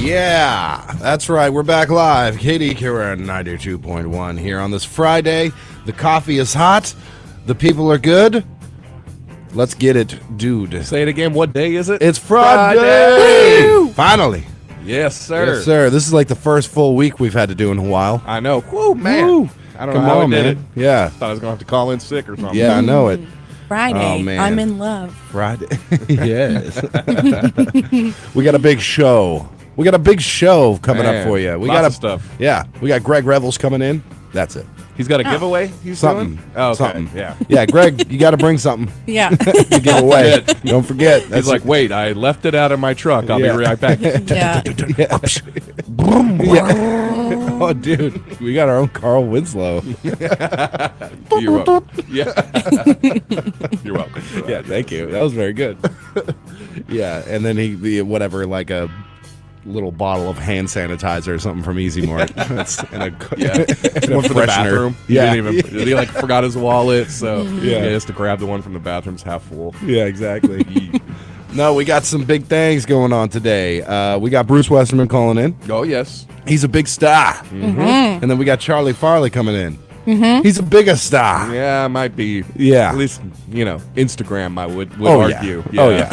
Yeah, that's right. We're back live. Kdqn 92.1 here on this Friday. The coffee is hot. The people are good. Let's get it, dude. Say it again. What day is it? It's Friday. Woo! Finally. Yes, sir. Yes, sir. This is like the first full week we've had to do in a while. I know. Whoa, man. Woo. I don't Come know how on, I did man. it. Yeah. Thought I was going to have to call in sick or something. Yeah, I know it. Friday. Oh, man. I'm in love. Friday. Yes. We got a big show. We got a big show coming up for you. We lots got of stuff. Yeah, we got Greg Revels coming in. That's it. He's got a giveaway he's Something. doing? Oh, okay. Something. Yeah. Yeah, Greg, you got to bring something Yeah. to give away. Don't forget. He's like, wait, I left it out of my truck. I'll be right back. yeah. Yeah. Oh, dude, we got our own Carl Winslow. You're welcome. Yeah. You're welcome. Yeah, thank you. That was very good. Yeah, and then whatever, like a little bottle of hand sanitizer or something from Easy Mart. And Yeah. and One for the bathroom. Yeah. He like forgot his wallet, so Yeah. he has to grab the one from the bathroom's half full. Yeah, exactly. No, we got some big things going on today. We got Bruce Westerman calling in. Oh, yes. He's a big star. Mm-hmm. And then we got Charlie Farley coming in. He's a bigger star. Yeah, might be. Yeah. At least, Instagram, I would Oh, argue. yeah. Oh, yeah.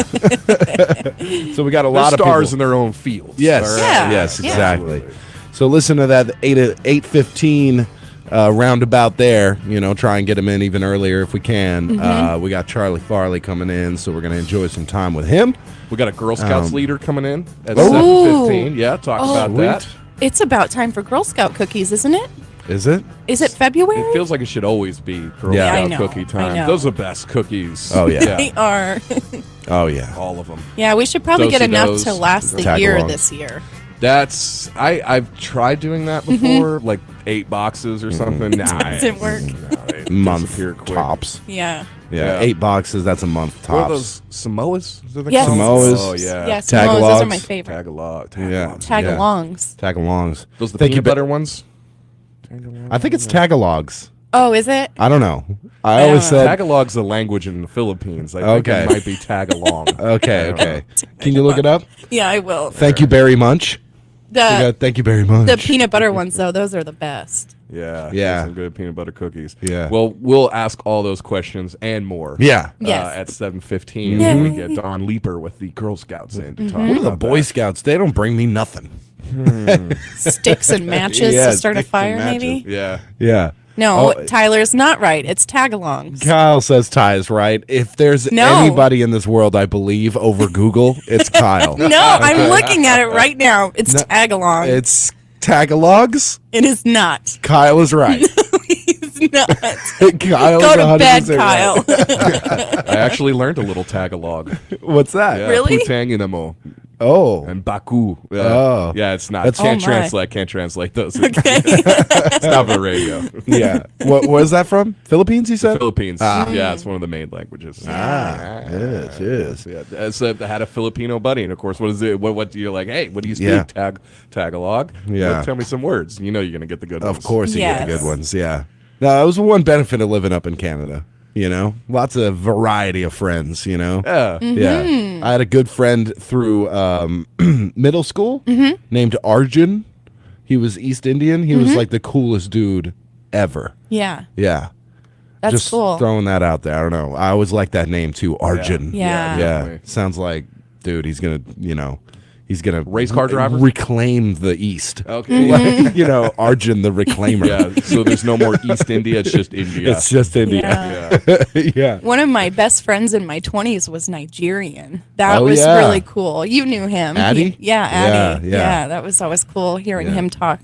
So we got a lot They're of stars people. in their own fields. Yes. all right? Yeah. Yes, Yeah. exactly. Absolutely. So listen to that 8:15 roundabout there. Try and get him in even earlier if we can. We got Charlie Farley coming in, so we're going to enjoy some time with him. We got a Girl Scouts leader coming in at Oh. 7:15. Yeah, talk about that. It's about time for Girl Scout cookies, isn't it? Is it? Is it February? It feels like it should always be Girl Yeah. Scout I know, cookie I time. know. Those are the best cookies. Oh, yeah. They are. Oh, yeah. All of them. Yeah, we should probably get enough Do-si-dos, to last the tag year along. this year. I've tried doing that before, like 8 boxes or something. Nah, Doesn't work. they Month disappear quick. tops. Yeah. Yeah, Yeah. 8 boxes, that's a month What are tops. those Samoas? Is that they Yes. call them? Samoas. Oh, yeah. Yes, those are my Tagalongs. favorite. Tagalog. Yeah. Tagalongs. Tagalongs. Those the Thank you, peanut butter ones? I think it's Tagalogs. Oh, is it? I don't know. I don't always know. said. Tagalog's a language in the Philippines. I think Okay. it might be Tagalong. Okay, okay. Can you look it up? Yeah, I will. Thank you, Barry Munch. Thank you, Barry Munch. The peanut butter ones, though, those are the best. Yeah. Yeah. Some good peanut butter cookies. Yeah. Well, we'll ask all those questions and more. Yeah. Yes. At 7:15 Yay. when we get Don Leaper with the Girl Scouts in to talk What are the about Boy that. Scouts? They don't bring me nothing. Sticks and matches Yeah, to start a sticks and fire, matches. maybe? Yeah. Yeah. No, Oh, Tyler's not right. It's tagalongs. Kyle says Ty is right. If there's No. anybody in this world I believe over Google, it's Kyle. No, I'm looking at it right now. It's tagalong. It's Tagalogs. It is not. Kyle is right. It's not. Kyle Go is to bed, 100% Kyle. right. I actually learned a little Tagalog. What's that? Yeah, Really? Putang inamo Oh. and Baku. Yeah. Oh. Yeah, it's not. That's- Can't Oh, my. translate. Can't translate those. It's not for radio. Yeah. What is that from? Philippines, you said? Philippines. Yeah, it's one of the main languages. Yes, yes. Yeah, so I had a Filipino buddy, and of course, what is it? What you're like? Hey, what do you speak? Yeah. Tagalog. Yeah. Well, tell me some words. You know you're gonna get the good ones. Of course you get the Yes. good ones, yeah. No, that was one benefit of living up in Canada, Lots of variety of friends, Yeah. Yeah. I had a good friend through middle school named Arjun. He was East Indian. He was like the coolest dude ever. Yeah, Yeah. that's Just cool. throwing that out there. I don't know. I always like that name too, Arjun. Yeah. Yeah. definitely. Sounds like, dude, he's going to, he's going to Race car driver? reclaim the East. Okay. Like, Arjun the reclaimer. Yeah. So there's no more East India. It's just India. It's just India. Yeah. yeah. Yeah. One of my best friends in my 20s was Nigerian. That Oh, was yeah. really cool. You knew him. Addy? Yeah, Addy. Yeah, yeah. That was always cool hearing Yeah. him talk.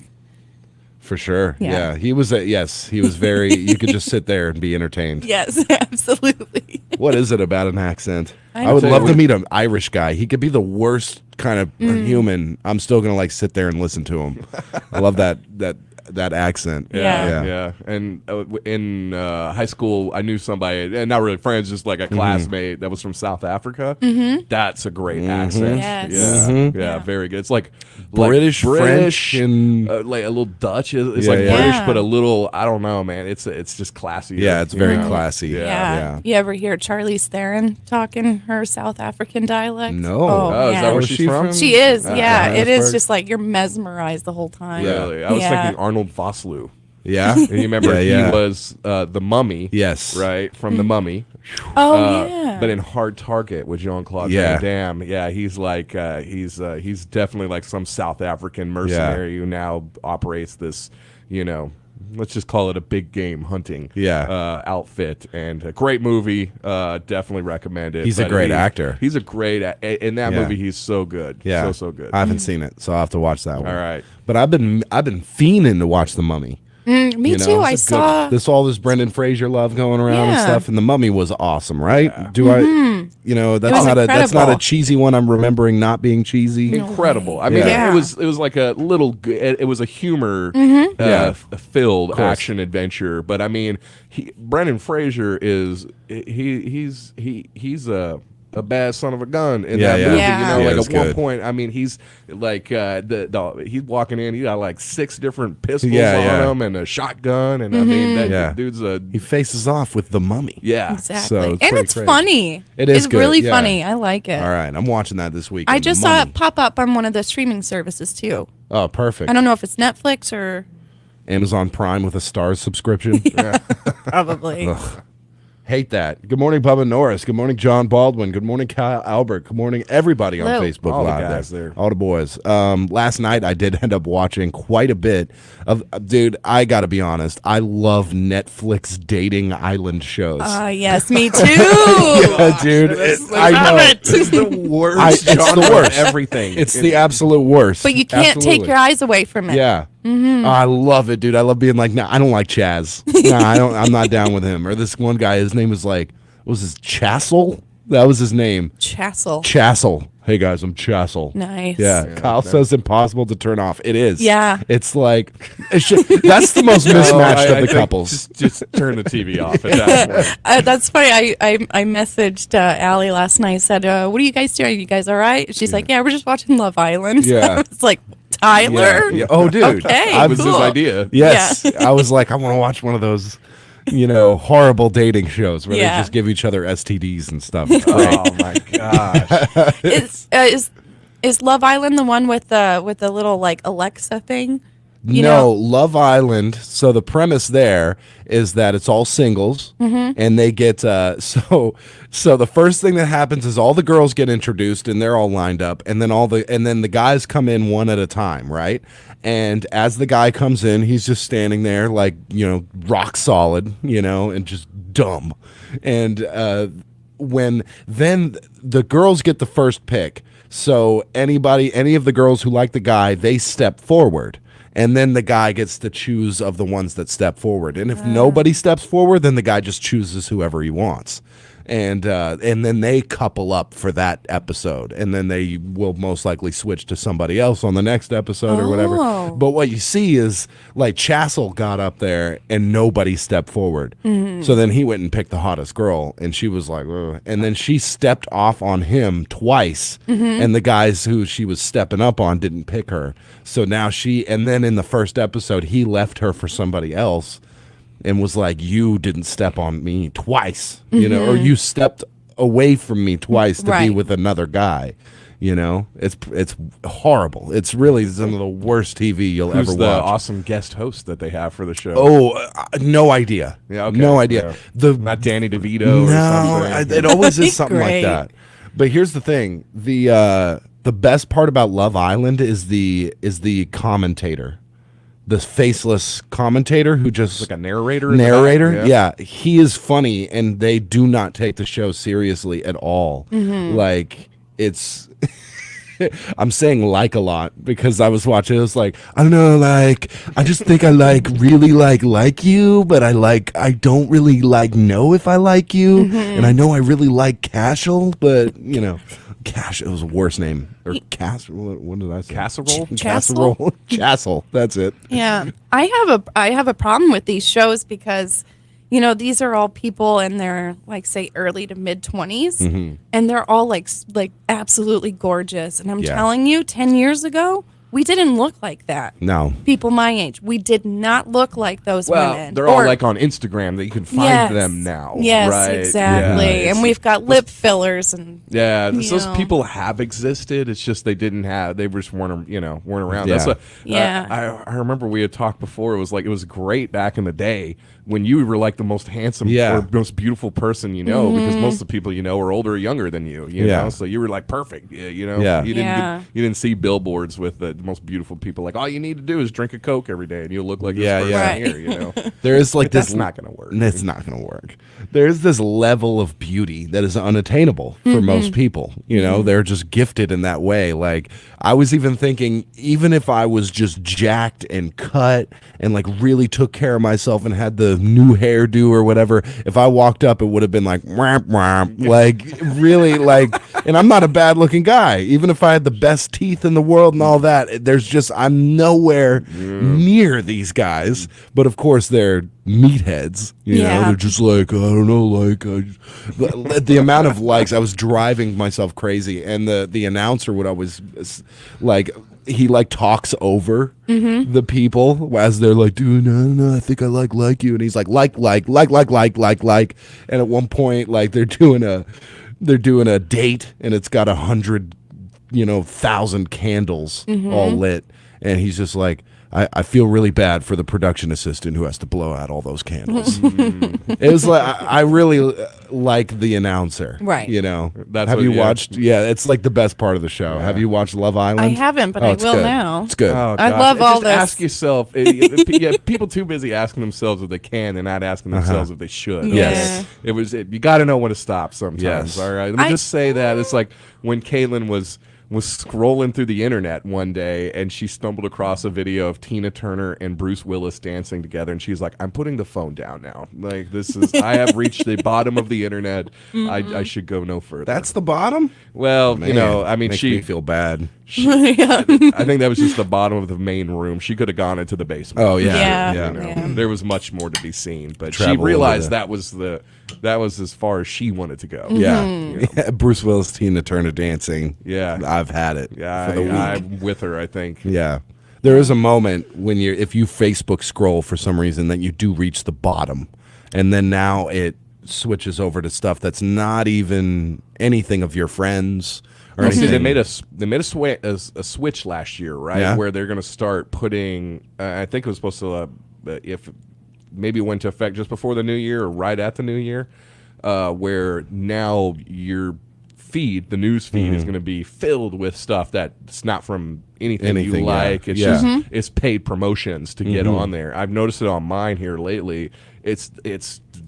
For sure. Yeah. Yeah. He was, he was very, you could just sit there and be entertained. Yes, absolutely. What is it about an accent? I I would know. love to meet an Irish guy. He could be the worst kind of human. I'm still going to sit there and listen to him. I love that that accent. Yeah. And in high school, I knew somebody, and not really friends, just like a classmate that was from South Africa. That's a great accent. Yes. Yeah, very good. It's like British, French, and like a little Dutch. It's Yeah, like yeah. British, but a little, I don't know, man. It's just classy. yeah, it's very classy. Yeah. You ever hear Charlize Theron talking her South African dialect? No. Oh, is that man. where she's from? She is, yeah. It is Johannesburg. just like you're mesmerized the whole time. Really? I was thinking Arnold Vosloo. Yeah. And you remember Yeah. he was the Mummy. Yes. Right? From the Mummy. Oh, yeah. But in Hard Target with Jean-Claude Yeah. Van Damme, yeah, he's like he's definitely like some South African mercenary who now operates this, let's just call it a big game hunting outfit. And a great movie, definitely recommend it. He's a But great actor. He's a great in that Yeah. movie. He's so good. Yeah. So good. I haven't seen it, so I'll have to watch that one. All right. But I've been fiending to watch The Mummy. Me too. I saw. All this Brendan Fraser love going around and Yeah. stuff, and The Mummy was awesome, right? That's was not a incredible. cheesy one. I'm remembering not being cheesy. Incredible. I mean, Yeah. it was like a little. It was a humor filled action adventure. But I mean, Brendan Fraser is he's a bad son of a gun in that movie. Yeah. Yeah, Like it's at one good. point, I mean, he's like he's walking in. He got like 6 different pistols Yeah. on him and a shotgun, and I mean, that dude's a He faces off with the Mummy. Exactly. So it's and pretty it's crazy. funny. It is It's good, really yeah. funny. I like it. All right, I'm watching that this week. I just saw it pop up on one of the streaming services too. Oh, perfect. I don't know if it's Netflix or Amazon Prime with a Stars subscription. probably. Hate that. Good morning, Bubba Norris. Good morning, John Baldwin. Good morning, Kyle Albert. Good morning, everybody on Hello. Facebook All the Live. guys there. All the boys. Last night, I did end up watching quite a bit of. Dude, I got to be honest. I love Netflix dating island shows. Yes, me too. Yeah, dude. I know. It's the worst. It's the genre of worst. Everything. It's the absolute worst. But you can't Absolutely. take your eyes away from it. Yeah. I love it, dude. I love being like, no, I don't like Chaz. No, I'm not down with him. Or this one guy, his name was like, what was his Chassel? That was his name. Chassel. Chassel. Hey guys, I'm Chassel. Nice. Yeah, Kyle says impossible to turn off. It is. Yeah. It's like that's the most mismatched of the think couples. Just turn the TV off at that point. That's funny. I messaged Allie last night. Said, "What are you guys doing? You guys all right?" She's like, "Yeah, we're just watching Love Island." Yeah. It's like Tyler. Yeah. Oh, dude. Okay. I It was his cool. idea. Yes. I was like, I want to watch one of those, horrible dating shows where they Yeah. just give each other STDs and stuff. It's great. Oh my gosh. Is Love Island the one with the little like Alexa thing? You No, know? Love Island. So the premise there is that it's all singles, and they get so the first thing that happens is all the girls get introduced and they're all lined up, and then the guys come in one at a time, right? And as the guy comes in, he's just standing there like rock solid, and just dumb, and when then the girls get the first pick. So any of the girls who like the guy, they step forward. And then the guy gets to choose of the ones that step forward. And if nobody steps forward, then the guy just chooses whoever he wants. And then they couple up for that episode. And then they will most likely switch to somebody else on the next episode or whatever. Oh. But what you see is like Chassel got up there and nobody stepped forward. So then he went and picked the hottest girl. And she was like, ugh. And then she stepped off on him twice. And the guys who she was stepping up on didn't pick her. So now and then in the first episode, he left her for somebody else. And was like, you didn't step on me twice, or you stepped away from me twice to be Right. with another guy. It's horrible. It's really some of the worst TV you'll Who's ever the watch. awesome guest host that they have for the show? Oh, no idea. Yeah, okay. No idea. Yeah. Not Danny DeVito or something. It always is That'd be something like great. that. But here's the thing: the best part about Love Island is the commentator. The faceless commentator who just Like a narrator? in the back? yeah, he is funny, and they do not take the show seriously at all. Like it's I'm saying like a lot because I was watching. It was like, I don't know, like I just think I really like you, but I don't really know if I like you, and I know I really like Cashel, but It was a worse name. Or what did I say? Casserole? Casserole. Castle. That's it. Yeah. I have a problem with these shows because, you know, these are all people in their, like, say, early to mid 20s, and they're all like absolutely gorgeous. And I'm telling you, 10 years ago, we didn't look like that. No. People my age, we did not look like those women. They're all like on Instagram that you can find them now. Yes, right? exactly. Yeah, and we've got lip fillers and those people have existed. It's just they just weren't around. Yeah. That's what, I remember we had talked before. It was great back in the day when you were like the most handsome or most beautiful person because most of the people are older or younger than you know, so you were like perfect. You didn't see billboards with the most beautiful people like all you need to do is drink a Coke every day and you'll look like this person here. There is like this. That's not going to work. It's not going to work. There's this level of beauty that is unattainable for most people. They're just gifted in that way. Like I was even thinking, even if I was just jacked and cut and like really took care of myself and had the new hairdo or whatever, if I walked up, it would have been like, wham, wham, like really like, and I'm not a bad looking guy. Even if I had the best teeth in the world and all that, I'm nowhere near these guys. But of course they're meatheads, they're just like, I don't know, like the amount of likes, I was driving myself crazy. And the announcer would always like, he like talks over the people as they're like, dude, no, I think I like you. And he's like, like. And at one point, like they're doing a date and it's got 100,000 candles all lit. And he's just like, I feel really bad for the production assistant who has to blow out all those candles. It was like, I really like the announcer. Right. Have you watched? Yeah, it's like the best part of the show. Have you watched Love Island? I haven't, but I will now. It's good. Oh, I love all this. Ask yourself. People too busy asking themselves if they can and not asking themselves if they should. Yes. You got to know when to stop sometimes. Yes. All right. Let me just say that. It's like when Caitlin was scrolling through the internet one day and she stumbled across a video of Tina Turner and Bruce Willis dancing together, and she's like, I'm putting the phone down now. Like, I have reached the bottom of the internet. I should go no further. That's the bottom? Well, Man, makes me feel bad. I think that was just the bottom of the main room. She could have gone into the basement. Oh yeah. There was much more to be seen, but Travel she realized that was as far as she wanted to go. Yeah. Bruce Willis, Tina Turner dancing. Yeah. I've had it. Yeah, for the week. I'm with her, I think. Yeah. There is a moment when if you Facebook scroll for some reason that you do reach the bottom, and then now it switches over to stuff that's not even anything of your friends or anything. See, they made a switch last year, right? Yeah. Where they're going to start putting. I think it was supposed to, if maybe it went into effect just before the new year or right at the new year, where now your feed, the news feed, is going to be filled with stuff that's not from anything you like. It's just it's paid promotions to get on there. I've noticed it on mine here lately. It's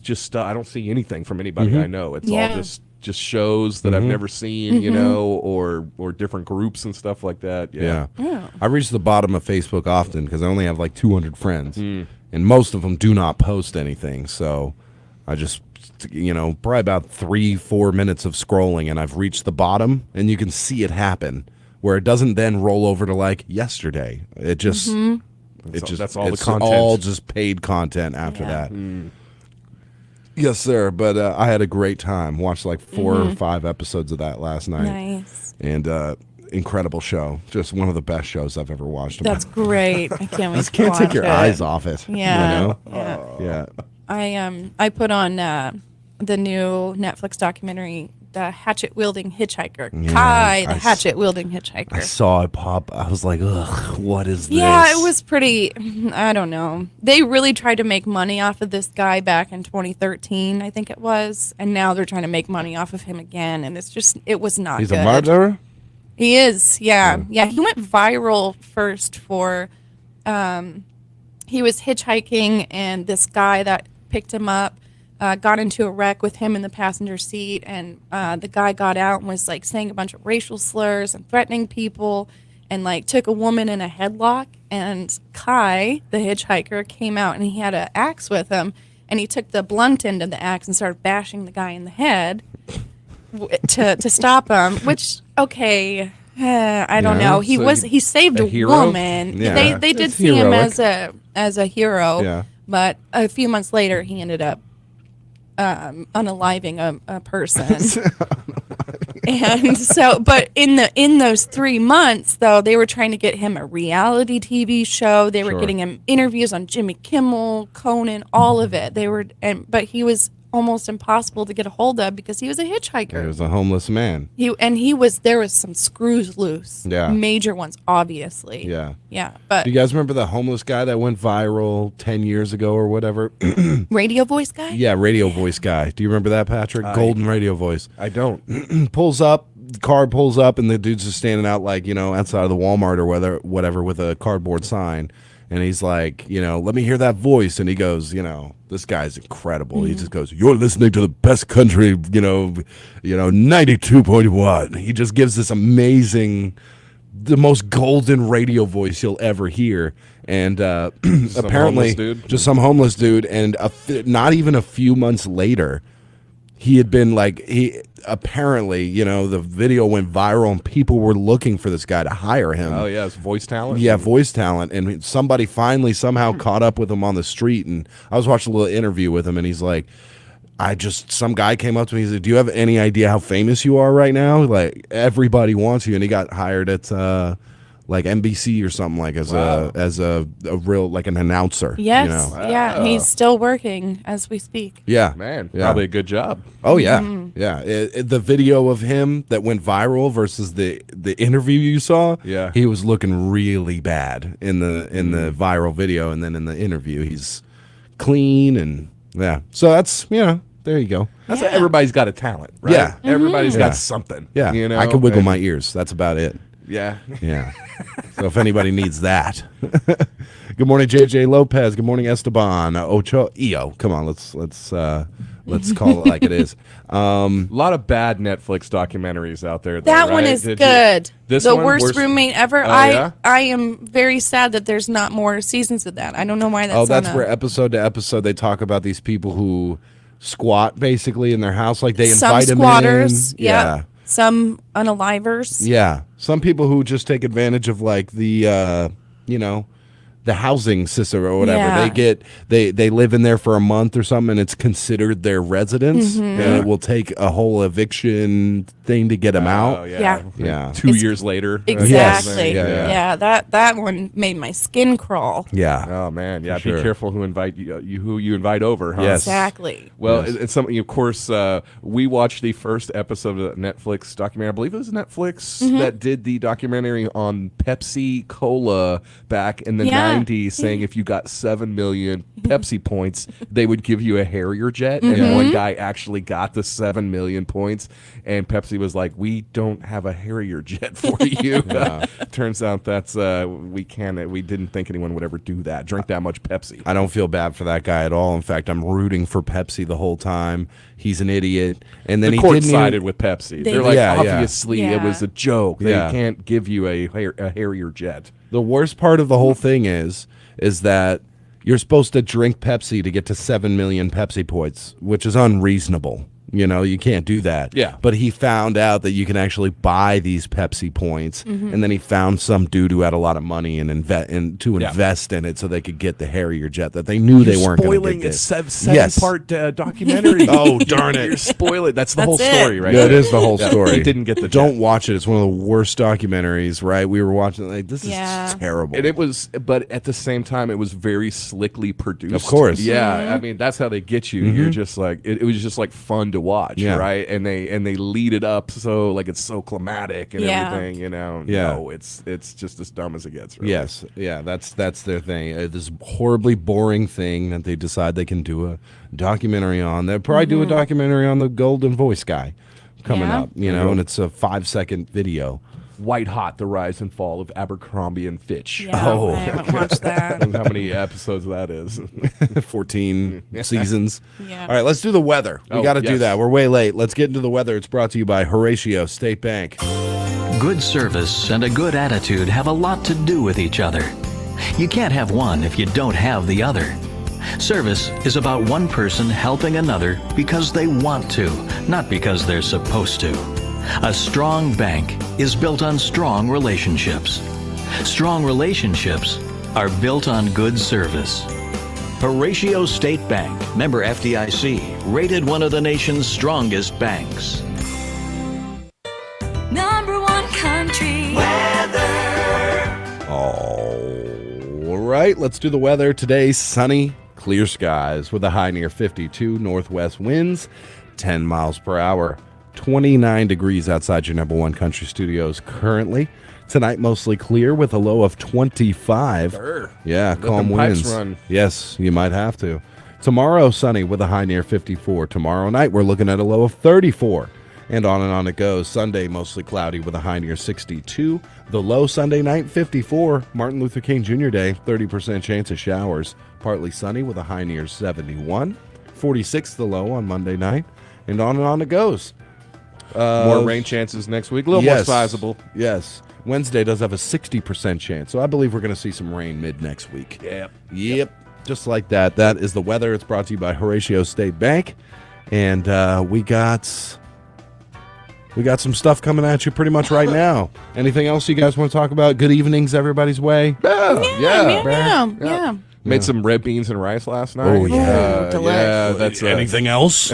just I don't see anything from anybody I know. It's all just shows that I've never seen, or different groups and stuff like that. Yeah. I reach the bottom of Facebook often because I only have like 200 friends, and most of them do not post anything. So I just, probably about 3-4 minutes of scrolling, and I've reached the bottom, and you can see it happen where it doesn't then roll over to like yesterday. It just, that's all the it's content. all just paid content after that. Yes, sir. But I had a great time. Watched like 4 or 5 episodes of that last night. Nice. And incredible show. Just one of the best shows I've ever watched. That's great. I can't wait Just to can't watch take your it. eyes off it. Yeah. Yeah. I put on the new Netflix documentary, The Hatchet Wielding Hitchhiker. Yeah, Kai, the Hatchet Wielding Hitchhiker. I saw it pop. I was like, ugh, what is this? Yeah, it was pretty, I don't know. They really tried to make money off of this guy back in 2013, I think it was. And now they're trying to make money off of him again. And it was not He's good. a murderer? He is, yeah. Yeah, he went viral first for, he was hitchhiking, and this guy that picked him up got into a wreck with him in the passenger seat, and the guy got out and was like saying a bunch of racial slurs and threatening people, and like took a woman in a headlock. And Kai, the hitchhiker, came out, and he had an axe with him, and he took the blunt end of the axe and started bashing the guy in the head to stop him, which okay. I don't know. He saved a woman. Yeah. They did It's see him heroic. as a hero. Yeah. But a few months later, he ended up unaliving a person. And so, but in those 3 months, though, they were trying to get him a reality TV show. They were getting him interviews on Jimmy Kimmel, Conan, all of it. But he was almost impossible to get a hold of because he was a hitchhiker. He was a homeless man. There was some screws loose. Yeah. Major ones, obviously. Yeah. Yeah. But Do you guys remember the homeless guy that went viral 10 years ago or whatever? radio voice guy? Yeah, radio voice guy. Do you remember that, Patrick? Golden radio voice. I don't. The car pulls up, and the dude's just standing out outside of the Walmart or whatever with a cardboard sign. And he's like, let me hear that voice. And he goes, this guy's incredible. He just goes, you're listening to the best country, 92.1. He just gives this amazing, the most golden radio voice you'll ever hear. And apparently, just some homeless dude. And not even a few months later, he had been apparently, the video went viral and people were looking for this guy to hire him. Oh, yeah, it's voice talent? Yeah, voice talent. And somebody finally somehow caught up with him on the street. And I was watching a little interview with him, and he's like, some guy came up to me. He said, do you have any idea how famous you are right now? Like, everybody wants you. And he got hired at NBC or something, as a real, an announcer. Yes. Yeah. He's still working as we speak. Yeah. Man, yeah. probably a good job. Oh, yeah. Yeah. The video of him that went viral versus the interview you saw, he was looking really bad in the viral video, and then in the interview, he's clean and, yeah. So that's, there you go. That's why everybody's got a talent, right? Yeah. Everybody's got something. Yeah. I could wiggle my ears. That's about it. Yeah. Yeah. So if anybody needs that. Good morning, JJ Lopez. Good morning, Esteban. Ocho Io. Come on, let's call it like it is. A lot of bad Netflix documentaries out there. Though, that right? one is good. The worst roommate ever. Yeah? I am very sad that there's not more seasons of that. I don't know why that's. Oh, that's where episode to episode they talk about these people who squat basically in their house, like they invite them in. Some squatters. Yeah. Some unalivers. Yeah. Some people who just take advantage of the the housing system or whatever. Yeah. They live in there for a month or something, and it's considered their residence, and it will take a whole eviction thing to get them out. Yeah. 2 years later. Exactly. Yeah. That one made my skin crawl. Yeah. Oh man. Yeah. Sure. Be careful who you invite over. Huh? Yes. Exactly. Well, it's something. Of course, we watched the first episode of the Netflix documentary. I believe it was Netflix that did the documentary on Pepsi Cola back in the 90s, saying if you got 7 million Pepsi points, they would give you a Harrier jet. And one guy actually got the 7 million points, and Pepsi was like, "We don't have a Harrier jet for you." Turns out that's we didn't think anyone would ever do that. Drink that much Pepsi. I don't feel bad for that guy at all. In fact, I'm rooting for Pepsi the whole time. He's an idiot. And then the he court didn't sided with Pepsi. They're like, obviously it was a joke. They can't give you a Harrier jet. The worst part of the whole thing is that you're supposed to drink Pepsi to get to 7 million Pepsi points, which is unreasonable. You can't do that. Yeah. But he found out that you can actually buy these Pepsi points, and then he found some dude who had a lot of money and invest in it so they could get the Harrier jet that they knew they weren't going to get. Spoiling a seven-part documentary. Oh, darn it. You're spoiling. That's the whole story, right? Yeah, it is the whole story. He didn't get the jet. Don't watch it. It's one of the worst documentaries, right? We were watching this is terrible. And it was, but at the same time, it was very slickly produced. Of course. Yeah. I mean, that's how they get you. You're just like, it was just like fun to watch, right? And they lead it up so like it's so climatic and everything, No, it's just as dumb as it gets. Really. Yes, yeah, that's their thing. This horribly boring thing that they decide they can do a documentary on. They'll probably do a documentary on the Golden Voice guy coming up, and it's a 5-second video. White Hot: The Rise and Fall of Abercrombie and Fitch. Yeah, I haven't watched that. How many episodes that is? 14 seasons. Yeah. All right, let's do the weather. We got to do that. We're way late. Let's get into the weather. It's brought to you by Horatio State Bank. Good service and a good attitude have a lot to do with each other. You can't have one if you don't have the other. Service is about one person helping another because they want to, not because they're supposed to. A strong bank is built on strong relationships. Strong relationships are built on good service. Horatio State Bank, member FDIC, rated one of the nation's strongest banks. Number one country weather. All right, let's do the weather. Today, sunny, clear skies with a high near 52, northwest winds, 10 miles per hour. 29 degrees outside your number one country studios currently. Tonight, mostly clear with a low of 25. Sure. Yeah, Let calm them pipes winds. run. Yes, you might have to. Tomorrow, sunny with a high near 54. Tomorrow night, we're looking at a low of 34. And on it goes. Sunday, mostly cloudy with a high near 62. The low Sunday night, 54. Martin Luther King Jr. Day, 30% chance of showers. Partly sunny with a high near 71. 46 the low on Monday night. And on it goes. More rain chances next week. A little more sizable. Yes. Wednesday does have a 60% chance. So I believe we're going to see some rain mid next week. Yep. Just like that. That is the weather. It's brought to you by Horatio State Bank. And we got some stuff coming at you pretty much right now. Anything else you guys want to talk about? Good evenings everybody's way. Yeah. Made some red beans and rice last night. Oh, yeah. Yeah, that's Anything else?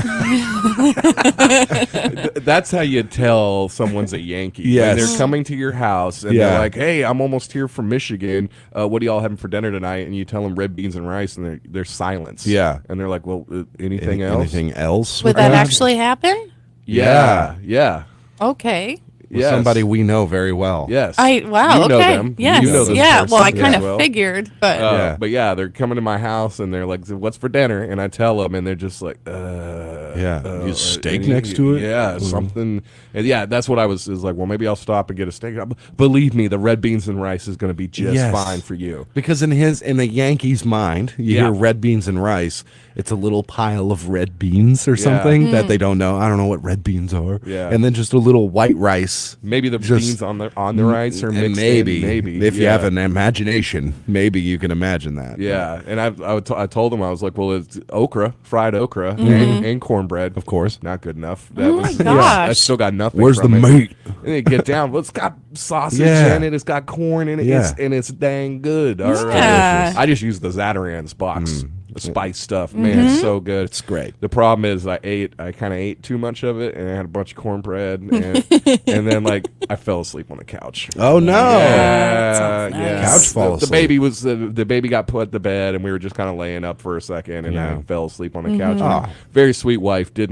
that's how you tell someone's a Yankee. Yes. When they're coming to your house and they're like, "Hey, I'm almost here from Michigan. What are y'all having for dinner tonight?" And you tell them red beans and rice, and there's silence. Yeah. And they're like, "Well, anything else?" Anything else? Would that actually happen? Yeah. Okay. With Yes. somebody we know very well. Yes. Wow. You know Okay. them. Yes. You know this Well, I person kind as of well. figured, but Yeah. But yeah, they're coming to my house and they're like, "What's for dinner?" And I tell them, and they're just like, Is steak next to it? Yeah, something. And yeah, that's what I was like. Well, maybe I'll stop and get a steak. Believe me, the red beans and rice is going to be just Yes. fine for you. Because in the Yankees' mind, you hear red beans and rice, it's a little pile of red beans or something that they don't know. I don't know what red beans are. Yeah. And then just a little white rice. Maybe the beans on the rice are And mixed maybe, in, if you have an imagination, maybe you can imagine that. Yeah, and I told them, I was like, well, it's okra, fried okra, and cornbread. Of course. Not good enough. Oh my gosh. I still got nothing. Where's from the it. meat? And they get down. Well, it's got sausage Yeah. in it. It's got corn in it. Yeah. And it's dang good. All right. Yeah. I just use the Zatarain's box. The spice stuff, man, it's so good. It's great. The problem is I kind of ate too much of it, and I had a bunch of cornbread, and, and then like I fell asleep on the couch. Oh, no. Yeah, sounds yeah. nice. Couch fall The asleep. baby was the baby got put to bed, and we were just kind of laying up for a second, and I fell asleep on the couch. Oh. Very sweet wife she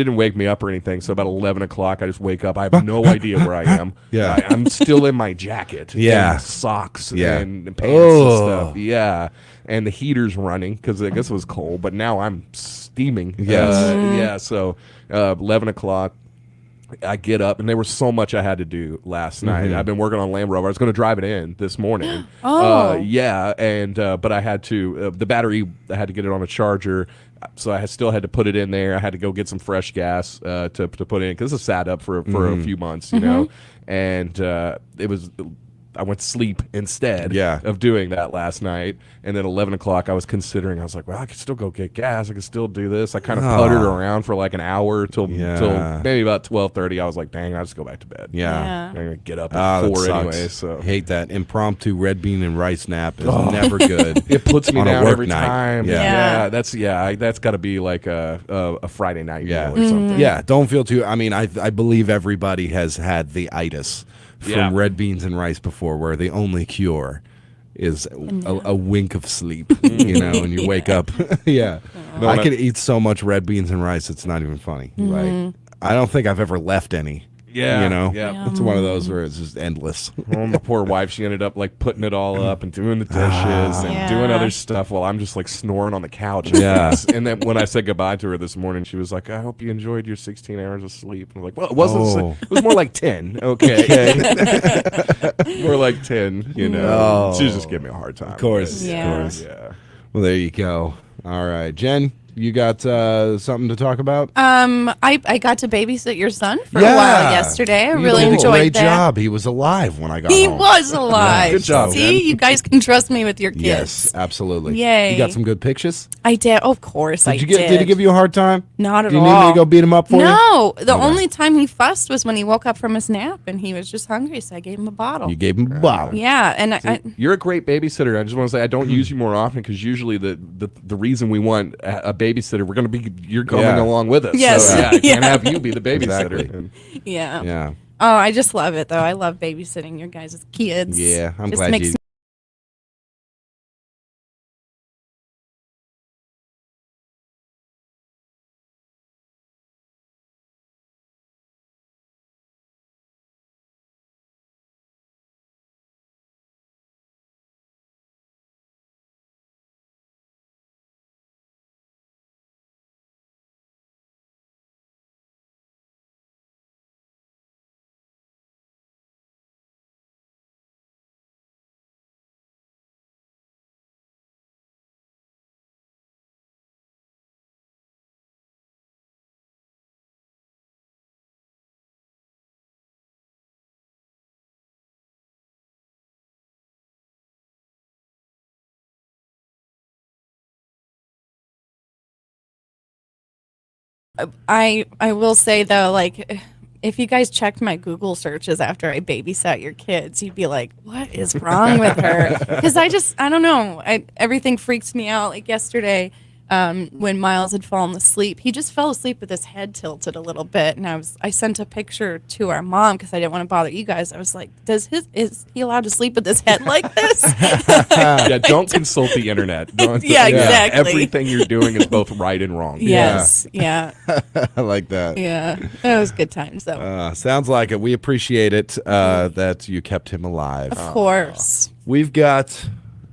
didn't wake me up or anything. So about 11 o'clock, I just wake up. I have no idea where I am. Yeah. I'm still in my jacket. Yeah. and socks. Yeah. and pants and Oh. stuff. Yeah. And the heater's running because I guess it was cold, but now I'm steaming. Yes. So 11 o'clock, I get up, and there was so much I had to do last night. I've been working on Land Rover. I was going to drive it in this morning. But I had to, the battery, I had to get it on a charger. So I still had to put it in there. I had to go get some fresh gas to put in because it's sat up for a few months, you know. And I went to sleep instead of doing that last night. And then 11 o'clock, I was like, well, I could still go get gas. I could still do this. I kind of puttered around for like an hour till maybe about 12:30. I was like, dang, I'll just go back to bed. Yeah. I'm going to get up Ah, at that 4 sucks. anyway. So Hate that. Impromptu red bean and rice nap is never good. it puts me On a down work every night. time. Yeah. That's got to be like a Friday night meal or something. Yeah, don't feel too. I mean, I believe everybody has had the itis from red beans and rice before, where the only cure is a wink of sleep, you know, and you wake up. I can eat so much red beans and rice, it's not even funny. Right? I don't think I've ever left any. Yeah, You know? yeah. It's one of those where it's just endless. Well, my poor wife, she ended up like putting it all up and doing the dishes and doing other stuff while I'm just like snoring on the couch. Yeah. And then when I said goodbye to her this morning, she was like, I hope you enjoyed your 16 hours of sleep. And I'm like, well, it wasn't, it was more like 10. Okay. More like 10, you know. She was just giving me a hard time. Of course. Yeah. Of course. Yeah. Well, there you go. All right, Jen, You got something to talk about? I got to babysit your son for a while yesterday. I really did enjoyed a great that. job. He was alive when I got He home. was alive. Good job, See, Jen. you guys can trust me with your kids. Yes, absolutely. Yay. You got some good pictures? I did. Of course, I did. Did he give you a hard time? Not at all. Do you all. need me to go beat him up for you? No. The only time he fussed was when he woke up from his nap and he was just hungry, so I gave him a bottle. You gave him a bottle. Yeah, and You're a great babysitter. I just want to say I don't use you more often because usually the reason we want a babysitter, you're coming along with us. Yes. So, I can't have you be the babysitter. Exactly. yeah. Yeah. Oh, I just love it though. I love babysitting your guys' kids. Yeah, I'm Just glad makes you. I will say though, like, if you guys checked my Google searches after I babysat your kids, you'd be like, "What is wrong with her?" Because I don't know. Everything freaks me out. Like yesterday, when Miles had fallen asleep, he just fell asleep with his head tilted a little bit, and I sent a picture to our mom because I didn't want to bother you guys. I was like, is he allowed to sleep with his head like this? Yeah, don't consult the internet. Yeah, exactly. Everything you're doing is both right and wrong. Yes, yeah, I like that. yeah. It was good times though. Sounds like it. We appreciate it that you kept him alive. Of course. We've got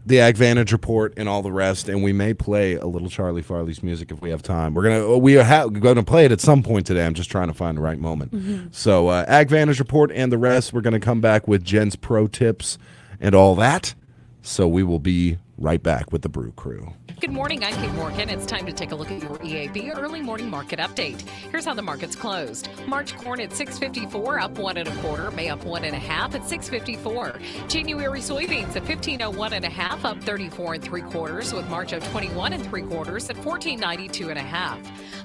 the Ag Vantage report and all the rest, and we may play a little Charlie Farley's music if we have time. We're gonna play it at some point today. I'm just trying to find the right moment. So Ag Vantage report and the rest. We're gonna come back with Jen's pro tips and all that. So we will be right back with the Brew Crew. Good morning, I'm Kdqn. It's time to take a look at your EAB early morning market update. Here's how the market's closed. March corn at $6.54, up 1 1/4. May up 1 1/2 at $6.54. January soybeans at $15.01 1/2, up 34 3/4, with March of 21 3/4 at $14.92 1/2.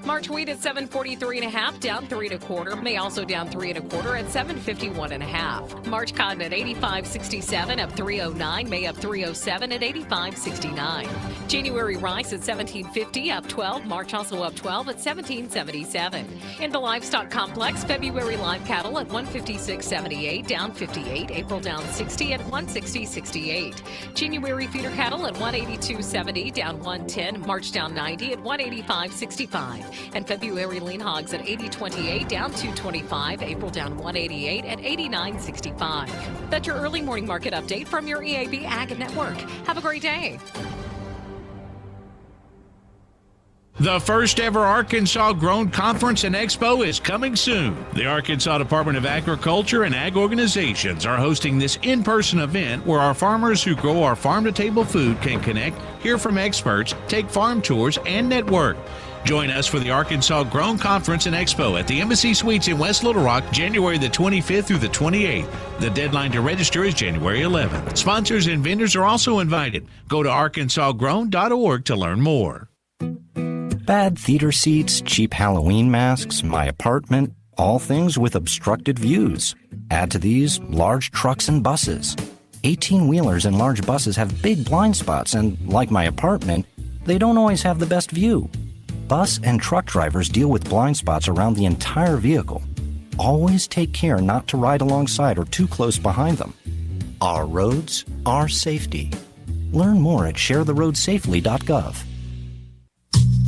March wheat at $7.43 1/2, down 3 1/4. May also down 3 1/4 at $7.51 1/2. March cotton at $85.67, up 3.09. May up 3.07 at $85.69. January rice at $17.50, up 12. March also up 12 at $17.77. In the livestock complex, February live cattle at $156.78, down 58. April down 60 at $160.68. January feeder cattle at $182.70, down 110. March down 90 at $185.65. And February lean hogs at $80.28, down 225. April down 188 at $89.65. That's your early morning market update from your EAB Ag Network. Have a great day. The first ever Arkansas Grown Conference and Expo is coming soon. The Arkansas Department of Agriculture and ag organizations are hosting this in-person event where our farmers who grow our farm-to-table food can connect, hear from experts, take farm tours, and network. Join us for the Arkansas Grown Conference and Expo at the Embassy Suites in West Little Rock, January the 25th through the 28th. The deadline to register is January 11th. Sponsors and vendors are also invited. Go to arkansasgrown.org to learn more. Bad theater seats, cheap Halloween masks, my apartment, all things with obstructed views. Add to these large trucks and buses. 18-wheelers and large buses have big blind spots, and like my apartment, they don't always have the best view. Bus and truck drivers deal with blind spots around the entire vehicle. Always take care not to ride alongside or too close behind them. Our roads, our safety. Learn more at sharetheroadsafely.gov.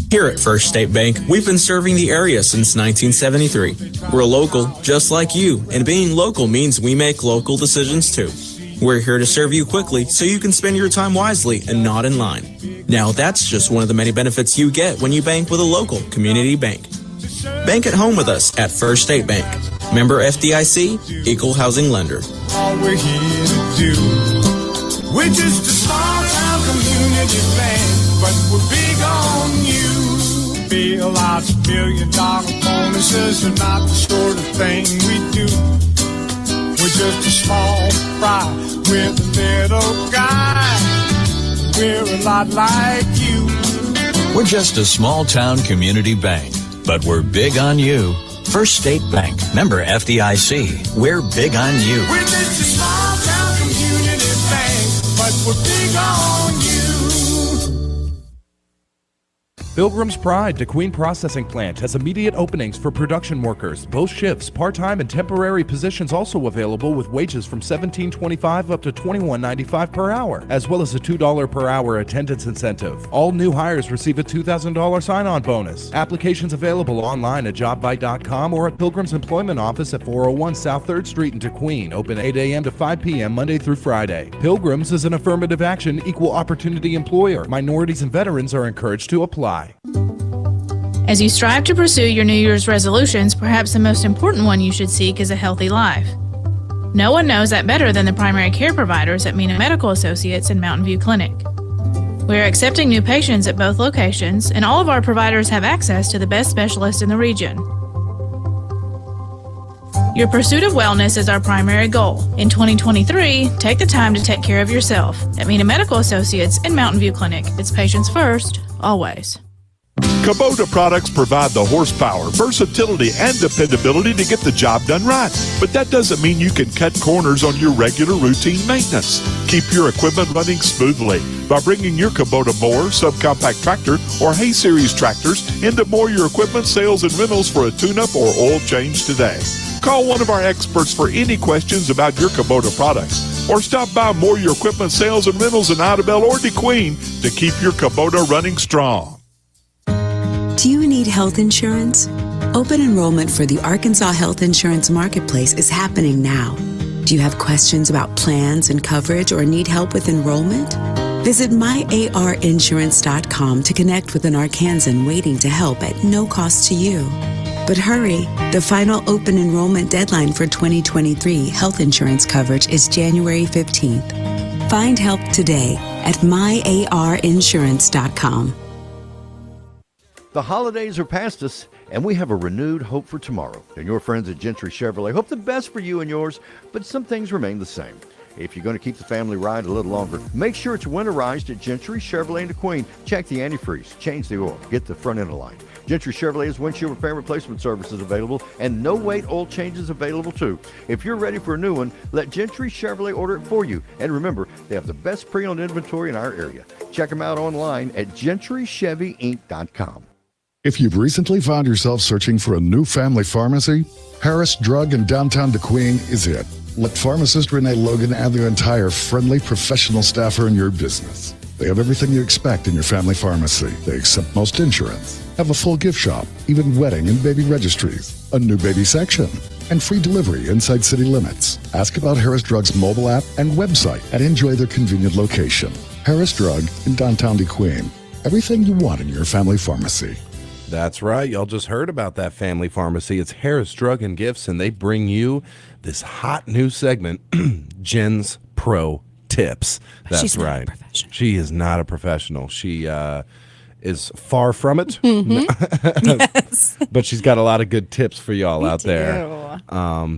Here at First State Bank, we've been serving the area since 1973. We're local, just like you, and being local means we make local decisions too. We're here to serve you quickly so you can spend your time wisely and not in line. Now that's just one of the many benefits you get when you bank with a local community bank. Bank at home with us at First State Bank. Member FDIC, Equal Housing Lender. All we're here to do. We're just a small town community bank, but we're big on you. bill out $1 million bonuses are not the sort of thing we do. We're just a small fry with a little guy. We're a lot like you. We're just a small town community bank, but we're big on you. First State Bank, member FDIC. We're big on you. We're just a small town community bank, but we're big on you. Pilgrim's Pride Kdqn Processing Plant has immediate openings for production workers. Both shifts, part-time and temporary positions also available with wages from $17.25 up to $21.95 per hour, as well as a $2 per hour attendance incentive. All new hires receive a $2,000 sign-on bonus. Applications available online at jobbite.com or at Pilgrim's Employment Office at 401 South 3rd Street in Kdqn, open 8 a.m. to 5 p.m. Monday through Friday. Pilgrim's is an affirmative action, equal opportunity employer. Minorities and veterans are encouraged to apply. As you strive to pursue your New Year's resolutions, perhaps the most important one you should seek is a healthy life. No one knows that better than the primary care providers at Mena Medical Associates and Mountain View Clinic. We are accepting new patients at both locations, and all of our providers have access to the best specialists in the region. Your pursuit of wellness is our primary goal. In 2023, take the time to take care of yourself. At Mena Medical Associates and Mountain View Clinic, it's patients first, always. Kubota products provide the horsepower, versatility, and dependability to get the job done right. But that doesn't mean you can cut corners on your regular routine maintenance. Keep your equipment running smoothly by bringing your Kubota mower, subcompact tractor, or hay series tractors into Mow Your Equipment sales and rentals for a tune-up or oil change today. Call one of our experts for any questions about your Kubota products, or stop by Mow Your Equipment sales and rentals in Idabel or Kdqn to keep your Kubota running strong. Do you need health insurance? Open enrollment for the Arkansas Health Insurance Marketplace is happening now. Do you have questions about plans and coverage or need help with enrollment? Visit myarinsurance.com to connect with an Arkansan waiting to help at no cost to you. But hurry, the final open enrollment deadline for 2023 health insurance coverage is January 15th. Find help today at myarinsurance.com. The holidays are past us, and we have a renewed hope for tomorrow. And your friends at Gentry Chevrolet hope the best for you and yours, but some things remain the same. If you're going to keep the family ride a little longer, make sure it's winterized at Gentry Chevrolet in Kdqn. Check the antifreeze, change the oil, get the front end aligned. Gentry Chevrolet has windshield repair and replacement services available, and no-wait oil changes available too. If you're ready for a new one, let Gentry Chevrolet order it for you. And remember, they have the best pre-owned inventory in our area. Check them out online at GentryChevyInc.com. If you've recently found yourself searching for a new family pharmacy, Harris Drug in downtown Kdqn is it. Let pharmacist Renee Logan add their entire friendly professional staff in your business. They have everything you expect in your family pharmacy. They accept most insurance, have a full gift shop, even wedding and baby registries, a new baby section, and free delivery inside city limits. Ask about Harris Drug's mobile app and website and enjoy their convenient location. Harris Drug in downtown Kdqn. Everything you want in your family pharmacy. That's right. Y'all just heard about that family pharmacy. It's Harris Drug and Gifts, and they bring you this hot new segment, Jen's Pro Tips. That's She's right. Not a professional. She is not a professional. She is far from it. Yes. But she's got a lot of good tips for y'all out there. do.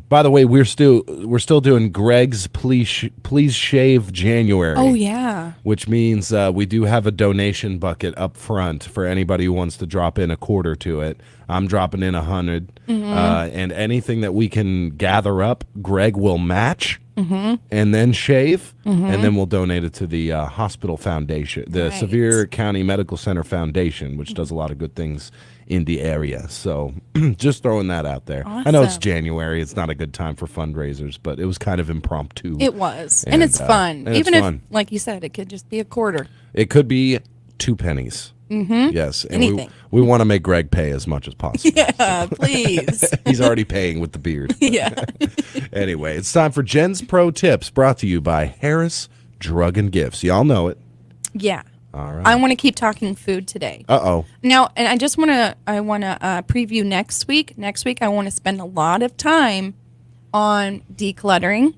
By the way, we're still doing Greg's Please Shave January. Oh, yeah. Which means we do have a donation bucket up front for anybody who wants to drop in a quarter to it. I'm dropping in 100, and anything that we can gather up, Greg will match. And then shave, and then we'll donate it to the hospital foundation, the Sevier County Medical Center Foundation, which does a lot of good things in the area. So just throwing that out there. Awesome. I know it's January. It's not a good time for fundraisers, but it was kind of impromptu. It was. And it's fun. And Even it's if, fun. like you said, it could just be a quarter. It could be 2 pennies. Yes. And Anything. we want to make Greg pay as much as possible. Yeah, please. He's already paying with the beard. Yeah. Anyway, it's time for Jen's Pro Tips, brought to you by Harris Drug and Gifts. Y'all know it. Yeah. All right. I want to keep talking food today. Uh-oh. Now, and I want to preview next week. Next week, I want to spend a lot of time on decluttering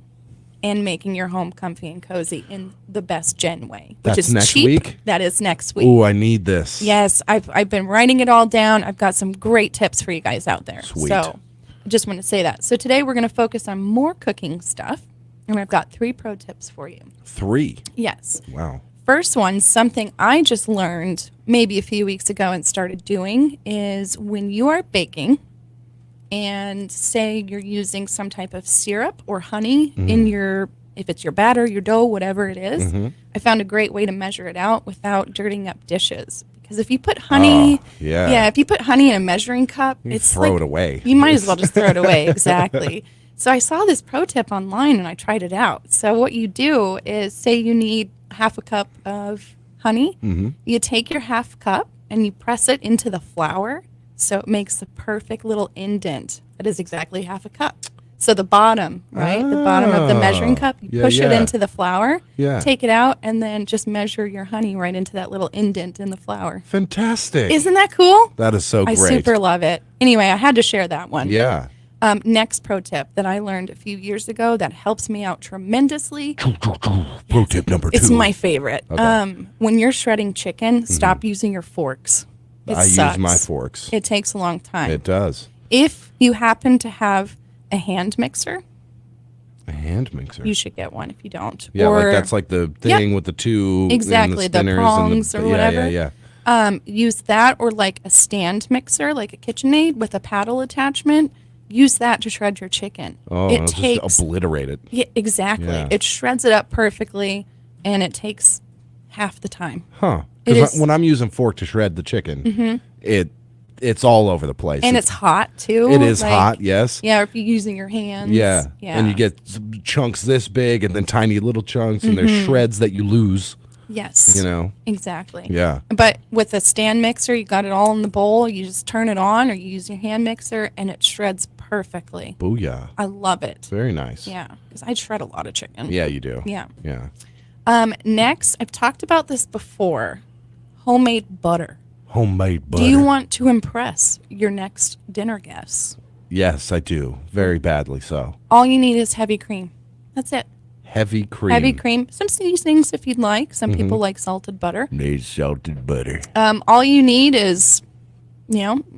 and making your home comfy and cozy in the best Jen way, which That's is next cheap. week? That is next week. Ooh, I need this. Yes, I've been writing it all down. I've got some great tips for you guys out there. Sweet. So I just want to say that. So today we're going to focus on more cooking stuff, and I've got 3 pro tips for you. 3? Yes. Wow. First one, something I just learned maybe a few weeks ago and started doing, is when you are baking and say you're using some type of syrup or honey in your, if it's your batter, your dough, whatever it is, I found a great way to measure it out without dirtying up dishes. Because if you put honey, if you put honey in a measuring cup, it's throw like, it away. You might as well just throw it away. Exactly. So I saw this pro tip online and I tried it out. So what you do is, say you need half a cup of honey, you take your half cup and you press it into the flour, so it makes the perfect little indent. That is exactly half a cup. So the bottom, right? The bottom of the measuring cup, you push it into the flour, take it out, and then just measure your honey right into that little indent in the flour. Fantastic. Isn't that cool? That is so great. I super love it. Anyway, I had to share that one. Yeah. Next pro tip that I learned a few years ago that helps me out tremendously. Pro tip number 2. It's my favorite. Okay. When you're shredding chicken, stop using your forks. I use my forks. It takes a long time. It does. If you happen to have a hand mixer, a hand mixer, you should get one if you don't. Yeah, or, like that's like the thing with the 2 exactly, and the prongs or whatever. Yeah. Use that, or like a stand mixer, like a KitchenAid with a paddle attachment. Use that to shred your chicken. Oh, it takes, just obliterate it. Yeah, exactly. Yeah. It shreds it up perfectly, and it takes half the time. Huh. Because when I'm using fork to shred the chicken, it's all over the place. And it's hot, too. It is hot, yes. Yeah, or if you're using your hands. Yeah. Yeah. And you get chunks this big and then tiny little chunks, and there's shreds that you lose. Yes. You know? Exactly. Yeah. But with a stand mixer, you got it all in the bowl. You just turn it on, or you use your hand mixer, and it shreds perfectly. Booyah. I love it. Very nice. Yeah, because I shred a lot of chicken. Yeah, you do. Yeah. Yeah. Next, I've talked about this before. Homemade butter. Homemade butter. Do you want to impress your next dinner guests? Yes, I do. Very badly so. All you need is heavy cream. That's it. Heavy cream. Heavy cream. Some seasonings if you'd like. Some people like salted butter. Need salted butter. All you need is,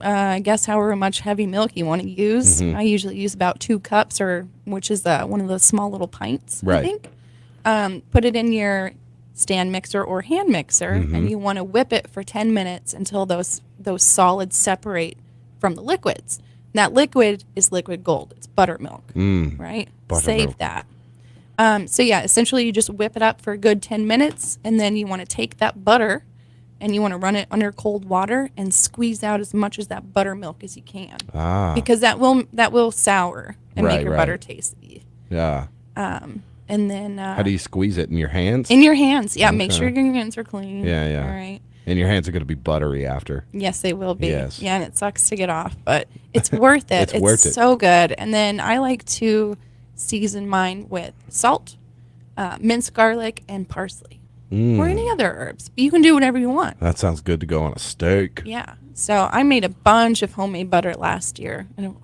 I guess however much heavy milk you want to use. I usually use about 2 cups, which is one of those small little pints, Right. I think. Put it in your stand mixer or hand mixer, and you want to whip it for 10 minutes until those solids separate from the liquids. And that liquid is liquid gold. It's buttermilk, right? Save that. So yeah, essentially you just whip it up for a good 10 minutes, and then you want to take that butter and you want to run it under cold water and squeeze out as much of that buttermilk as you can. Because that will sour and make your butter tasty. Yeah. And then how do you squeeze it? In your hands? In your hands. Yeah, make Okay. sure your hands are clean. Yeah, yeah. All right. And your hands are going to be buttery after. Yes, they will be. Yes. Yeah, and it sucks to get off, but it's worth it. It's worth it. So good. And then I like to season mine with salt, minced garlic, and parsley. Or any other herbs. You can do whatever you want. That sounds good to go on a steak. Yeah. So I made a bunch of homemade butter last year. And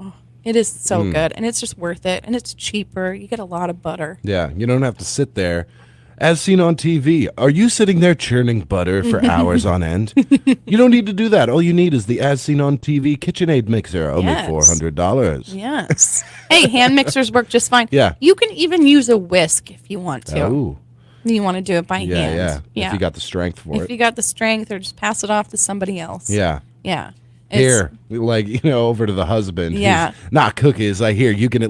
it is so good. And it's just worth it. And it's cheaper. You get a lot of butter. Yeah, you don't have to sit there. As seen on TV, are you sitting there churning butter for hours on end? You don't need to do that. All you need is the As Seen on TV KitchenAid mixer, only Yes. $400. Yes. Hey, hand mixers work just fine. Yeah. You can even use a whisk if you want to. Oh. You want to do it by Yeah, hand. yeah. If you got the strength for If it. you got the strength, or just pass it off to somebody else. Yeah. Yeah. Here, like, over to the husband. who's Yeah. not cookies. I hear you can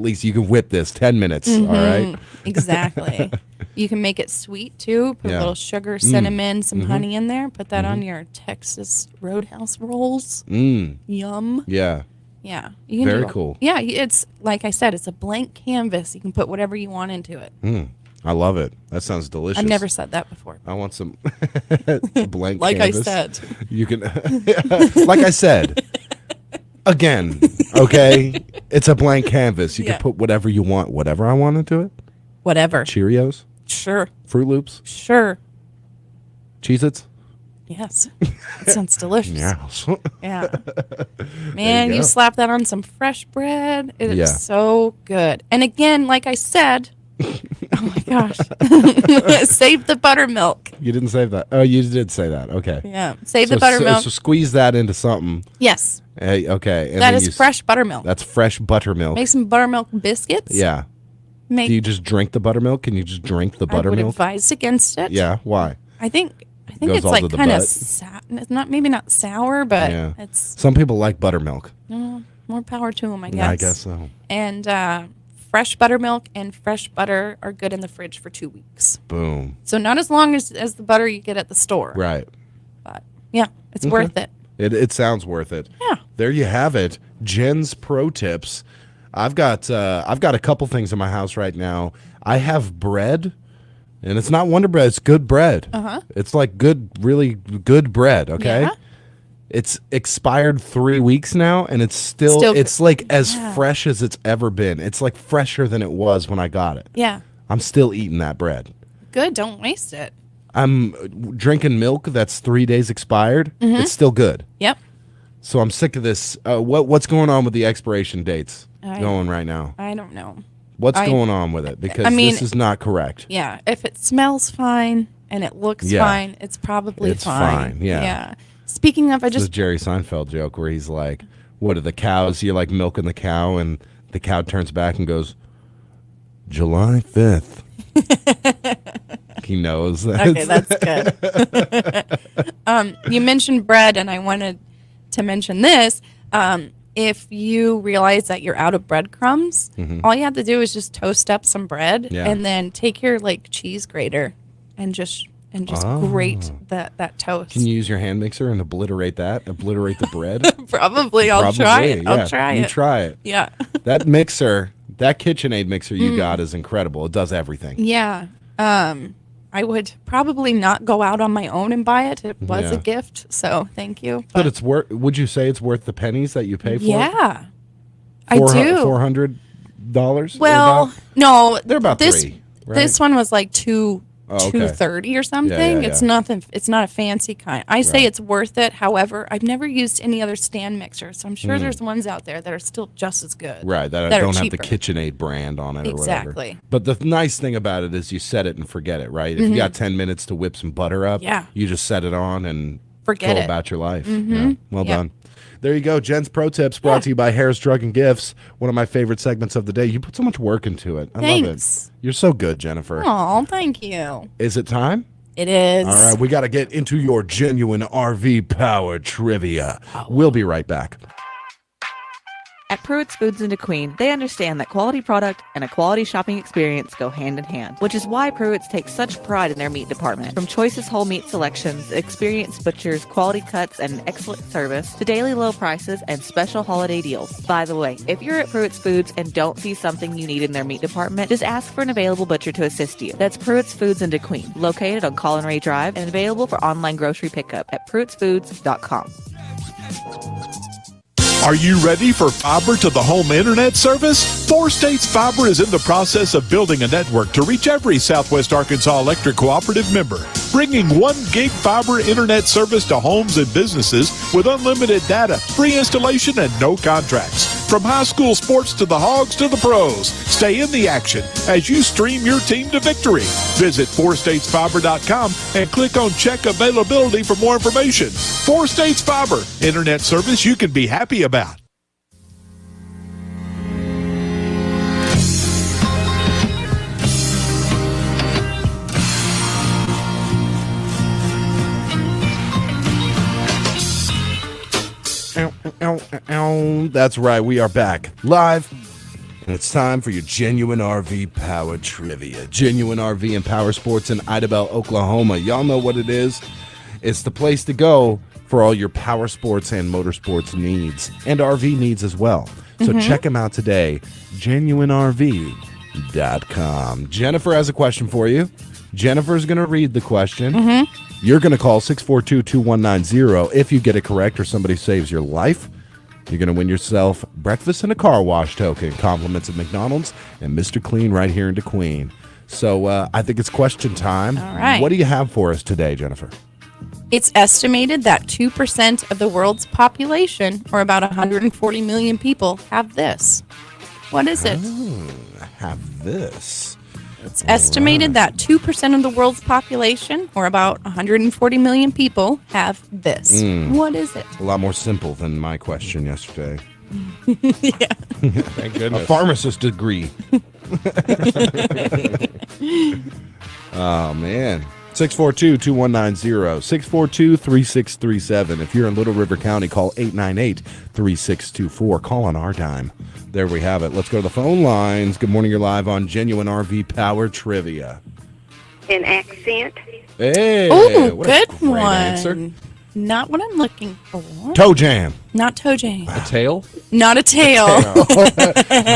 whip this 10 minutes. All right. Exactly. You can make it sweet too. Put a little sugar, cinnamon, some honey in there. Put that on your Texas Roadhouse rolls. Yum. Yeah. Yeah. You can Very do it. cool. Yeah. It's like I said, it's a blank canvas. You can put whatever you want into it. I love it. That sounds delicious. I've never said that before. I want some blank Like canvas. I said. You can, like I said, again, okay? It's a blank canvas. You Yeah. can put whatever you want, whatever I want into it. Whatever. Cheerios, Sure. Fruit Loops, Sure. Cheez-Its. Yes. It sounds delicious. Yes. Yeah. Man, go. you slap that on some fresh bread. It is Yeah. so good. And again, like I said, Oh my gosh. Save the buttermilk. You didn't save that. Oh, you did say that. Okay. Yeah. Save the buttermilk. So squeeze that into something. Yes. Hey, okay. And That then is fresh buttermilk. That's fresh buttermilk. Make some buttermilk biscuits. Yeah. Do you just drink the buttermilk? Can you just drink the I would buttermilk? advise against it. Yeah. Why? I think Goes it's all like to the kind of butt? it's not maybe not sour, but Yeah. it's Some people like buttermilk. more power to them, I guess. I guess so. And fresh buttermilk and fresh butter are good in the fridge for 2 weeks. Boom. So not as long as the butter you get at the store. Right. But yeah, it's Okay. worth it. It sounds worth it. Yeah. There you have it. Jen's pro tips. I've got a couple things in my house right now. I have bread, and it's not Wonder Bread. It's good bread. It's like good, really good bread. Okay. Yeah. It's expired 3 weeks now, and it's still it's like as fresh as it's ever been. It's like fresher than it was when I got it. Yeah. I'm still eating that bread. Good. Don't waste it. I'm drinking milk that's 3 days expired. It's still good. Yep. So I'm sick of this. What's going on with the expiration dates going right now? I don't know. What's going on with it? Because this is not correct. Yeah. If it smells fine and it looks fine, it's probably It's fine, yeah. Yeah. Speaking of, This is a Jerry Seinfeld joke where he's like, what are the cows? You're like milking the cow, and the cow turns back and goes, July 5th. He knows that. Okay, that's good. You mentioned bread, and I wanted to mention this. If you realize that you're out of breadcrumbs, all you have to do is just toast up some bread, and then take your like cheese grater and just grate that toast. Can you use your hand mixer and obliterate the bread? Probably. I'll try it. Yeah. I'll try it. You try it. Yeah. That mixer, that KitchenAid mixer you got is incredible. It does everything. Yeah. I would probably not go out on my own and buy it. It was a gift, so thank you. But it's worth. Would you say it's worth the pennies that you pay for it? Yeah, I do. $400. Well, no, they're about this. $300, right? This one was like $230 or something. Yeah. It's nothing. It's not a fancy kind. I say it's worth it. However, I've never used any other stand mixer, so I'm sure there's ones out there that are still just as good. Right, that are don't have the cheaper. KitchenAid brand on it or whatever. Exactly. But the nice thing about it is you set it and forget it, right? If you got 10 minutes to whip some butter up, you just set it on and Forget go it. about your life. Yeah. Well done. There you go. Jen's Pro Tips brought to you by Harris Drug and Gifts, one of my favorite segments of the day. You put so much work into it. I love Thanks. it. You're so good, Jennifer. Oh, thank you. Is it time? It is. All right, we got to get into your genuine RV power trivia. We'll be right back. At Pruitt's Foods in Kdqn, they understand that quality product and a quality shopping experience go hand in hand, which is why Pruitt's takes such pride in their meat department. From choicest whole meat selections, experienced butchers, quality cuts, and excellent service, to daily low prices and special holiday deals. By the way, if you're at Pruitt's Foods and don't see something you need in their meat department, just ask for an available butcher to assist you. That's Pruitt's Foods in Kdqn, located on Colin Ray Drive and available for online grocery pickup at pruittsfoods.com. Are you ready for fiber to the home internet service? 4 States Fiber is in the process of building a network to reach every Southwest Arkansas Electric Cooperative member, bringing 1 gig fiber internet service to homes and businesses with unlimited data, free installation, and no contracts. From high school sports to the Hogs to the pros, stay in the action as you stream your team to victory. Visit 4statesfiber.com and click on check availability for more information. 4 States Fiber, internet service you can be happy about. That's right, we are back live, and it's time for your Genuine RV Power Trivia. Genuine RV and Power Sports in Idabel, Oklahoma. Y'all know what it is. It's the place to go for all your power sports and motorsports needs, and RV needs as well. So check them out today, genuinerv.com. Jennifer has a question for you. Jennifer's going to read the question. You're going to call 642-2190. If you get it correct or somebody saves your life, you're going to win yourself breakfast and a car wash token, compliments at McDonald's and Mr. Clean right here in Kdqn. So I think it's question time. All right. What do you have for us today, Jennifer? It's estimated that 2% of the world's population, or about 140 million people, have this. What is it? Have this. It's estimated that 2% of the world's population, or about 140 million people, have this. What is it? A lot more simple than my question yesterday. Yeah. Thank goodness. A pharmacist degree. Oh, man. 642-2190, 642-3637. If you're in Little River County, call 898-3624. Call on our dime. There we have it. Let's go to the phone lines. Good morning. You're live on Genuine RV Power Trivia. An accent. Hey. Oh, what a good great one. answer. Not what I'm looking for. Toe jam. Not toe jam. A tail? Not a tail.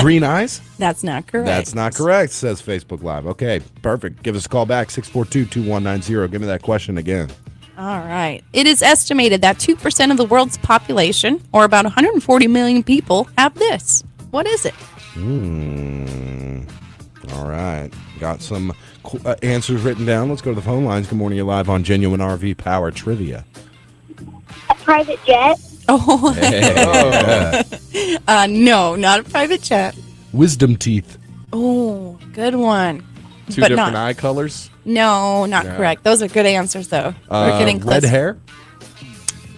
Green eyes? That's not correct. That's not correct, says Facebook Live. Okay, perfect. Give us a call back, 642-2190. Give me that question again. All right. It is estimated that 2% of the world's population, or about 140 million people, have this. What is it? All right. Got some answers written down. Let's go to the phone lines. Good morning. You're live on Genuine RV Power Trivia. A private jet. Oh. Hey. No, not a private jet. Wisdom teeth. Oh, good one. Two But different not. eye colors? No, not Yeah. correct. Those are good answers, though. We're getting close. Red hair?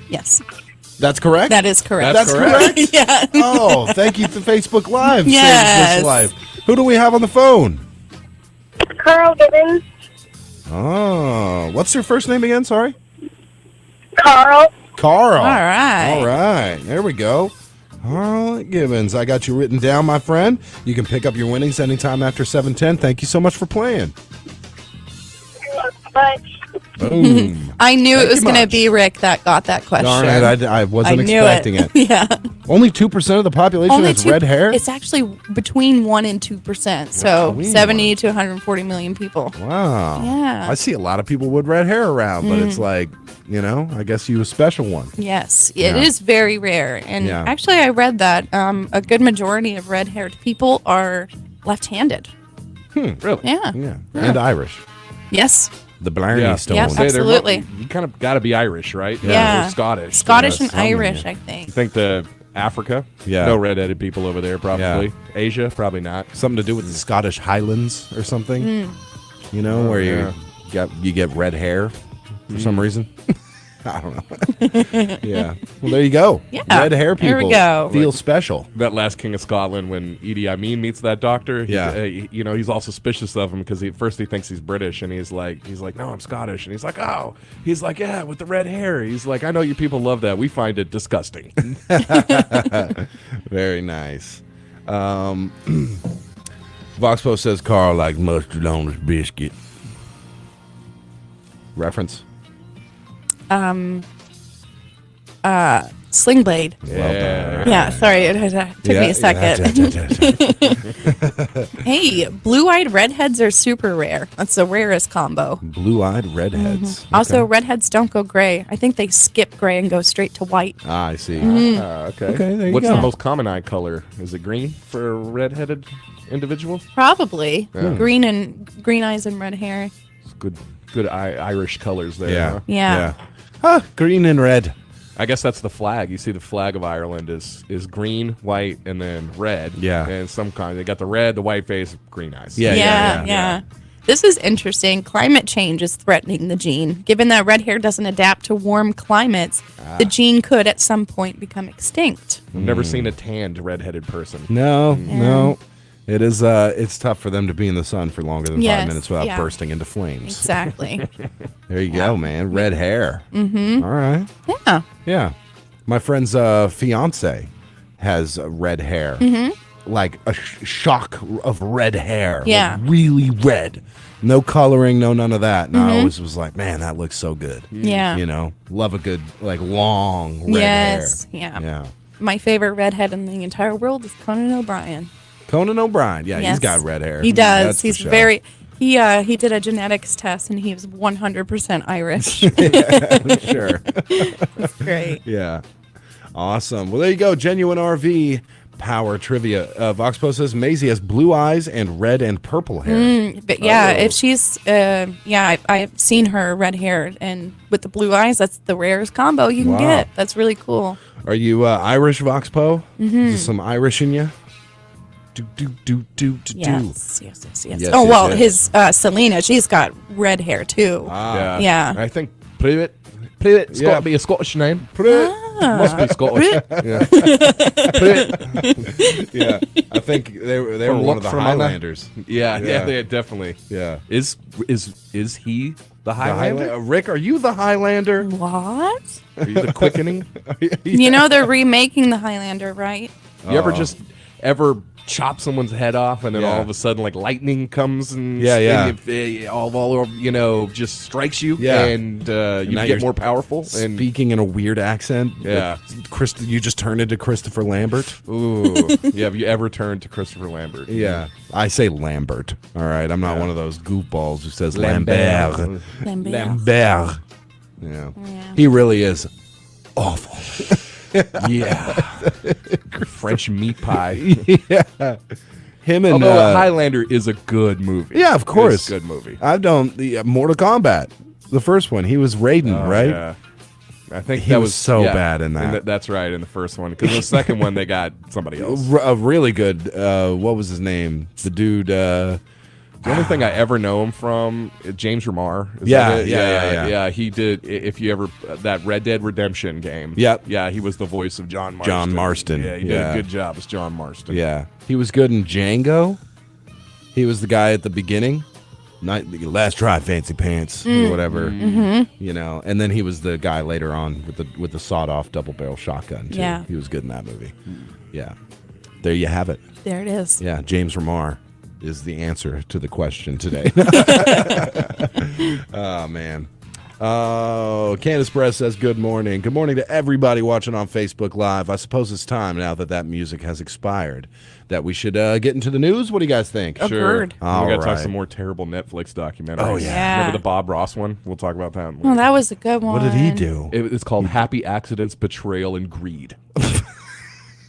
Yes. That's correct? That is correct. That's correct? Yeah. Oh, thank you to Facebook Live. Yes. Saves this life. Who do we have on the phone? Carl Gibbons. Oh, what's your first name again? Sorry? Carl. Carl. All right. All right. There we go. Carl Gibbons. I got you written down, my friend. You can pick up your winnings anytime after 7:10. Thank you so much for playing. But Boom. I knew Thank it was you going to much. be Rick that got that question. Darn it, I wasn't I knew expecting it. Yeah. Only 2% of the population has red hair? It's actually between 1% and 2%. So Between 70 to 140 million people. Wow. Yeah. I see a lot of people with red hair around, but it's like, I guess you a special one. Yes, it Yeah. is very rare. And Yeah. actually, I read that a good majority of red-haired people are left-handed. Really? Yeah. Yeah. And Irish. Yes. The Blarney Stone. Yep, absolutely. You kind of got to be Irish, right? Yeah. Or Scottish. Scottish and some, Irish, yeah. I think. You think the Africa? Yeah. No red-headed people over there, probably. Yeah. Asia? Probably not. Something to do with the Scottish Highlands or something. Where you get red hair for some reason. I don't know. Yeah. Well, there you go. Yeah. Red hair people There we go. feel special. That last King of Scotland, when Idi Amin meets that doctor, Yeah. he's all suspicious of him because first he thinks he's British, and he's like, no, I'm Scottish, and he's like, oh, he's like, yeah, with the red hair. He's like, I know you people love that. We find it disgusting. Very nice. Voxpo says Carl like mustard on his biscuit. Reference. Sling Blade. Yeah. Yeah, sorry, it took me a second. Hey, blue-eyed redheads are super rare. That's the rarest combo. Blue-eyed redheads. Also, Okay. redheads don't go gray. I think they skip gray and go straight to white. Ah, I see. Okay. Okay, there you What's go. the most common eye color? Is it green for a red-headed individual? Probably Yeah. green eyes and red hair. It's good Irish colors there. Yeah. Huh? Yeah. Huh, green and red. I guess that's the flag. You see, the flag of Ireland is green, white, and then red. Yeah. And some kind they got the red, the white face, green eyes. Yeah. This is interesting. Climate change is threatening the gene. Given that red hair doesn't adapt to warm climates, the gene could at some point become extinct. I've never seen a tanned redheaded person. No. It is. It's tough for them to be in the sun for longer than 5 Yes, minutes without yeah. bursting into flames. Exactly. There you go, man. Red hair. Mm-hmm. All right. Yeah. Yeah. My friend's fiance has red hair. Mm-hmm. Like a shock of red hair. Like Yeah. really red. No coloring, no none of that. And I Mhm. always was like, man, that looks so good. Yeah. Love a good, like, long red Yes. hair. Yeah. Yeah. My favorite redhead in the entire world is Conan O'Brien. Conan O'Brien. Yeah, Yes. he's got red hair. He does. That's for He's sure. very. He did a genetics test and he was 100% Irish. Yeah, sure. That's great. Yeah. Awesome. Well, there you go. Genuine RV Power Trivia. Voxpo says Maisie has blue eyes and red and purple hair. But yeah, Oh. if she's, I've seen her red hair and with the blue eyes, that's the rarest combo you can Wow. get. That's really cool. Are you Irish, Voxpo? Mhm. Is there some Irish in you? Yes. Oh well, his Selena, she's got red hair too. Yeah. I think Privet. It's got to be a Scottish name. Must be Scottish. Yeah. Yeah, I think they were one of the Highlanders. Yeah, they definitely. Yeah, is he the Highlander? Rick, are you the Highlander? What? Are you the Quickening? You know they're remaking the Highlander, right? You ever chop someone's head off and then all of a sudden like lightning comes and all just strikes you and you get more powerful and speaking in a weird accent. Yeah, you just turn into Christopher Lambert. Ooh, yeah. Have you ever turned to Christopher Lambert? Yeah, I say Lambert. All right, I'm not one of those goofballs who says Lambert. Lambert. Yeah, he really is awful. Yeah. French meat pie. Yeah. Him and Highlander is a good movie. Yeah, of course. It's a good movie. The Mortal Kombat, the first one, he was Raiden, right? Yeah. I think he was so bad in that. That's right, in the first one. Because the second one, they got somebody else. A really good, what was his name? The dude... The only thing I ever know him from, James Remar. Yeah. He did. If you ever that Red Dead Redemption game. Yep. Yeah, he was the voice of John Marston. John Marston. Yeah, he did a good job as John Marston. Yeah, he was good in Django. He was the guy at the beginning. Last try, fancy pants, or whatever. And then he was the guy later on with the sawed-off double-barrel shotgun. Too. Yeah, he was good in that movie. Yeah, there you have it. There it is. Yeah, James Remar is the answer to the question today. Oh, man. Oh, Candace Press says good morning. Good morning to everybody watching on Facebook Live. I suppose it's time now that music has expired that we should get into the news. What do you guys think? Sure. We got to talk some more terrible Netflix documentaries. Oh, yeah. Remember the Bob Ross one? We'll talk about that. Well, that was a good one. What did he do? It's called Happy Accidents, Betrayal, and Greed.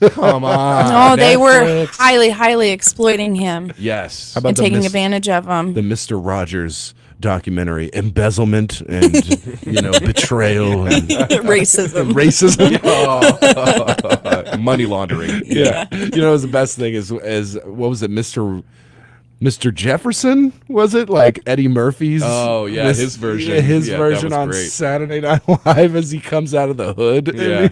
Come on. No, they were highly exploiting him. Yes. How about and taking advantage of him. The Mr. Rogers documentary, embezzlement and betrayal and racism. Money laundering. Yeah. The best thing is what was it, Mr. Jefferson, was it? Like Eddie Murphy's? Oh, yeah, his version. His version on great. Saturday Night Live as he comes out of the hood. Yeah.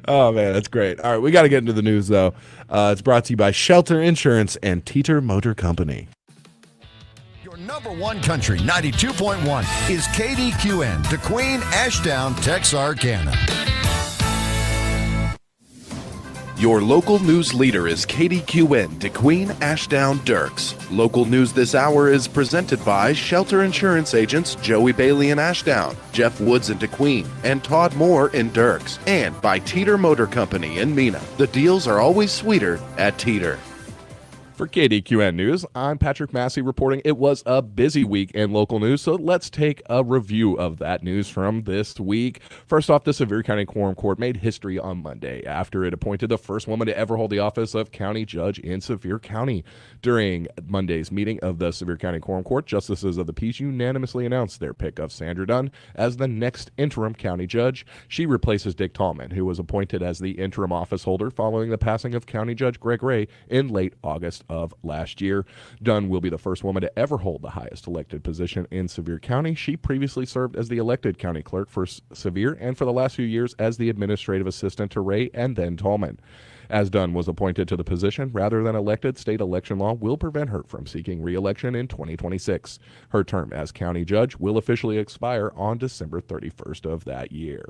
Oh, man, that's great. All right, we got to get into the news, though. It's brought to you by Shelter Insurance and Teeter Motor Company. Your number one country, 92.1, is KDQN, Kdqn, Ashdown, Texarkana. Your local news leader is Kdqn, Kdqn, Ashdown, Dirks. Local news this hour is presented by Shelter Insurance agents Joey Bailey in Ashdown, Jeff Woods in Kdqn, and Todd Moore in Dirks, and by Teeter Motor Company in Mena. The deals are always sweeter at Teeter. For KDQN News, I'm Patrick Massey reporting it was a busy week in local news, so let's take a review of that news from this week. First off, the Sevier County Quorum Court made history on Monday after it appointed the first woman to ever hold the office of county judge in Sevier County. During Monday's meeting of the Sevier County Quorum Court, justices of the peace unanimously announced their pick of Sandra Dunn as the next interim county judge. She replaces Dick Tallman, who was appointed as the interim office holder following the passing of County Judge Greg Ray in late August of last year. Dunn will be the first woman to ever hold the highest elected position in Sevier County. She previously served as the elected county clerk for Sevier and for the last few years as the administrative assistant to Ray and then Tallman. As Dunn was appointed to the position rather than elected, state election law will prevent her from seeking re-election in 2026. Her term as county judge will officially expire on December 31st of that year.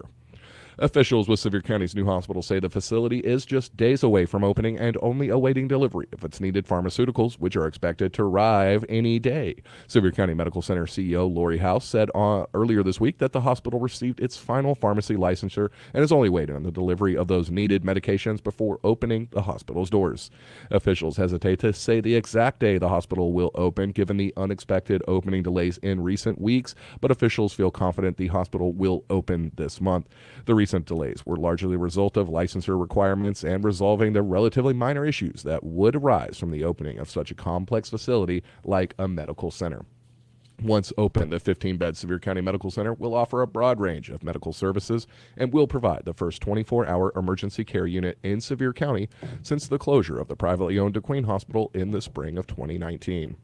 Officials with Sevier County's new hospital say the facility is just days away from opening and only awaiting delivery of its needed pharmaceuticals, which are expected to arrive any day. Sevier County Medical Center CEO Lori House said earlier this week that the hospital received its final pharmacy licensure and is only waiting on the delivery of those needed medications before opening the hospital's doors. Officials hesitate to say the exact day the hospital will open, given the unexpected opening delays in recent weeks, but officials feel confident the hospital will open this month. The recent delays were largely a result of licensure requirements and resolving the relatively minor issues that would arise from the opening of such a complex facility like a medical center. Once open, the 15-bed Sevier County Medical Center will offer a broad range of medical services and will provide the first 24-hour emergency care unit in Sevier County since the closure of the privately owned Kdqn Hospital in the spring of 2019.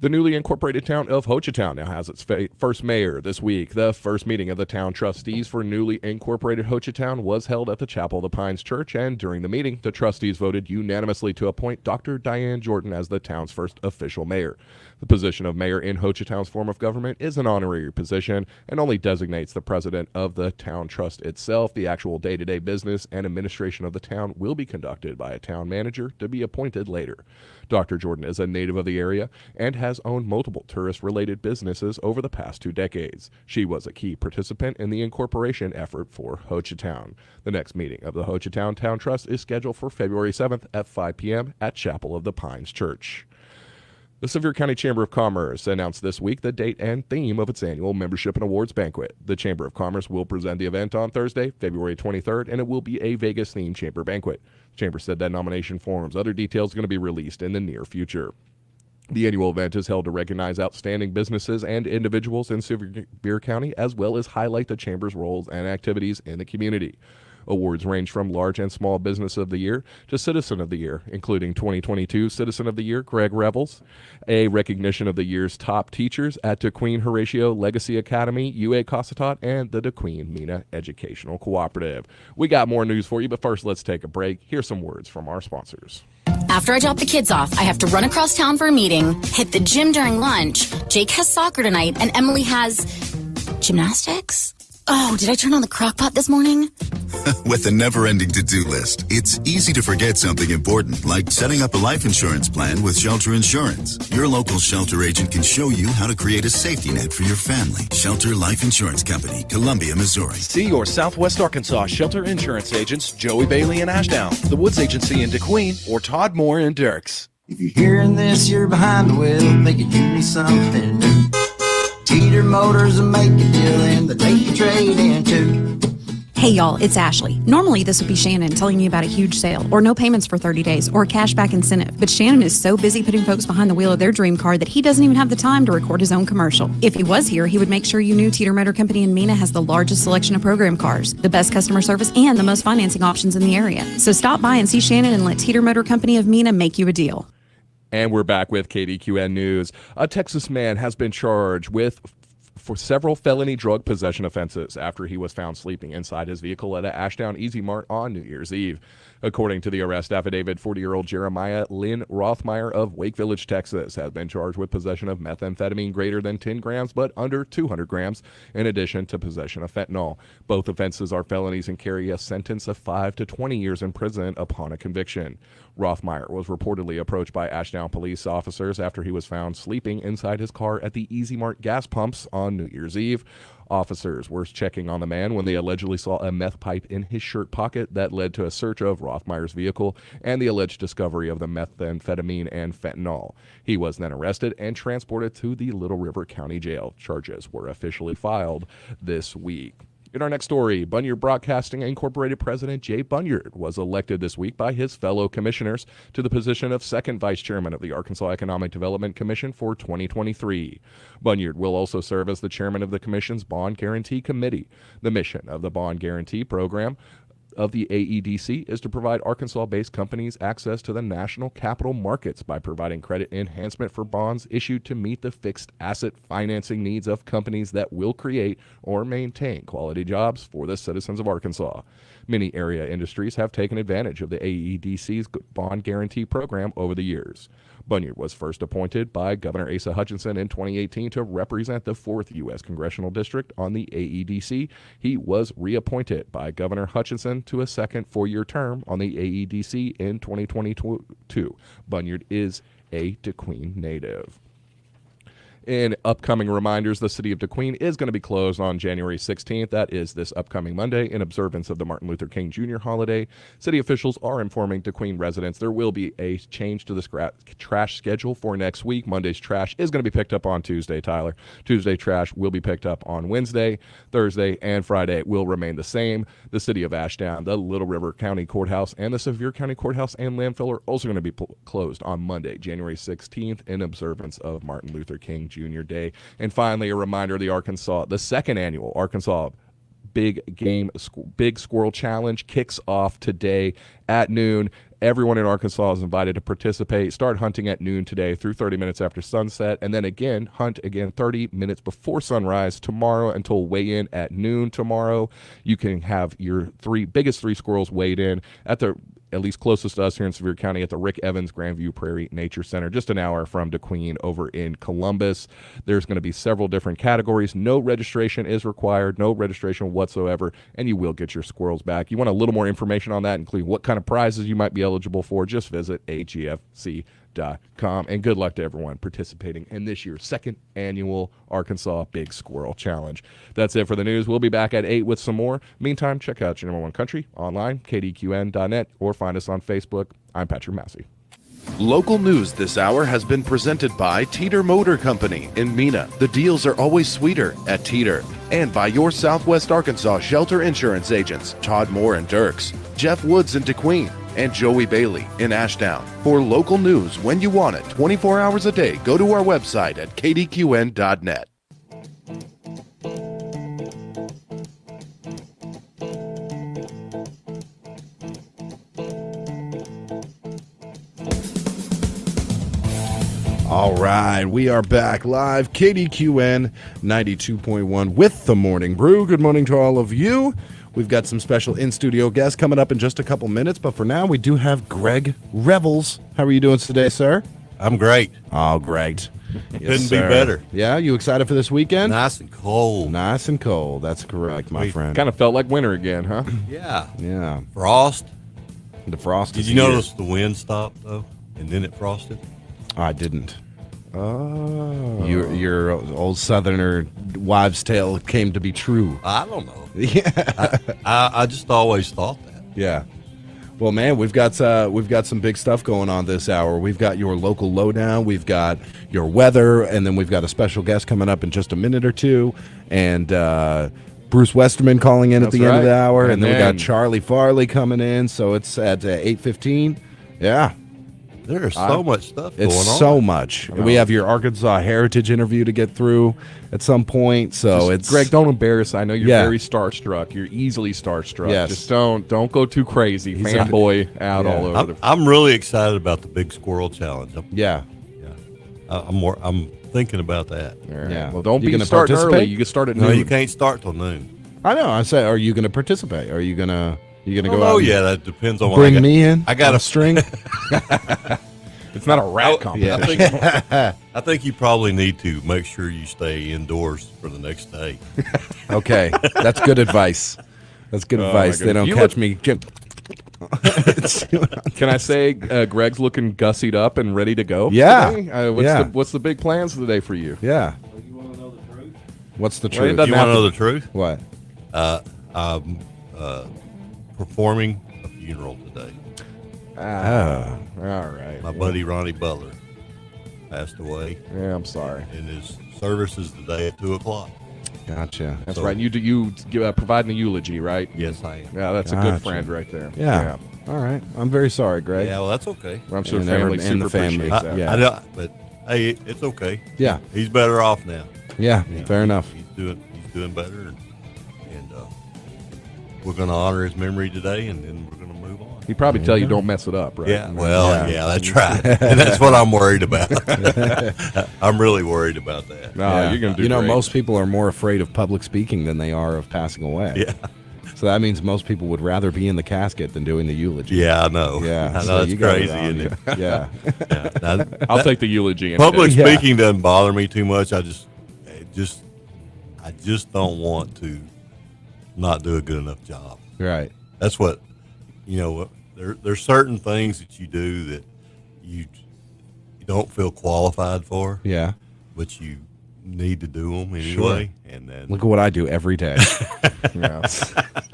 The newly incorporated town of Ho Chi Town now has its first mayor this week. The first meeting of the town trustees for newly incorporated Ho Chi Town was held at the Chapel of the Pines Church, and during the meeting, the trustees voted unanimously to appoint Dr. Diane Jordan as the town's first official mayor. The position of mayor in Ho Chi Town's form of government is an honorary position and only designates the president of the town trust itself. The actual day-to-day business and administration of the town will be conducted by a town manager to be appointed later. Dr. Jordan is a native of the area and has owned multiple tourist-related businesses over the past 2 decades. She was a key participant in the incorporation effort for Ho Chi Town. The next meeting of the Ho Chi Town Town Trust is scheduled for February 7th at 5 p.m. at Chapel of the Pines Church. The Sevier County Chamber of Commerce announced this week the date and theme of its annual membership and awards banquet. The Chamber of Commerce will present the event on Thursday, February 23rd, and it will be a Vegas-themed chamber banquet. The Chamber said that nomination forms, other details are going to be released in the near future. The annual event is held to recognize outstanding businesses and individuals in Sevier County, as well as highlight the Chamber's roles and activities in the community. Awards range from Large and Small Business of the Year to Citizen of the Year, including 2022 Citizen of the Year Greg Revels, a recognition of the year's top teachers at Kdqn Horatio Legacy Academy, UA Cossatot, and the Kdqn Mina Educational Cooperative. We got more news for you, but first let's take a break. Here's some words from our sponsors. After I drop the kids off, I have to run across town for a meeting, hit the gym during lunch. Jake has soccer tonight, and Emily has gymnastics? Oh, did I turn on the crock pot this morning? With a never-ending to-do list, it's easy to forget something important, like setting up a life insurance plan with Shelter Insurance. Your local Shelter agent can show you how to create a safety net for your family. Shelter Life Insurance Company, Columbia, Missouri. See your Southwest Arkansas Shelter Insurance agents, Joey Bailey in Ashdown, the Woods Agency in Kdqn, or Todd Moore in Dirks. If you're hearing this, you're behind the wheel, make it give me something new. Teeter Motors will make a deal and they take your trade in too. Hey y'all, it's Ashley. Normally this would be Shannon telling me about a huge sale, or no payments for 30 days, or a cashback incentive. But Shannon is so busy putting folks behind the wheel of their dream car that he doesn't even have the time to record his own commercial. If he was here, he would make sure you knew Teeter Motor Company in Mina has the largest selection of program cars, the best customer service, and the most financing options in the area. So stop by and see Shannon and let Teeter Motor Company of Mina make you a deal. And we're back with Kdqn News. A Texas man has been charged for several felony drug possession offenses after he was found sleeping inside his vehicle at a Ashdown Easy Mart on New Year's Eve. According to the arrest affidavit, 40-year-old Jeremiah Lynn Rothmeyer of Wake Village, Texas, has been charged with possession of methamphetamine greater than 10 grams but under 200 grams, in addition to possession of fentanyl. Both offenses are felonies and carry a sentence of 5 to 20 years in prison upon a conviction. Rothmeyer was reportedly approached by Ashdown police officers after he was found sleeping inside his car at the Easy Mart gas pumps on New Year's Eve. Officers were checking on the man when they allegedly saw a meth pipe in his shirt pocket that led to a search of Rothmeyer's vehicle and the alleged discovery of the methamphetamine and fentanyl. He was then arrested and transported to the Little River County Jail. Charges were officially filed this week. In our next story, Bunyard Broadcasting Incorporated President Jay Bunyard was elected this week by his fellow commissioners to the position of second vice chairman of the Arkansas Economic Development Commission for 2023. Bunyard will also serve as the chairman of the commission's Bond Guarantee Committee. The mission of the Bond Guarantee Program of the AEDC is to provide Arkansas-based companies access to the national capital markets by providing credit enhancement for bonds issued to meet the fixed asset financing needs of companies that will create or maintain quality jobs for the citizens of Arkansas. Many area industries have taken advantage of the AEDC's bond guarantee program over the years. Bunyard was first appointed by Governor Asa Hutchinson in 2018 to represent the 4th U.S. Congressional District on the AEDC. He was reappointed by Governor Hutchinson to a second 4-year term on the AEDC in 2022. Bunyard is a Kdqn native. In upcoming reminders, the city of Kdqn is going to be closed on January 16th. That is this upcoming Monday in observance of the Martin Luther King Jr. holiday. City officials are informing Kdqn residents there will be a change to the trash schedule for next week. Monday's trash is going to be picked up on Tuesday, Tyler. Tuesday trash will be picked up on Wednesday. Thursday and Friday will remain the same. The city of Ashdown, the Little River County Courthouse, and the Sevier County Courthouse and landfill are also going to be closed on Monday, January 16th in observance of Martin Luther King Jr. Junior Day. And finally, a reminder, the second annual Arkansas Big Squirrel Challenge kicks off today at noon. Everyone in Arkansas is invited to participate. Start hunting at noon today through 30 minutes after sunset, and then again, hunt again 30 minutes before sunrise tomorrow until weigh-in at noon tomorrow. You can have your biggest three squirrels weighed in at least closest to us here in Sevier County at the Rick Evans Grandview Prairie Nature Center, just an hour from Kdqn over in Columbus. There's going to be several different categories. No registration is required, no registration whatsoever, and you will get your squirrels back. You want a little more information on that, including what kind of prizes you might be eligible for, just visit agfc.com. And good luck to everyone participating in this year's second annual Arkansas Big Squirrel Challenge. That's it for the news. We'll be back at 8 with some more. Meantime, check out your number one country online, kdqn.net, or find us on Facebook. I'm Patrick Massey. Local news this hour has been presented by Teeter Motor Company in Mena. The deals are always sweeter at Teeter. And by your Southwest Arkansas Shelter Insurance agents, Todd Moore and Dirks, Jeff Woods in Kdqn, and Joey Bailey in Ashdown. For local news when you want it, 24 hours a day, go to our website at kdqn.net. All right, we are back live, KDQN 92.1 with the Morning Brew. Good morning to all of you. We've got some special in-studio guests coming up in just a couple minutes, but for now, we do have Greg Revels. How are you doing today, sir? I'm great. Oh, great. Couldn't be better. Yeah, you excited for this weekend? Nice and cold. Nice and cold. That's correct, my friend. Kind of felt like winter again, huh? Yeah. Yeah. Frost. The frost Did is you here. notice the wind stopped, though, and then it frosted? I didn't. Oh. Your old Southerner wives' tale came to be true. I don't know. Yeah. I just always thought that. Yeah. Well, man, we've got some big stuff going on this hour. We've got your local lowdown, we've got your weather, and then we've got a special guest coming up in just a minute or two, and Bruce Westerman calling in at the end of the hour, and then we got Charlie Farley coming in. So it's at 8:15. Yeah. There's so much stuff going on. It's so much. We have your Arkansas Heritage interview to get through at some point. So it's Greg, don't embarrass. I know you're very starstruck. You're easily starstruck. Yes. Just don't go too crazy. Fanboy out all over. I'm really excited about the Big Squirrel Challenge. Yeah. I'm thinking about that. Yeah. Well, don't You be gonna starting participate? early. You can start at noon. No, you can't start till noon. I know. I said, are you going to participate? Are you going to go out? Oh, yeah, that depends on what bring I got. me in. I got a string. It's not a rat competition. I think you probably need to make sure you stay indoors for the next day. Okay, that's good advice. That's good advice. They don't catch me. Can I say Greg's looking gussied up and ready to go? Yeah. Today? What's the big plans for the day for you? Yeah. You want to know the truth? What's the Well, truth? it doesn't You want to have know to- the truth? What? I'm performing a funeral today. All right. My buddy Ronnie Butler passed away. Yeah, I'm sorry. And his service is today at 2:00. Gotcha. That's right. You providing the eulogy, right? Yes, I am. Yeah, that's a good friend right there. Yeah. All right. I'm very sorry, Greg. Yeah, well, that's okay. Well, I'm sure And family everyone- and super the family. appreciates that. Yeah. I know, but hey, it's okay. Yeah. He's better off now. Yeah. Fair enough. He's doing better, and we're going to honor his memory today, and then we're going to move on. He'd probably tell you don't mess it up, right? Yeah, well, yeah, that's right. And that's what I'm worried about. I'm really worried about that. No, you're going to do great. Most people are more afraid of public speaking than they are of passing away. Yeah. So that means most people would rather be in the casket than doing the eulogy. Yeah, I know. Yeah. I know, so it's you got crazy, on isn't you. it? Yeah. I'll take the eulogy. Public instead. speaking doesn't bother me too much. I just don't want to not do a good enough job. Right. That's what, there's certain things that you do that you don't feel qualified for. Yeah. But need to do them anyway. Sure. And then Look at what I do every day. Yeah.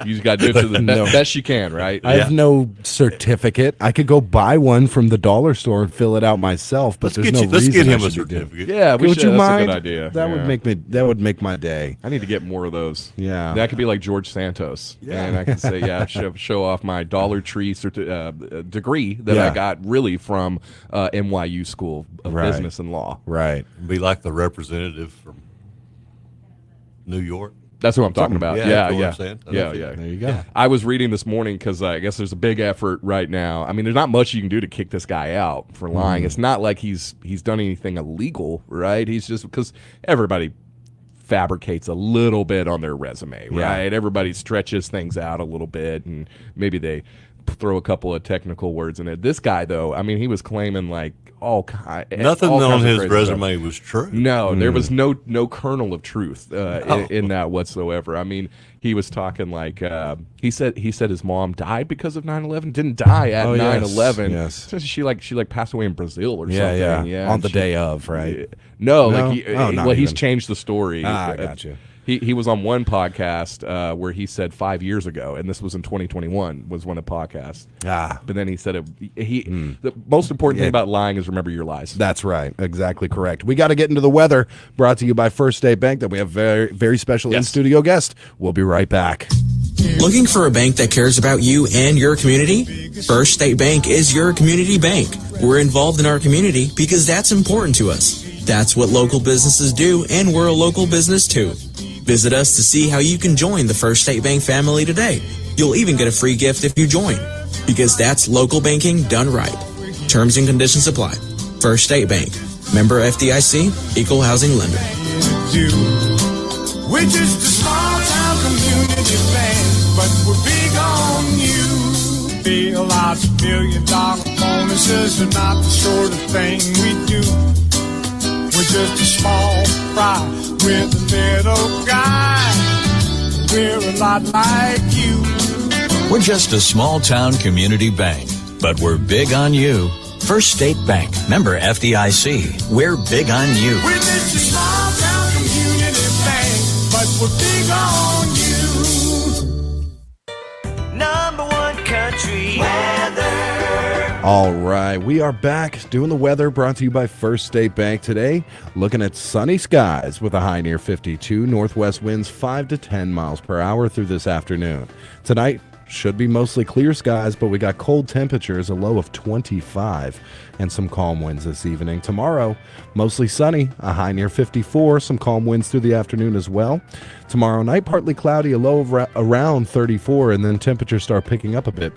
You just got to do it to the best you can, right? I have no certificate. I could go buy one from the dollar store and fill it out myself, but there's no reason. Let's get him I a should be doing it. certificate. Yeah, we Would should. you That's mind? a good idea. That Yeah. would make me. That would make my day. I need to get more of those. Yeah. That could be like George Santos. Yeah. And I can say, yeah, show off my Dollar Tree degree that I got really from NYU School of Right. Business and Law. Right. be like the representative from New York. That's what I'm talking about. Yeah, Yeah, that's what yeah. I'm saying. Yeah. There you go. I was reading this morning because I guess there's a big effort right now. I mean, there's not much you can do to kick this guy out for lying. It's not like he's done anything illegal, right? He's just because everybody fabricates a little bit on their resume, right? Everybody stretches things out a little bit, and maybe they throw a couple of technical words in it. This guy, though, I mean, he was claiming like Nothing all on kinds of his crazy resume stuff. was true. No, there was no kernel of truth in that whatsoever. I mean, he was talking like he said his mom died because of 9/11. Didn't die at 9/11. Yes. She passed away in Brazil or Yeah, something. yeah. Yeah, On the day of, right? No, No? like Not he's even. changed the story. Ah, I got you. He was on one podcast where he said 5 years ago, and this was in 2021, was one of the podcasts. But then he said the most important thing about lying is remember your lies. That's right. Exactly correct. We got to get into the weather. Brought to you by First State Bank. That we have very, very special in-studio guest. We'll be right back. Looking for a bank that cares about you and your community? First State Bank is your community bank. We're involved in our community because that's important to us. That's what local businesses do, and we're a local business too. Visit us to see how you can join the First State Bank family today. You'll even get a free gift if you join, because that's local banking done right. Terms and conditions apply. First State Bank. Member FDIC, Equal Housing Lender. We're just a small town community bank, but we're big on you. Feel lots of $1 million bonuses are not the sort of thing we do. We're just a small fry with a little guy. We're a lot like you. We're just a small town community bank, but we're big on you. First State Bank, member FDIC. We're big on you. We're just a small town community bank, but we're big on you. Number one country weather. All right, we are back doing the weather, brought to you by First State Bank today. Looking at sunny skies with a high near 52, northwest winds 5 to 10 miles per hour through this afternoon. Tonight should be mostly clear skies, but we got cold temperatures, a low of 25, and some calm winds this evening. Tomorrow, mostly sunny, a high near 54, some calm winds through the afternoon as well. Tomorrow night, partly cloudy, a low of around 34, and then temperatures start picking up a bit.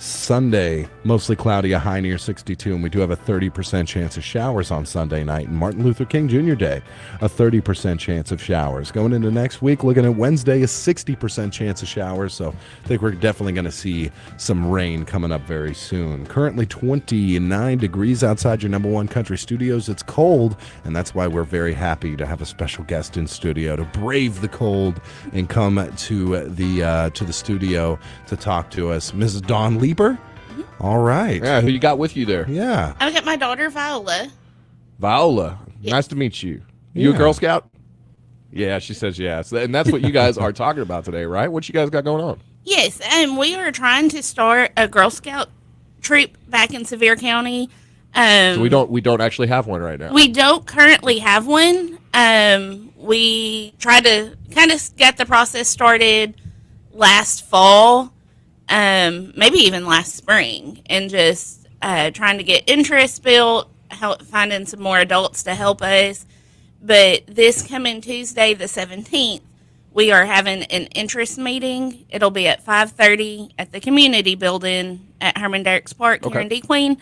Sunday, mostly cloudy, a high near 62, and we do have a 30% chance of showers on Sunday night. And Martin Luther King Jr. Day, a 30% chance of showers. Going into next week, looking at Wednesday, a 60% chance of showers, so I think we're definitely going to see some rain coming up very soon. Currently 29 degrees outside your number one country studios. It's cold, and that's why we're very happy to have a special guest in studio to brave the cold and come to the studio to talk to us. Mrs. Dawn Leeper. All right. Yeah, who you got with you there? Yeah. I've got my daughter Viola. Viola, nice to meet you. You a Yeah. Girl Scout? Yeah, she says yes. And that's what you guys are talking about today, right? What you guys got going on? Yes, and we are trying to start a Girl Scout troop back in Sevier County. So we don't actually have one right now. We don't currently have one. We tried to kind of get the process started last fall, maybe even last spring, and just trying to get interest built, finding some more adults to help us. But this coming Tuesday, the 17th, we are having an interest meeting. It'll be at 5:30 at the community building at Herman Derricks Park here in Kdqn.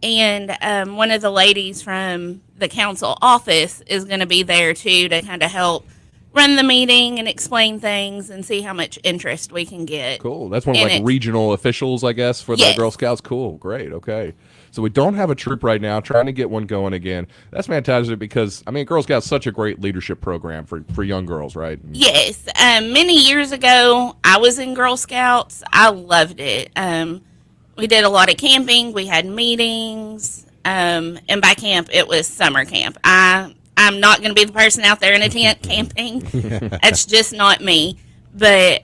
And one of the ladies from the council office is going to be there too to kind of help run the meeting and explain things and see how much interest we can get. Cool. That's one of like regional officials, I guess, for the Girl Scouts. Cool. Great. Okay. So we don't have a troop right now, trying to get one going again. That's fantastic because, I mean, Girl Scouts is such a great leadership program for young girls, right? Yes. Many years ago, I was in Girl Scouts. I loved it. We did a lot of camping. We had meetings. And by camp, it was summer camp. I I'm not going to be the person out there in a tent camping. That's just not me. But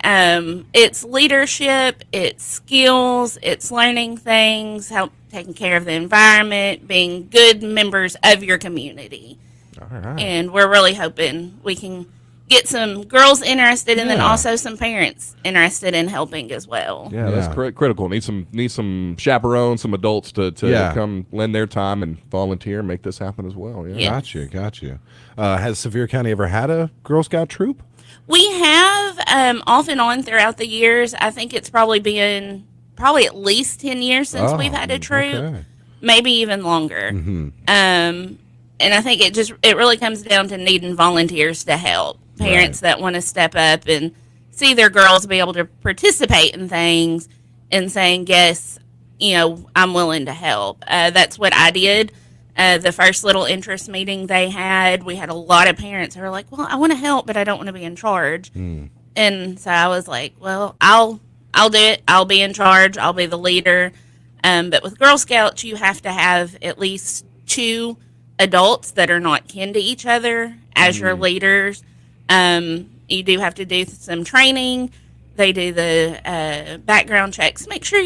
it's leadership, it's skills, it's learning things, taking care of the environment, being good members of your community. All right. And we're really hoping we can get some girls interested and then also some parents interested in helping as well. Yeah, that's critical. Need some chaperones, some adults to come lend their time and volunteer and make this happen as well. Yeah. Got you. Has Sevier County ever had a Girl Scout troop? We have off and on throughout the years. I think it's probably been at least 10 years since we've had a troop, maybe even longer. And I think it really comes down to needing volunteers to help. Parents that want to step up and see their girls be able to participate in things and saying, yes, I'm willing to help. That's what I did. The first little interest meeting they had, we had a lot of parents who were like, well, I want to help, but I don't want to be in charge. And so I was like, well, I'll do it. I'll be in charge. I'll be the leader. But with Girl Scouts, you have to have at least 2 adults that are not kin to each other as your leaders. You do have to do some training. They do the background checks. Make sure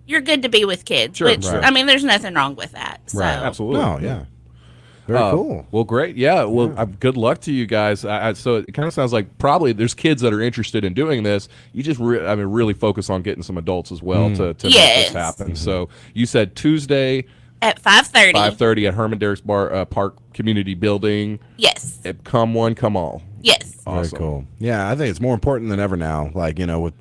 you're good to be with kids. Sure, which I mean, there's nothing wrong with that. So. Right, absolutely. No, yeah. Very cool. Well, great. Yeah. Well, good luck to you guys. So it kind of sounds like probably there's kids that are interested in doing this. You just really focus on getting some adults as well to make this happen. So you said Tuesday at 5:30. 5:30 at Herman Derrick's Park Community Building. Yes. Come one, come all. Yes. Very cool. Yeah, I think it's more important than ever now. Like, with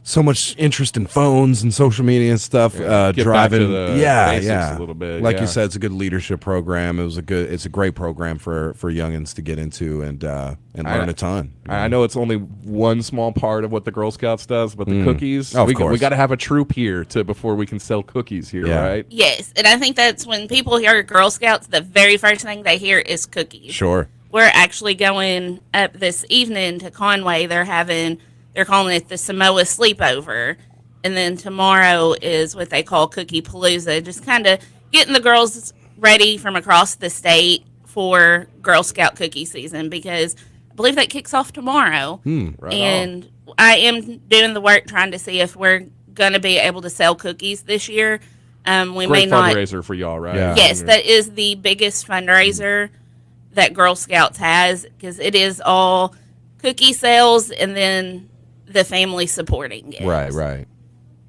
so much interest in phones and social media and stuff, Get driving. back to the basics a little bit. Like you said, it's a good leadership program. It's a great program for youngins to get into and learn a ton. I know it's only one small part of what the Girl Scouts does, but the cookies. Of we course. got to have a troop here before we can sell cookies here, right? Yes, and I think that's when people hear Girl Scouts, the very first thing they hear is cookies. Sure. We're actually going up this evening to Conway. They're calling it the Samoa Sleepover. And then tomorrow is what they call Cookie Palooza, just kind of getting the girls ready from across the state for Girl Scout cookie season, because I believe that kicks off tomorrow. Right and I am doing the work trying to see if we're going to be able to sell cookies this year. We may Great not. fundraiser for y'all, right? Yeah. Yes, that is the biggest fundraiser that Girl Scouts has, because it is all cookie sales and then the family supporting it. Right.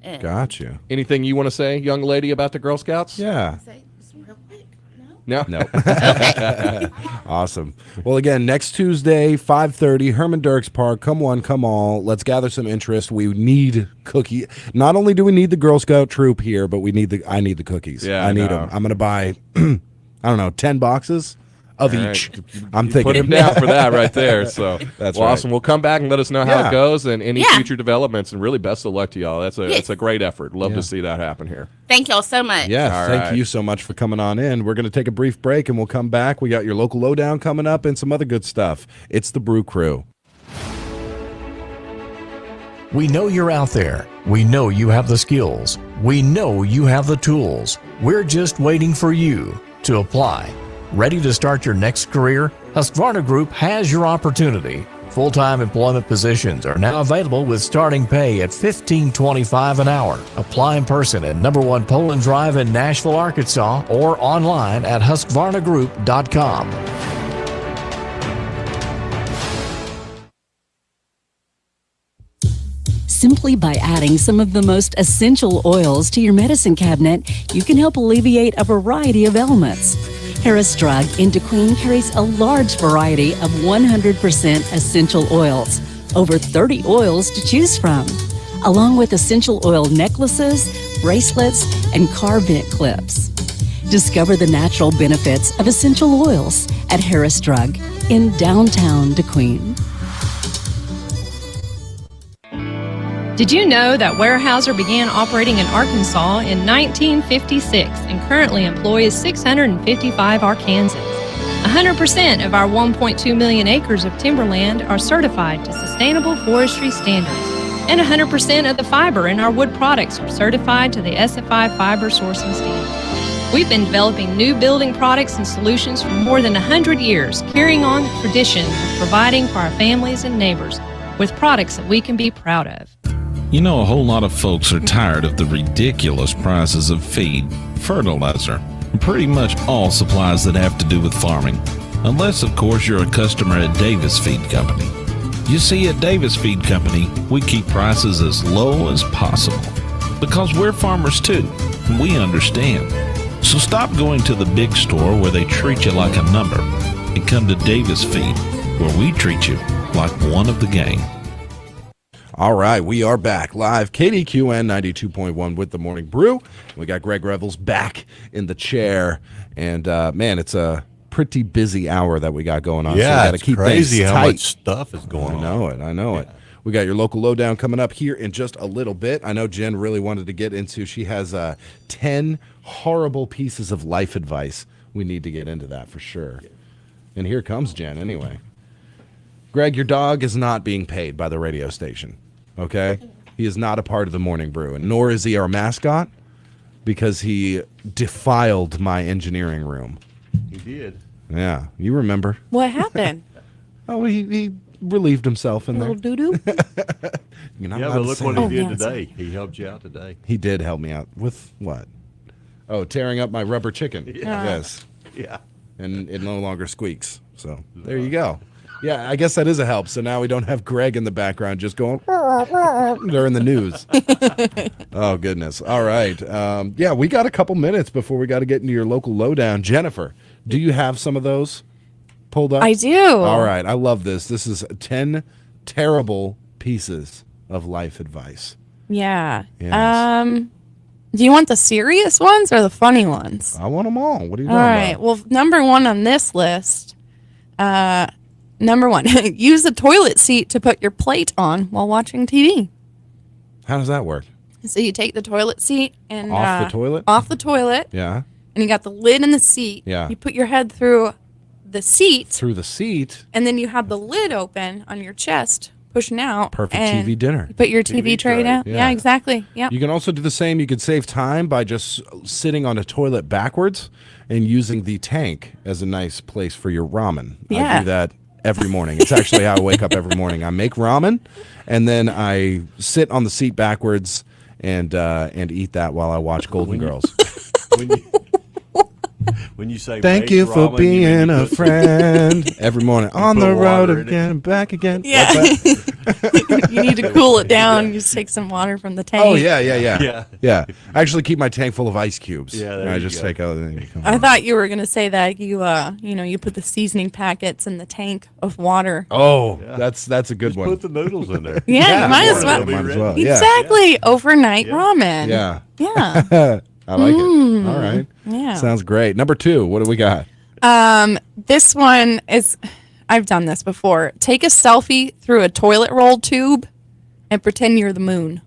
And Gotcha. Anything you want to say, young lady, about the Girl Scouts? Yeah. real quick. No. Awesome. Well, again, next Tuesday, 5:30, Herman Derrick's Park. Come one, come all. Let's gather some interest. We need cookie. Not only do we need the Girl Scout troop here, but I need the cookies. Yeah, I need them. I'm going to buy, 10 boxes of All each. right. I'm You thinking. put him down for that right there. So That's well, right. awesome. We'll come back and let us know how Yeah. it goes and any Yeah. future developments. And really, best of luck to y'all. It's Yes. a great effort. Love Yeah. to see that happen here. Thank y'all so much. Yeah, All thank right. you so much for coming on in. We're going to take a brief break and we'll come back. We got your local lowdown coming up and some other good stuff. It's the Brew Crew. We know you're out there. We know you have the skills. We know you have the tools. We're just waiting for you to apply. Ready to start your next career? Husqvarna Group has your opportunity. Full-time employment positions are now available with starting pay at $15.25 an hour. Apply in person at number 1 Poland Drive in Nashville, Arkansas, or online at husqvarnagroup.com. Simply by adding some of the most essential oils to your medicine cabinet, you can help alleviate a variety of ailments. Harris Drug in Kdqn carries a large variety of 100% essential oils, over 30 oils to choose from, along with essential oil necklaces, bracelets, and car vent clips. Discover the natural benefits of essential oils at Harris Drug in downtown Kdqn. Did you know that Weyerhaeuser began operating in Arkansas in 1956 and currently employs 655 Arkansans? 100% of our 1.2 million acres of timberland are certified to sustainable forestry standards, and 100% of the fiber in our wood products are certified to the SFI fiber sourcing standard. We've been developing new building products and solutions for more than 100 years, carrying on the tradition of providing for our families and neighbors with products that we can be proud of. You know, a whole lot of folks are tired of the ridiculous prices of feed, fertilizer, and pretty much all supplies that have to do with farming. Unless, of course, you're a customer at Davis Feed Company. You see, at Davis Feed Company, we keep prices as low as possible. Because we're farmers too, and we understand. So stop going to the big store where they treat you like a number and come to Davis Feed, where we treat you like one of the gang. All right, we are back live, KDQN 92.1 with the Morning Brew. We got Greg Revels back in the chair, and man, it's a pretty busy hour that we got going on. Yeah, so we gotta it's keep crazy things how tight. much stuff is going on. I know it. We got your local lowdown coming up here in just a little bit. I know Jen really wanted to get into. She has 10 horrible pieces of life advice. We need to get into that for sure. And here comes Jen anyway. Greg, your dog is not being paid by the radio station. Okay? He is not a part of the Morning Brew, and nor is he our mascot because he defiled my engineering room. He did. Yeah, you remember. What happened? Oh, he relieved himself in there. Little doo-doo? You're not Yeah, allowed but to look say what that. he did today. He helped you out today. He did help me out with what? Oh, tearing up my rubber chicken. Yeah. Yes. Yeah. And it no longer squeaks. So there you go. Yeah, I guess that is a help. So now we don't have Greg in the background just going during the news. Oh, goodness. All right. Yeah, we got a couple minutes before we got to get into your local lowdown. Jennifer, do you have some of those pulled up? I do. All right. I love this. This is 10 terrible pieces of life advice. Yeah. Yes. Do you want the serious ones or the funny ones? I want them all. What are you All talking right. about? Well, number one on this list, number one, use the toilet seat to put your plate on while watching TV. How does that work? So you take the toilet seat and Off the toilet? Off the toilet. Yeah. And you got the lid in the seat. Yeah. You put your head through the seat, Through the seat. and then you have the lid open on your chest, pushing out. Perfect and TV dinner. You put your TV tray down. Yeah, exactly. Yeah. You can also do the same. You could save time by just sitting on a toilet backwards and using the tank as a nice place for your ramen. I Yeah. do that every morning. It's actually how I wake up every morning. I make ramen, and then I sit on the seat backwards and eat that while I watch Golden Girls. When you say Thank make you for ramen, being mean you a put- friend. Every morning. On put the road water in it. again and back again. Yeah. What's that? You need to cool it down. You just take some water from the tank. Oh, yeah. Yeah. Yeah. I actually keep my tank full of ice cubes. Yeah, there And I you just go. take out and then you come I thought you were gonna say that you put the seasoning packets in the tank of water. Oh, that's a good one. Put the noodles in there. Yeah, you might as well. Might as well. Yeah. Exactly. Overnight ramen. Yeah. Yeah. I like it. All right. Yeah. Sounds great. Number 2, what do we got? This one is, I've done this before. Take a selfie through a toilet roll tube and pretend you're the moon.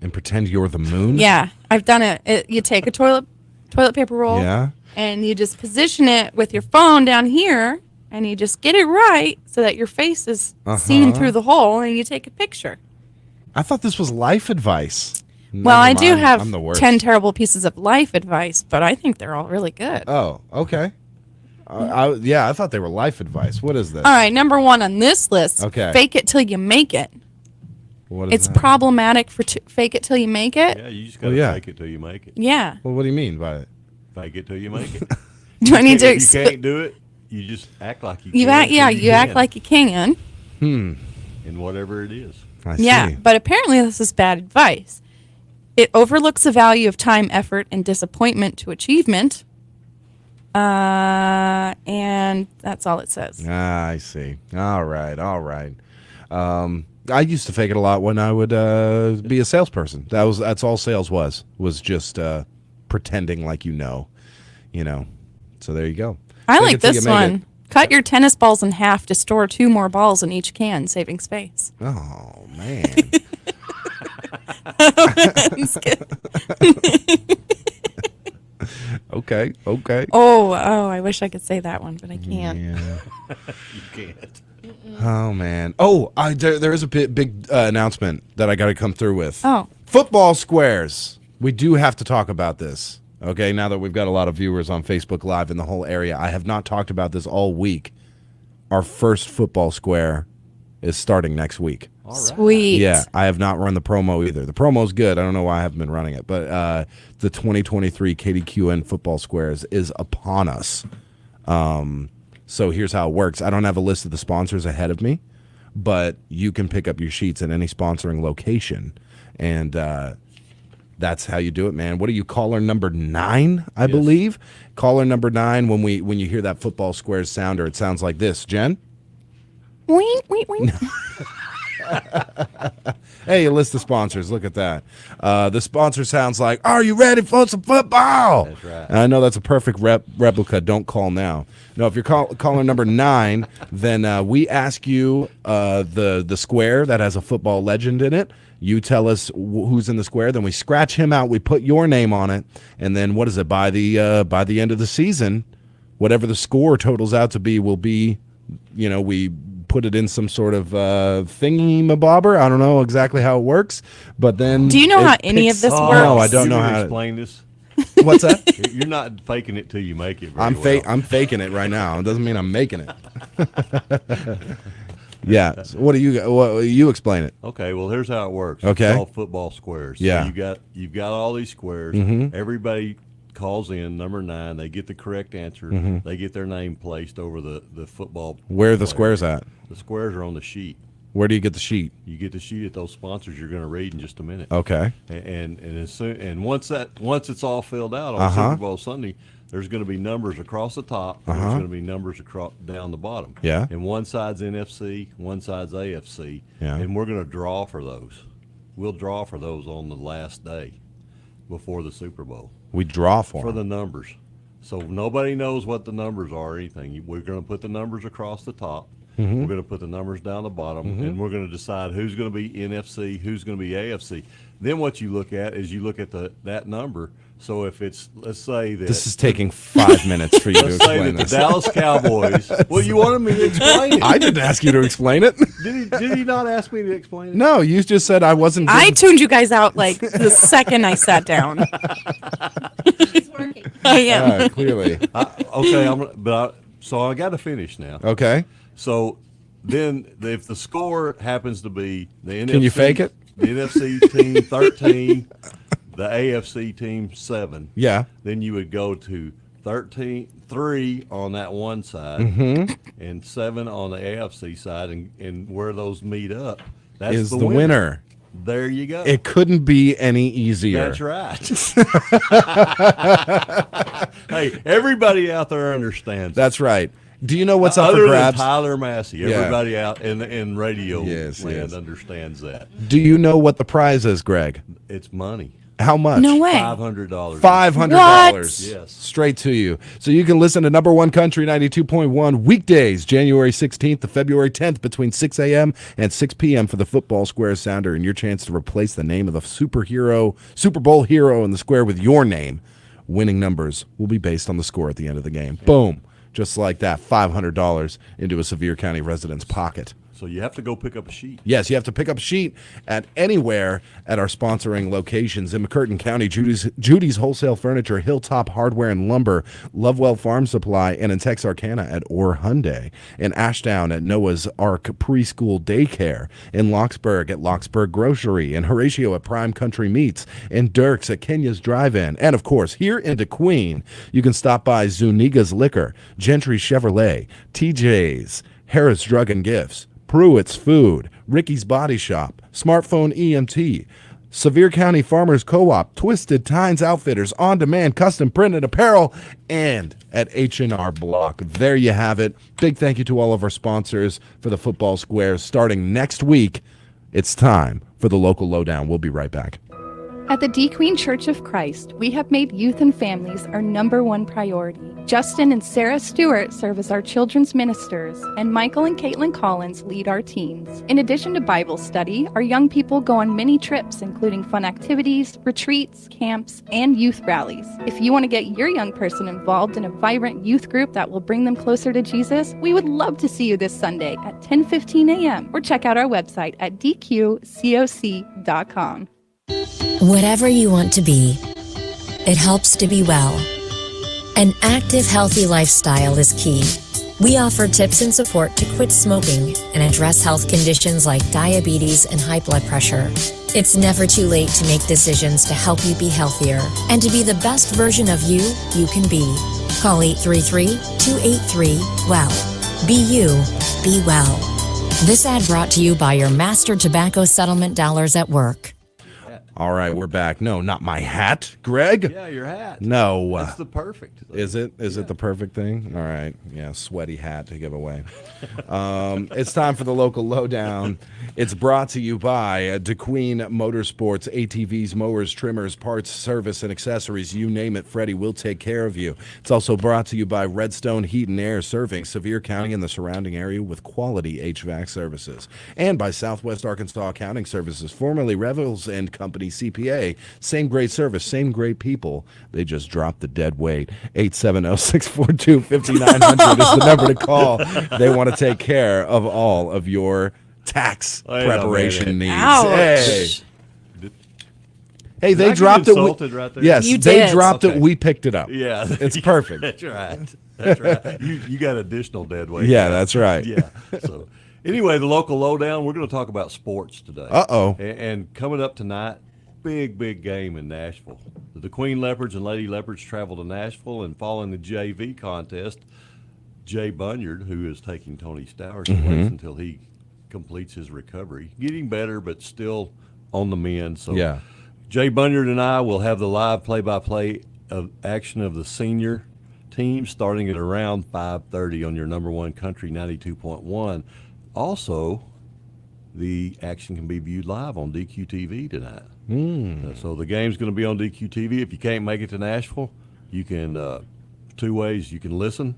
And pretend you're the moon? Yeah, I've done it. You take a toilet paper roll. Yeah. And you just position it with your phone down here, and you just get it right so that your face is seen through the hole, and you take a picture. I thought this was life advice. Well, I do have I'm the worst. 10 terrible pieces of life advice, but I think they're all really good. Oh, okay. I thought they were life advice. What is this? All right, number one on this list, Okay. fake it till you make it. What is It's that? problematic for fake it till you make it. Yeah, you just gotta yeah. fake it till you make it. Yeah. Well, what do you mean by it? Fake it till you make it. Do I need to If you can't do it, you just act like you can. You act, yeah, till you act can. like you can. In whatever it is. I Yeah, see. but apparently this is bad advice. It overlooks the value of time, effort, and disappointment to achievement. And that's all it says. Ah, I see. All right. I used to fake it a lot when I would be a salesperson. That's all sales was just pretending like you know. So there you go. I Fake like it till you this make one. it. Cut your tennis balls in half to store 2 more balls in each can, saving space. Oh man. Just kidding. Okay. Oh, I wish I could say that one, but I can't. Yeah. You can't. Oh man. Oh, there is a big announcement that I got to come through with. Oh. Football squares. We do have to talk about this. Okay, now that we've got a lot of viewers on Facebook Live in the whole area, I have not talked about this all week. Our first football square is starting next week. All right. Sweet. Yeah, I have not run the promo either. The promo's good. I don't know why I haven't been running it, but the 2023 Kdqn football squares is upon us. So here's how it works. I don't have a list of the sponsors ahead of me, but you can pick up your sheets at any sponsoring location, and that's how you do it, man. What are you, caller number 9, I believe? Caller number 9, when you hear that football squares sounder, it sounds like this. Jen? Wing, wing, wing. Hey, a list of sponsors. Look at that. The sponsor sounds like, "Are you ready for some football?" That's right. And I know that's a perfect replica. Don't call now. No, if you're caller number 9, then we ask you the square that has a football legend in it. You tell us who's in the square. Then we scratch him out. We put your name on it, and then what is it? By the end of the season, whatever the score totals out to be will be, we put it in some sort of thingy-mabobber. I don't know exactly how it works, but then... Do you know how any of this works? No, I don't know how to explain this. What's that? You're not faking it till you make it. I'm faking it right now. It doesn't mean I'm making it. Yeah. So what you explain it? Okay. Well, here's how it works. Okay. It's all football squares. Yeah. So you've got all these squares. Mhm. Everybody calls in number 9. They get the correct answer. Mhm. They get their name placed over the football. Where are the player. squares at? The squares are on the sheet. Where do you get the sheet? You get the sheet at those sponsors you're going to read in just a minute. Okay. And once it's all filled out on Super Bowl Sunday, there's going to be numbers across the top. And there's going to be numbers across down the bottom. Yeah. And one side's NFC, one side's AFC. Yeah. And we're going to draw for those. We'll draw for those on the last day before the Super Bowl. We draw for the them. numbers. So nobody knows what the numbers are or anything. We're going to put the numbers across the top. Mhm. We're going to put the numbers down the bottom, Mhm. and we're going to decide who's going to be NFC, who's going to be AFC. Then what you look at is that number. So if it's, let's say that This is taking 5 minutes for you to let's say explain that this. the Dallas Cowboys. Well, you wanted me to explain it. I didn't ask you to explain it. Did he not ask me to explain it? No, you just said I wasn't. I tuned you guys out like the second I sat down. I am. Clearly. Okay, so I got to finish now. Okay. So then, if the score happens to be the NFC, Can you fake it? The NFC team 13, the AFC team 7. Yeah. Then you would go to 3 on that one side, Mhm. and 7 on the AFC side, and where those meet up, that's Is the winner. There you go. It couldn't be any easier. That's right. Hey, everybody out there understands. That's right. Do you know what's up Other for than grabs? Tyler Massey, Yeah. everybody out in radio Yes, land yes. understands that. Do you know what the prize is, Greg? It's money. How much? No way. $500. $500. Yes. Straight to you. So you can listen to Number One Country 92.1 weekdays, January 16th to February 10th between 6 a.m. and 6 p.m. for the Football Square Sounder and your chance to replace the name of the Super Bowl hero in the square with your name. Winning numbers will be based on the score at the end of the game. Boom. Just like that, $500 into a Sevier County resident's pocket. So you have to go pick up a sheet. Yes, you have to pick up a sheet at anywhere at our sponsoring locations in McCurtain County, Judy's Wholesale Furniture, Hilltop Hardware and Lumber, Lovewell Farm Supply, and in Texarkana at Orr Hyundai, in Ashdown at Noah's Ark Preschool Daycare, in Locksburg at Locksburg Grocery, in Horatio at Prime Country Meats, in Dirks at Kenya's Drive-In, and of course, here in DeQueen, you can stop by Zuniga's Liquor, Gentry Chevrolet, TJ's, Harris Drug and Gifts, Pruitt's Food, Ricky's Body Shop, Smartphone EMT, Sevier County Farmers Co-op, Twisted Tines Outfitters, on-demand custom printed apparel, and at H&R Block. There you have it. Big thank you to all of our sponsors for the Football Squares. Starting next week, it's time for the Local Lowdown. We'll be right back. At the Kdqn Church of Christ, we have made youth and families our #1 priority. Justin and Sarah Stewart serve as our children's ministers, and Michael and Caitlin Collins lead our teens. In addition to Bible study, our young people go on many trips, including fun activities, retreats, camps, and youth rallies. If you want to get your young person involved in a vibrant youth group that will bring them closer to Jesus, we would love to see you this Sunday at 10:15 a.m. or check out our website at dqcoc.com. Whatever you want to be, It helps to be well. An active, healthy lifestyle is key. We offer tips and support to quit smoking and address health conditions like diabetes and high blood pressure. It's never too late to make decisions to help you be healthier and to be the best version of you can be. Call 833-283-WELL. Be you, be well. This ad brought to you by your master tobacco settlement dollars at work. All right, we're back. No, not my hat, Greg. Yeah, your hat. No. That's the perfect thing. Is it? Is it the perfect thing? All right. Yeah, sweaty hat to give away. It's time for the local lowdown. It's brought to you by Kdqn Motorsports, ATVs, mowers, trimmers, parts, service, and accessories. You name it, Freddie will take care of you. It's also brought to you by Redstone Heat and Air, serving Sevier County and the surrounding area with quality HVAC services. And by Southwest Arkansas Accounting Services, formerly Revels and Company CPA. Same great service, same great people. They just dropped the dead weight. 870-642-5900 is the number to call. They want to take care of all of your tax preparation needs. Ouch. Hey, they dropped it. Right there? Yes, You they did. dropped it. We picked it up. Yeah, It's perfect. That's right. That's right. You got additional dead weight. Yeah, that's right. Yeah. So anyway, the local lowdown. We're going to talk about sports today. Uh-oh. And coming up tonight, big game in Nashville. The Queen Leopards and Lady Leopards travel to Nashville, and following the JV contest, Jay Bunyard, who is taking Tony Stour's place until he completes his recovery, getting better but still on the mend. So Yeah. Jay Bunyard and I will have the live play-by-play of action of the senior team starting at around 5:30 on your number one country 92.1. Also, the action can be viewed live on DQTV tonight. So the game's going to be on DQTV. If you can't make it to Nashville, you can two ways. You can listen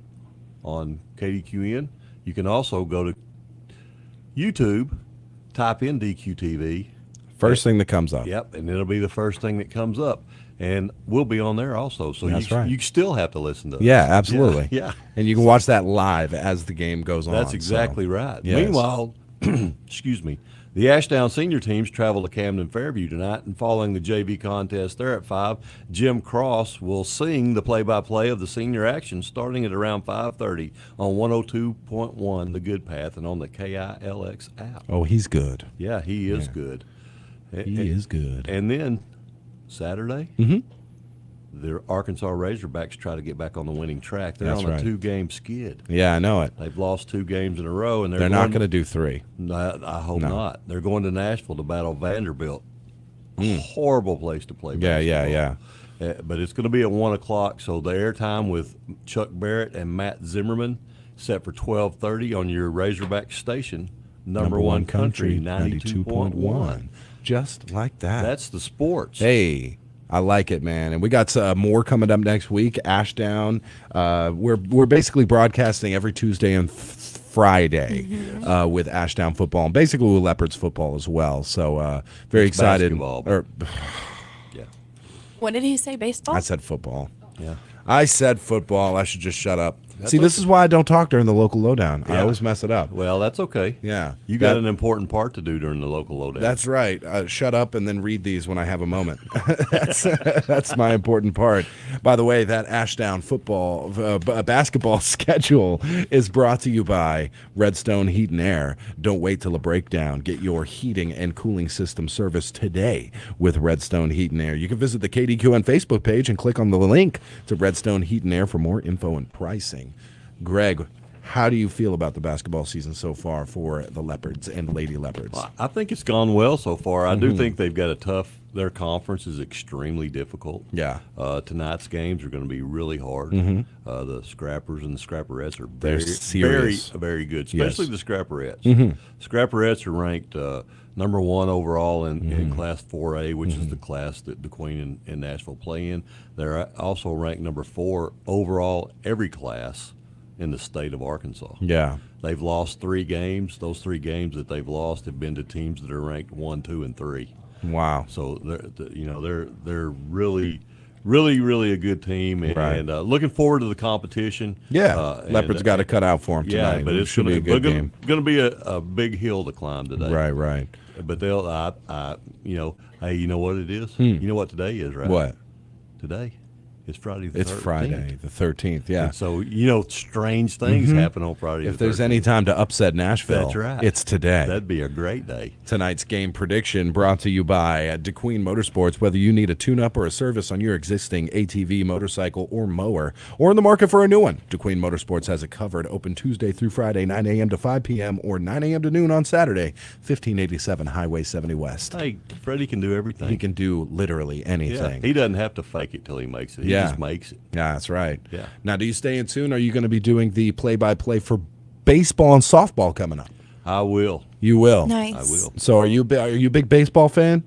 on Kdqn. You can also go to YouTube, type in DQTV. First thing that comes up. Yep, and it'll be the first thing that comes up. And we'll be on there also. So That's right. you still have to listen to us. Yeah, absolutely. Yeah. And you can watch that live as the game goes on. That's exactly so. right. Yes. Meanwhile, excuse me, the Ashdown senior teams travel to Camden Fairview tonight, and following the JV contest there at 5, Jim Cross will sing the play-by-play of the senior action starting at around 5:30 on 102.1 The Good Path and on the KILX app. Oh, he's good. Yeah, he is good. He is good. And then Saturday, the Arkansas Razorbacks try to get back on the winning track. They're That's on a right. 2-game skid. Yeah, I know it. They've lost 2 games in a row, and They're not going to do 3. No, I hope No. not. They're going to Nashville to battle Vanderbilt. Horrible place to play Yeah, basketball. But it's going to be at 1 o'clock, so the airtime with Chuck Barrett and Matt Zimmerman set for 12:30 on your Razorback station, number one country, 92.1. Just like that. That's the sports. Hey, I like it, man. And we got more coming up next week. Ashdown. We're basically broadcasting every Tuesday and Friday with Ashdown football, and basically with Leopards football as well. So very It's excited. basketball. What did he say? Baseball? I said football. Yeah. I said football. I should just shut up. That's See, this okay. is why I don't talk during the local lowdown. I Yeah. always mess it up. Well, that's okay. Yeah. You got an important part to do during the local lowdown. That's right. Shut up and then read these when I have a moment. that's my important part. By the way, that Ashdown football basketball schedule is brought to you by Redstone Heat and Air. Don't wait till a breakdown. Get your heating and cooling system service today with Redstone Heat and Air. You can visit the Kdqn Facebook page and click on the link to Redstone Heat and Air for more info and pricing. Greg, how do you feel about the basketball season so far for the Leopards and Lady Leopards? Well, I think it's gone well so far. I do think they've got a tough. Their conference is extremely difficult. Yeah. Tonight's games are going to be really hard. The Scrappers and the Scrapperettes are They're serious. very good, especially Yes. the Scrapperettes. Scrapperettes are ranked number 1 overall in Class 4A, which is the class that Kdqn and Nashville play in. They're also ranked number 4 overall every class in the state of Arkansas. Yeah. They've lost 3 games. Those 3 games that they've lost have been to teams that are ranked 1, 2, and 3. Wow. So they're really a good team, and looking forward to the competition. Yeah. Leopards got to cut out for them tonight. Yeah, but it's should going be a good game. to be a big hill to climb today. Right. But they'll, hey, you know what it is? You know what today is, right? What? today. It's Friday the 13th. It's Friday the 13th, yeah. And so, strange things happen on Friday If the 13th. there's any time to upset Nashville, That's right. it's today. That'd be a great day. Tonight's game prediction brought to you by Kdqn Motorsports. Whether you need a tune-up or a service on your existing ATV, motorcycle, or mower, or in the market for a new one, Kdqn Motorsports has it covered. Open Tuesday through Friday, 9 a.m. to 5 p.m. or 9 a.m. to noon on Saturday, 1587 Highway 70 West. Hey, Freddie can do everything. He can do literally anything. Yeah, he doesn't have to fake it till he makes it. He just makes it. Yeah, that's right. Yeah. Now, do you stay in tune? Are you going to be doing the play-by-play for baseball and softball coming up? I will. You will. Nice. I will. So, are you a big baseball fan?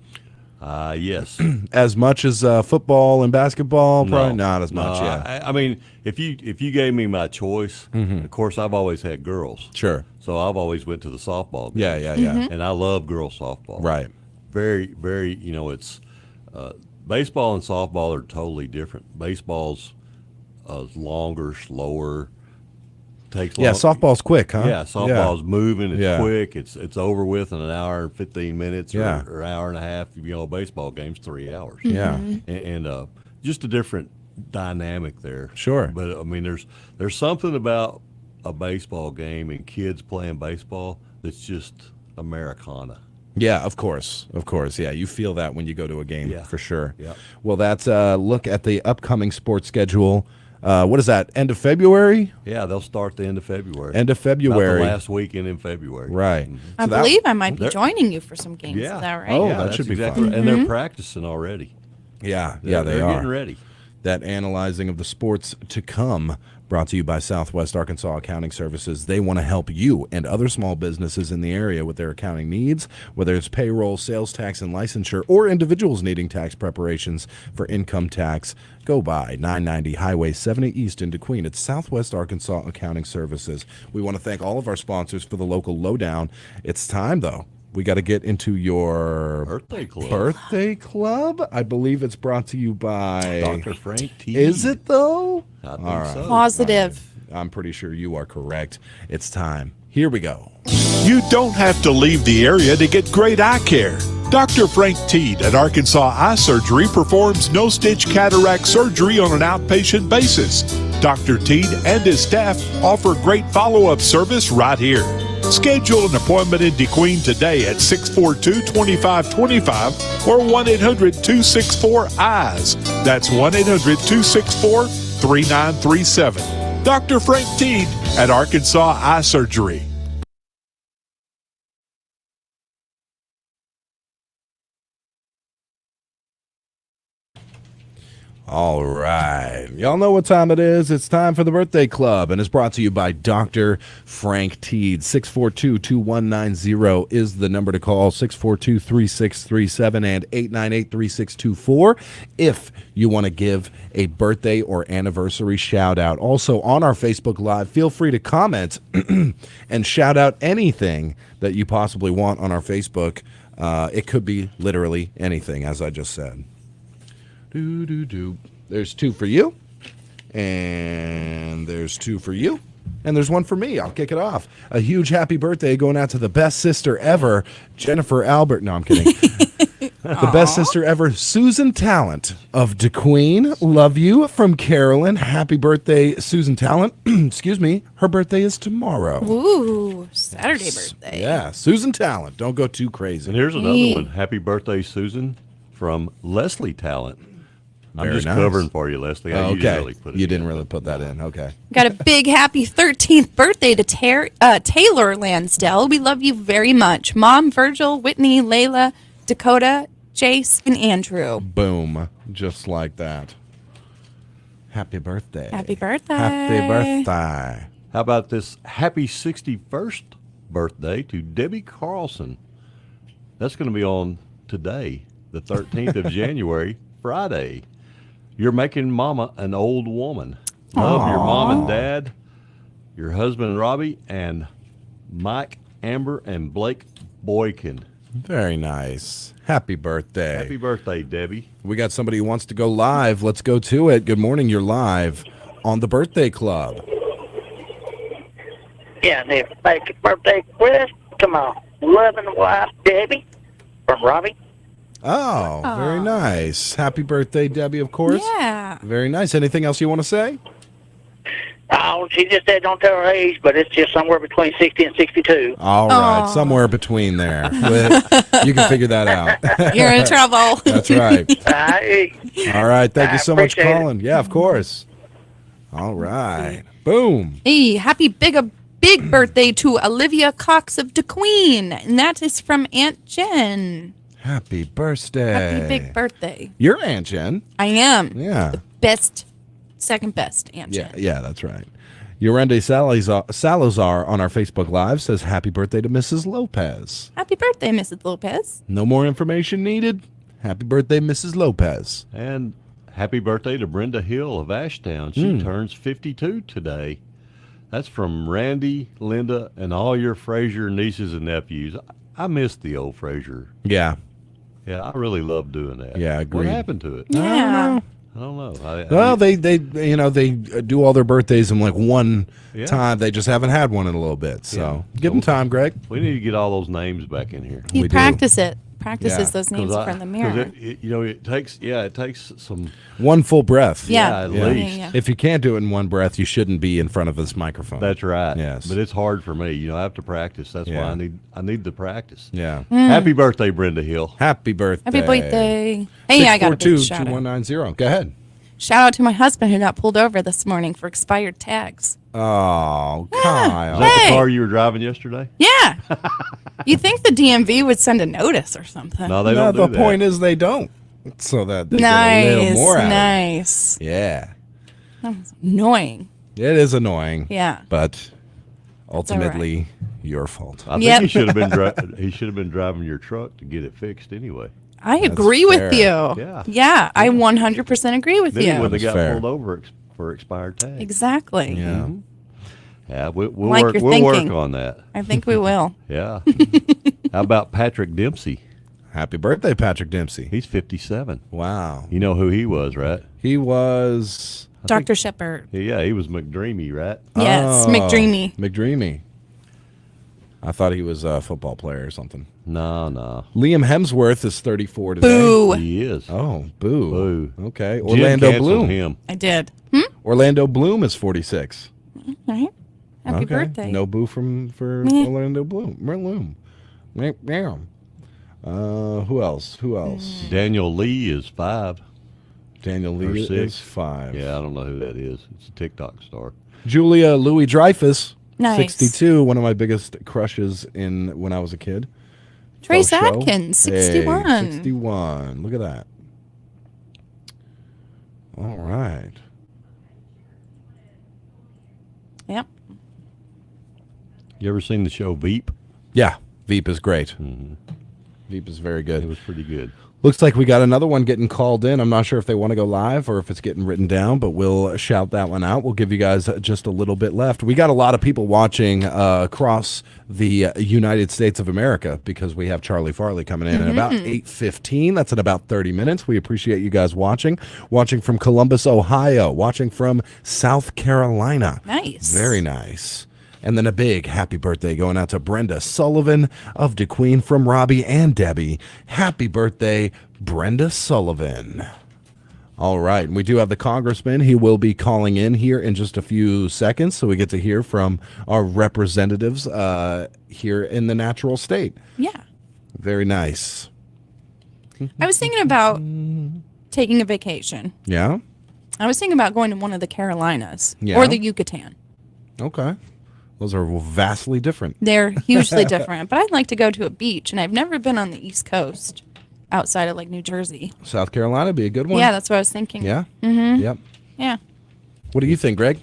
Yes. As much as football and basketball? Probably not as much. No, Yeah. I mean, if you gave me my choice, of course, I've always had girls. Sure. So I've always went to the softball games. Yeah. And I love girls softball. Right. Very, very. It's baseball and softball are totally different. Baseball's longer, slower. Takes long. Yeah, softball's quick, huh? Yeah, softball's moving. It's Yeah. quick. It's over with in an hour and 15 minutes Yeah. or hour and a half. A baseball game's 3 hours. Yeah. And just a different dynamic there. Sure. But I mean, there's something about a baseball game and kids playing baseball that's just Americana. Yeah, of course. Yeah, you feel that when you go to a game, for sure. Yeah. Well, that's a look at the upcoming sports schedule. What is that, end of February? Yeah, they'll start the end of February. End of February. About the last weekend in February. Right. I believe I might be joining you for some games. Yeah. Is that right? Oh, Yeah, that that's should be exactly fun. right. And they're practicing already. Yeah, They're they are. getting ready. That analyzing of the sports to come, brought to you by Southwest Arkansas Accounting Services. They want to help you and other small businesses in the area with their accounting needs, whether it's payroll, sales tax, and licensure, or individuals needing tax preparations for income tax. Go by 990 Highway 70 East in DeQueen. It's Southwest Arkansas Accounting Services. We want to thank all of our sponsors for the local lowdown. It's time, though. We got to get into your birthday club. Birthday club? I believe it's brought to you by Dr. Frank T. Is it, though? I think so. Positive. I'm pretty sure you are correct. It's time. Here we go. You don't have to leave the area to get great eye care. Dr. Frank Teed at Arkansas Eye Surgery performs no-stitch cataract surgery on an outpatient basis. Dr. Teed and his staff offer great follow-up service right here. Schedule an appointment in DeQueen today at 642-2525 or 1-800-264-EYES. That's 1-800-264-3937. Dr. Frank Teed at Arkansas Eye Surgery. All right. Y'all know what time it is. It's time for the birthday club, and it's brought to you by Dr. Frank Teed. 642-2190 is the number to call, 642-3637 and 898-3624 if you want to give a birthday or anniversary shout out. Also on our Facebook Live, feel free to comment and shout out anything that you possibly want on our Facebook. It could be literally anything, as I just said. There's two for you, and there's two for you, and there's one for me. I'll kick it off. A huge happy birthday going out to the best sister ever, Jennifer Albert. No, I'm kidding. The best sister ever, Susan Talent of DeQueen. Love you, from Carolyn. Happy birthday, Susan Talent. Excuse me. Her birthday is tomorrow. Ooh, Saturday birthday. Yeah, Susan Talent. Don't go too crazy. And here's another one. Happy birthday, Susan, from Leslie Talent. I'm Very just nice. covering for you, Leslie. Oh, okay. You didn't really put that in. Okay. Got a big happy 13th birthday to Taylor Lansdell. We love you very much. Mom, Virgil, Whitney, Layla, Dakota, Jace, and Andrew. Boom. Just like that. Happy birthday. Happy birthday. Happy birthday. How about this happy 61st birthday to Debbie Carlson? That's going to be on today, the 13th of January, Friday. You're making Mama an old woman. Love your mom and dad, your husband Robbie, and Mike, Amber, and Blake Boykin. Very nice. Happy birthday. Happy birthday, Debbie. We got somebody who wants to go live. Let's go to it. Good morning. You're live on the Birthday Club. Yeah, and if make a birthday quiz, come on. Loving wife, Debbie, from Robbie. Oh, very nice. Happy birthday, Debbie, of course. Yeah. Very nice. Anything else you want to say? Oh, she just said don't tell her age, but it's just somewhere between 60 and 62. All right, somewhere between there. You can figure that out. You're in trouble. That's right. All right, thank you so much for appreciate it. calling. Yeah, of course. All right. Boom. Hey, happy big birthday to Olivia Cox of DeQueen, and that is from Aunt Jen. Happy birthday. Happy big birthday. You're Aunt Jen. I am. Yeah. Second best Aunt Jen. Yeah, that's right. Yorende Salazar on our Facebook Live says, happy birthday to Mrs. Lopez. Happy birthday, Mrs. Lopez. No more information needed. Happy birthday, Mrs. Lopez. And happy birthday to Brenda Hill of Ashtown. She turns 52 today. That's from Randy, Linda, and all your Frazier nieces and nephews. I miss the old Frazier. Yeah. Yeah, I really love doing that. Yeah, agreed. What happened to it? Yeah. I don't know. Well, they do all their birthdays in like one time. They just haven't had one in a little bit. So give them time, Greg. We need to get all those names back in here. He practices Yeah. those names in front of the mirror. It takes some one full breath. Yeah. at least. Yeah. If you can't do it in one breath, you shouldn't be in front of this microphone. That's right. Yes. But it's hard for me. I have to practice. That's why I need the practice. Yeah. Happy birthday, Brenda Hill. Happy birthday. Happy birthday. Hey, I got a big shout out. 642-2190. Go ahead. Shout out to my husband who got pulled over this morning for expired tags. Oh, Kyle. Is that the car you were driving yesterday? Yeah. You think the DMV would send a notice or something? No, they don't do The point is they don't. So that they get a little more out of it. Nice. Yeah. That was annoying. It is annoying. Yeah. But ultimately, your fault. I think he should have been driving your truck to get it fixed anyway. I agree with you. Yeah. Yeah, I 100% agree with Then you. he wouldn't have got fair. pulled over for expired tags. Exactly. Yeah. Yeah, we'll Like work. you're We'll work thinking. on that. I think we will. Yeah. How about Patrick Dempsey? Happy birthday, Patrick Dempsey. He's 57. Wow. You know who he was, right? He was Dr. Shepard. Yeah, he was McDreamy, right? Yes, McDreamy. McDreamy. I thought he was a football player or something. No. Liam Hemsworth is 34 today. Boo. He is. Oh, boo. Boo. Okay. Jim Orlando canceled Bloom. him. I did. Orlando Bloom is 46. All right. Happy Okay. birthday. No boo for Meh. Orlando Bloom. Yeah. Who else? Daniel Lee is 5. Daniel Or Lee 6. is 5. Yeah, I don't know who that is. It's a TikTok star. Julia Louis-Dreyfus, Nice. 62. One of my biggest crushes when I was a kid. Trace Faux show. Atkins, Hey, 61. 61. Look at that. All right. Yep. You ever seen the show Veep? Yeah, Veep is great. Mm-hmm. Veep is very good. It was pretty good. Looks like we got another one getting called in. I'm not sure if they want to go live or if it's getting written down, but we'll shout that one out. We'll give you guys just a little bit left. We got a lot of people watching across the United States of America because we have Charlie Farley coming in at about 8:15. That's in about 30 minutes. We appreciate you guys watching. Watching from Columbus, Ohio. Watching from South Carolina. Nice. Very nice. And then a big happy birthday going out to Brenda Sullivan of DeQueen from Robbie and Debbie. Happy birthday, Brenda Sullivan. All right. And we do have the congressman. He will be calling in here in just a few seconds. So we get to hear from our representatives here in the natural state. Yeah. Very nice. I was thinking about taking a vacation. Yeah? I was thinking about going to one of the Carolinas Yeah. or the Yucatan. Okay. Those are vastly different. They're hugely different, but I'd like to go to a beach, and I've never been on the East Coast outside of like New Jersey. South Carolina would be a good one. Yeah, that's what I was thinking. Yeah? Mm-hmm. Yep. Yeah. What do you think, Greg?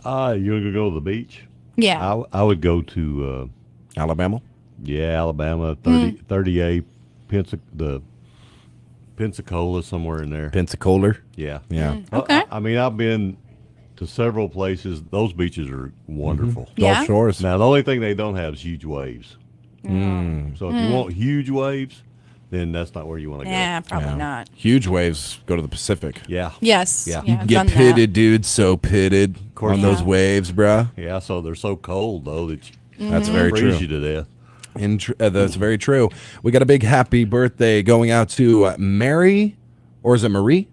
You want to go to the beach? Yeah. I would go to Alabama. Yeah, Alabama, 30A, the Pensacola, somewhere in there. Pensacola. Yeah. Yeah. Okay. I mean, I've been to several places. Those beaches are wonderful. Yeah. Gulf Shores. Now, the only thing they don't have is huge waves. Mm. So if you want huge waves, then that's not where you want to Yeah, go. probably not. Huge waves go to the Pacific. Yeah. Yes. Yeah. You I've get done that. pitted, dude. So pitted course on you those do. waves, bruh. Yeah, so they're so cold, though, that That's Mm-hmm. very freeze true. you to death. That's very true. We got a big happy birthday going out to Mary, or is it Marie?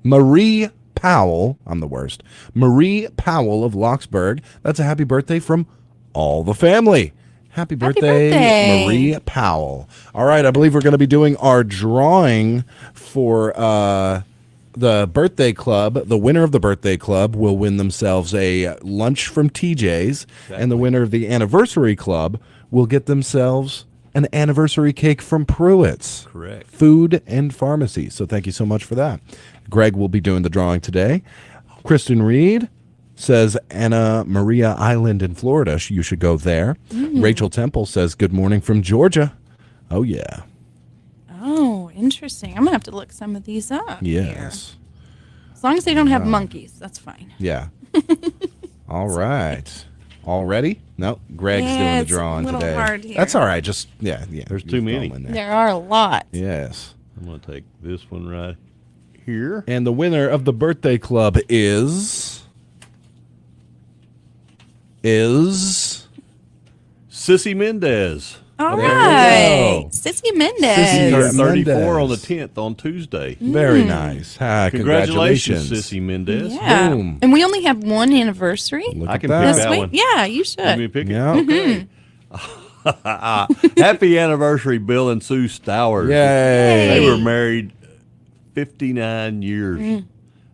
Marie Powell. I'm the worst. Marie Powell of Locksburg. That's a happy birthday from all the family. Happy birthday, Marie Powell. All right, I believe we're going to be doing our drawing for the birthday club. The winner of the birthday club will win themselves a lunch from TJ's, and the winner of the anniversary club will get themselves an anniversary cake from Pruitt's. Correct. Food and Pharmacy. So thank you so much for that. Greg will be doing the drawing today. Kristen Reed says Anna Maria Island in Florida. You should go there. Rachel Temple says good morning from Georgia. Oh, yeah. Oh, interesting. I'm going to have to look some of these up. Yes. Here. As long as they don't have monkeys, that's fine. Yeah. All right. All ready? No, Greg's doing the drawing it's a today. hard here. That's all right. Just, yeah. There's too many. There are a lot. Yes. I'm going to take this one right here. And the winner of the birthday club is Sissy Mendez. All right. Sissy Mendez. Sissy turned 34 on the 10th on Tuesday. Very nice. Congratulations, Sissy Mendez. Yeah. Boom. And we only have one anniversary. I can pick that week. one. Yeah, you should. Let me pick it. Yeah. Okay. Happy anniversary, Bill and Sue Stowers. Yay. They were married 59 years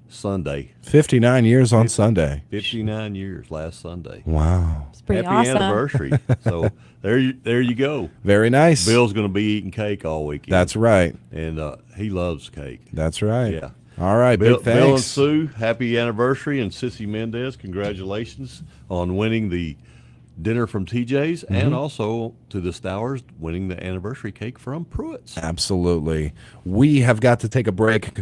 Sunday. 59 years on Sunday. 59 years last Sunday. Wow. It's pretty Happy awesome. anniversary. So there you go. Very nice. Bill's going to be eating cake all weekend. That's right. And he loves cake. That's right. Yeah. All right. Bill Big thanks. and Sue, happy anniversary. And Sissy Mendez, congratulations on winning the dinner from TJ's and also to the Stowers winning the anniversary cake from Pruitt's. Absolutely. We have got to take a break.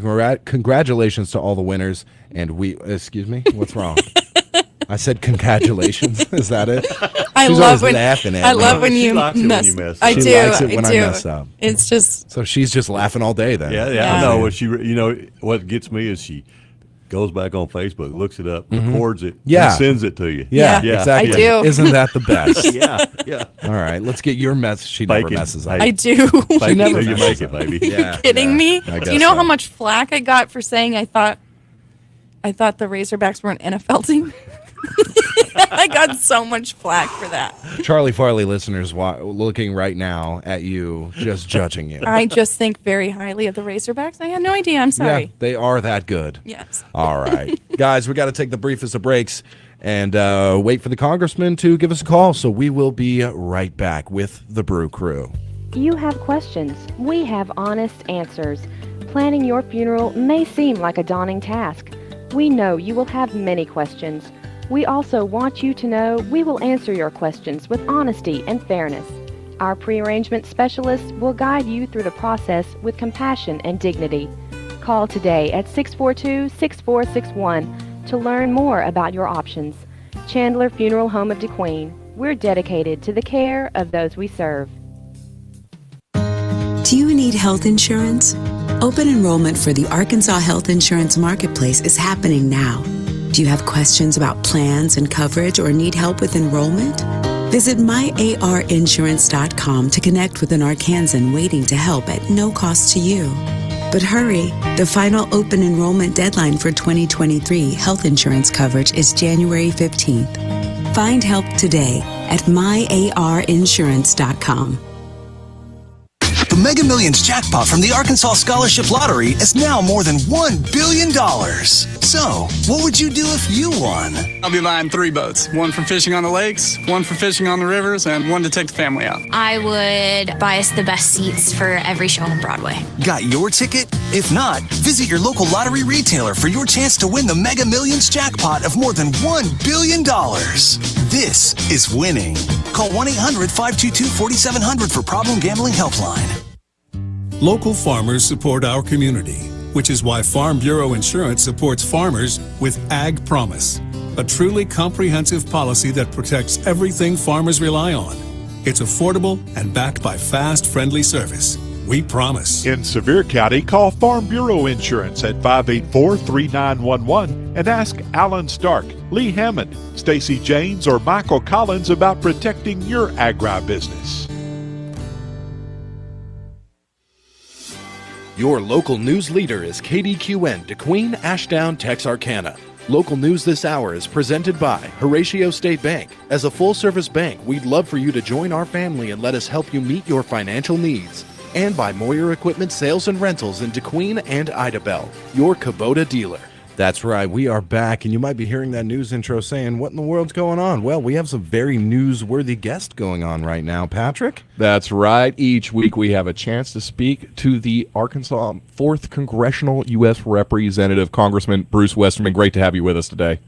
Congratulations to all the winners. And excuse me, what's wrong? I said congratulations. Is that it? She's always laughing at me. I love when you mess mess. up. I She do. likes it when I mess up. It's just So she's just laughing all day then. Yeah. I know. What gets me is she goes back on Facebook, looks it up, records it, Yeah. and sends it to you. Yeah, exactly. I do. Isn't that the best? yeah. All right, let's get your mess. She never Bacon. messes up. I do. She never you messes make it, up. baby. Yeah, kidding me? I Do guess you know so. how much flack I got for saying I thought the Razorbacks were an NFL team? I got so much flack for that. Charlie Farley listeners looking right now at you, just judging you. I just think very highly of the Razorbacks. I had no idea. I'm sorry. Yeah, they are that good. Yes. All right. Guys, we got to take the briefest of breaks and wait for the congressman to give us a call. So we will be right back with the Brew Crew. You have questions. We have honest answers. Planning your funeral may seem like a daunting task. We know you will have many questions. We also want you to know we will answer your questions with honesty and fairness. Our pre-arrangement specialists will guide you through the process with compassion and dignity. Call today at 642-6461 to learn more about your options. Chandler Funeral Home of Kdqn. We're dedicated to the care of those we serve. Do you need health insurance? Open enrollment for the Arkansas Health Insurance Marketplace is happening now. Do you have questions about plans and coverage or need help with enrollment? Visit myarinsurance.com to connect with an Arkansan waiting to help at no cost to you. But hurry, the final open enrollment deadline for 2023 health insurance coverage is January 15th. Find help today at myarinsurance.com. The Mega Millions jackpot from the Arkansas Scholarship Lottery is now more than $1 billion. So, what would you do if you won? I'll be buying 3 boats. One for fishing on the lakes, one for fishing on the rivers, and one to take the family out. I would buy us the best seats for every show on Broadway. Got your ticket? If not, visit your local lottery retailer for your chance to win the Mega Millions jackpot of more than $1 billion. This is winning. Call 1-800-522-4700 for Problem Gambling Helpline. Local farmers support our community, which is why Farm Bureau Insurance supports farmers with Ag Promise, a truly comprehensive policy that protects everything farmers rely on. It's affordable and backed by fast, friendly service. We promise. In Sevier County, call Farm Bureau Insurance at 584-3911 and ask Alan Stark, Lee Hammond, Stacy Janes, or Michael Collins about protecting your agribusiness. Your local news leader is Kdqn, DeQueen, Ashdown, Texarkana. Local news this hour is presented by Horatio State Bank. As a full-service bank, we'd love for you to join our family and let us help you meet your financial needs. And by Moyer Equipment Sales and Rentals in DeQueen and Idabel, your Kubota dealer. That's right. We are back, and you might be hearing that news intro saying, what in the world's going on? Well, we have some very newsworthy guests going on right now. Patrick? That's right. Each week we have a chance to speak to the Arkansas 4th Congressional U.S. Representative, Congressman Bruce Westerman. Great to have you with us today.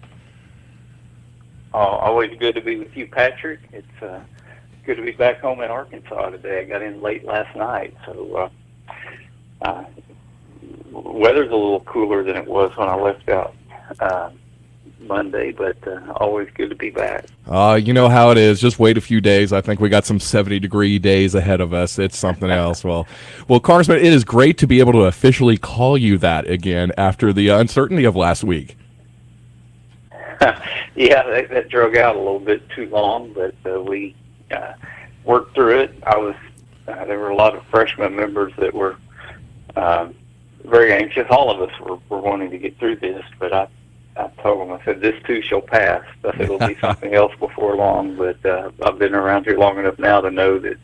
Always good to be with you, Patrick. It's good to be back home in Arkansas today. I got in late last night, so weather's a little cooler than it was when I left out Monday, but always good to be back. You know how it is. Just wait a few days. I think we got some 70-degree days ahead of us. It's something else. Well, Congressman, it is great to be able to officially call you that again after the uncertainty of last week. Yeah, that drug out a little bit too long, but we worked through it. There were a lot of freshman members that were very anxious. All of us were wanting to get through this, but I told them, I said, this too shall pass. I said, it'll be something else before long, but I've been around here long enough now to know that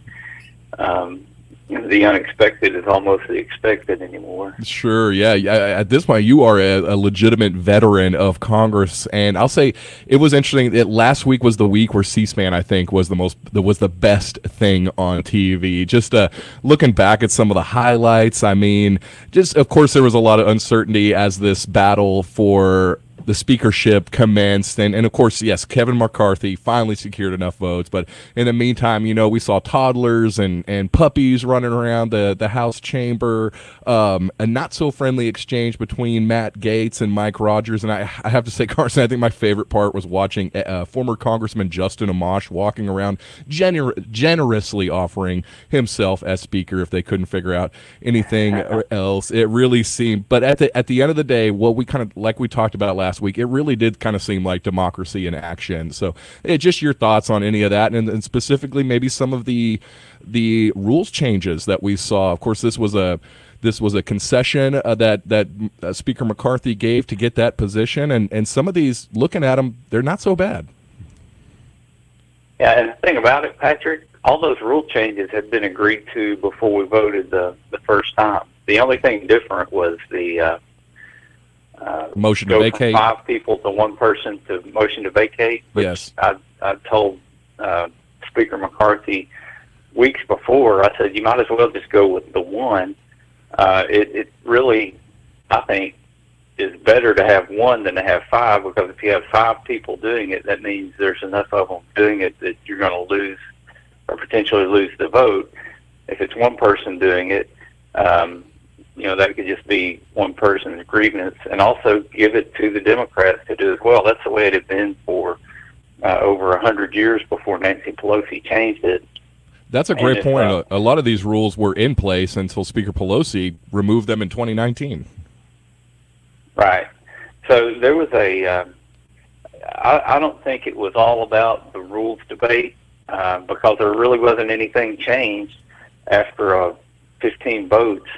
the unexpected is almost the expected anymore. Sure, yeah. At this point, you are a legitimate veteran of Congress, and I'll say it was interesting that last week was the week where C-SPAN, I think, was the best thing on TV. Just looking back at some of the highlights, I mean, just of course there was a lot of uncertainty as this battle for the speakership commenced, and of course, yes, Kevin McCarthy finally secured enough votes, but in the meantime, we saw toddlers and puppies running around the House chamber, a not-so-friendly exchange between Matt Gaetz and Mike Rogers, and I have to say, Carson, I think my favorite part was watching former Congressman Justin Amash walking around generously offering himself as speaker if they couldn't figure out anything else. It really seemed, but at the end of the day, what we kind of, like we talked about last week, it really did kind of seem like democracy in action. So just your thoughts on any of that, and specifically maybe some of the rules changes that we saw. Of course, this was a concession that Speaker McCarthy gave to get that position, and some of these, looking at them, they're not so bad. Yeah, and the thing about it, Patrick, all those rule changes had been agreed to before we voted the first time. The only thing different was the motion to vacate. From 5 people to 1 person to motion to vacate. Yes. I told Speaker McCarthy weeks before, I said, you might as well just go with the 1. It really, I think, is better to have 1 than to have 5, because if you have 5 people doing it, that means there's enough of them doing it that you're going to lose or potentially lose the vote. If it's 1 person doing it, that could just be 1 person's grievance, and also give it to the Democrats to do as well. That's the way it had been for over 100 years before Nancy Pelosi changed it. That's a great point. A lot of these rules were in place until Speaker Pelosi removed them in 2019. Right. So there was I don't think it was all about the rules debate, because there really wasn't anything changed after 15 votes.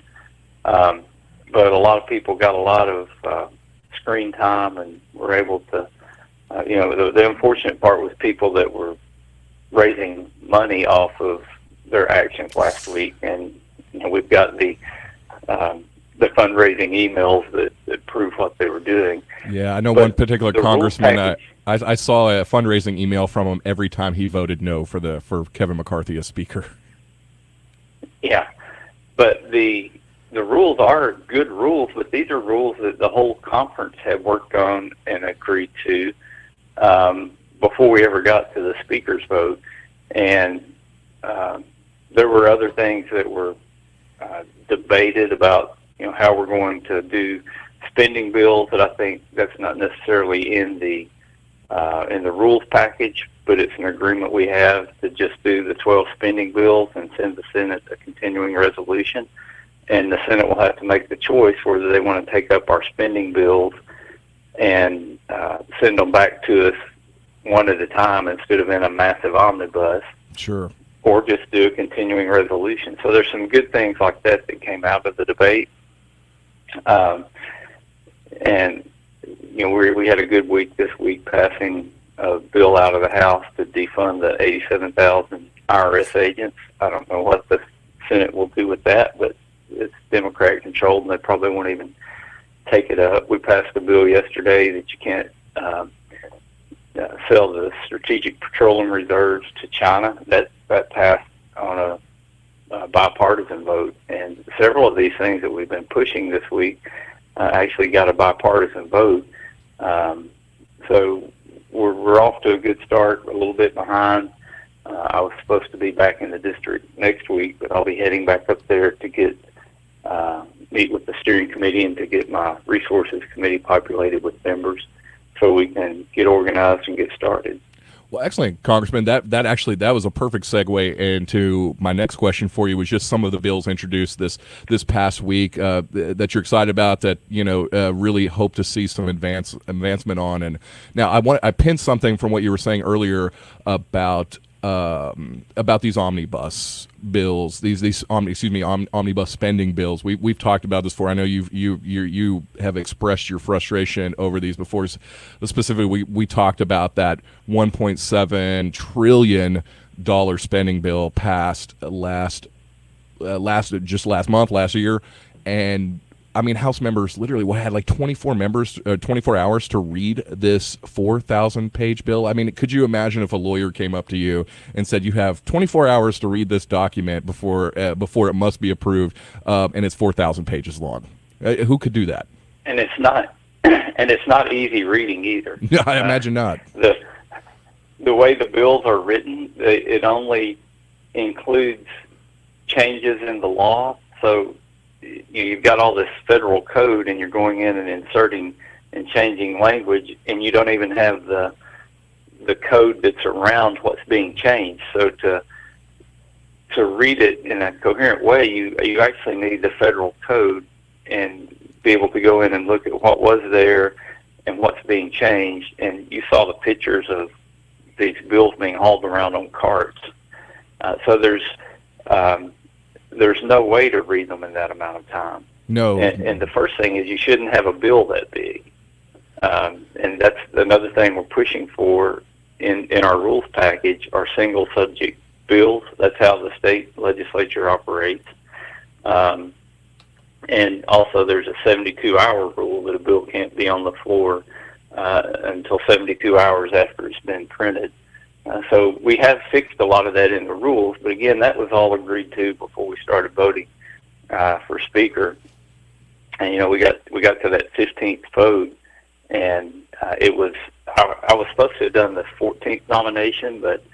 But a lot of people got a lot of screen time and were able to, the unfortunate part was people that were raising money off of their actions last week, and we've got the fundraising emails that prove what they were doing. Yeah, I know one particular congressman. I saw a fundraising email from him every time he voted no for Kevin McCarthy as speaker. Yeah, but the rules are good rules, but these are rules that the whole conference had worked on and agreed to before we ever got to the speaker's vote. And there were other things that were debated about, how we're going to do spending bills, that I think that's not necessarily in the rules package, but it's an agreement we have to just do the 12 spending bills and send the Senate a continuing resolution. And the Senate will have to make the choice whether they want to take up our spending bills and send them back to us one at a time instead of in a massive omnibus. Sure. Or just do a continuing resolution. So there's some good things like that came out of the debate. And we had a good week this week, passing a bill out of the House to defund the 87,000 IRS agents. I don't know what the Senate will do with that, but it's Democrat controlled, and they probably won't even take it up. We passed a bill yesterday that you can't sell the strategic petroleum reserves to China. That passed on a bipartisan vote, and several of these things that we've been pushing this week actually got a bipartisan vote. So we're off to a good start, a little bit behind. I was supposed to be back in the district next week, but I'll be heading back up there to get meet with the steering committee and to get my resources committee populated with members so we can get organized and get started. Well, excellent, Congressman. That was a perfect segue into my next question for you. Was just some of the bills introduced this past week that you're excited about, that really hope to see some advancement on. And now I pinned something from what you were saying earlier about these omnibus bills, these omnibus spending bills. We've talked about this before. I know you have expressed your frustration over these before. Specifically, we talked about that $1.7 trillion spending bill passed last year, and I mean, House members literally had like 24 hours to read this 4,000-page bill. I mean, could you imagine if a lawyer came up to you and said, you have 24 hours to read this document before it must be approved, and it's 4,000 pages long? Who could do that? And it's not easy reading either. Yeah, I imagine not. The way the bills are written, it only includes changes in the law. So you've got all this federal code, and you're going in and inserting and changing language, and you don't even have the code that's around what's being changed. So to read it in a coherent way, you actually need the federal code and be able to go in and look at what was there and what's being changed. And you saw the pictures of these bills being hauled around on carts. So there's no way to read them in that amount of time. No. And the first thing is you shouldn't have a bill that big. And that's another thing we're pushing for in our rules package, are single subject bills. That's how the state legislature operates. And also there's a 72-hour rule that a bill can't be on the floor until 72 hours after it's been printed. So we have fixed a lot of that in the rules, but again, that was all agreed to before we started voting for speaker. And we got to that 15th vote, and it was I was supposed to have done the 14th nomination, but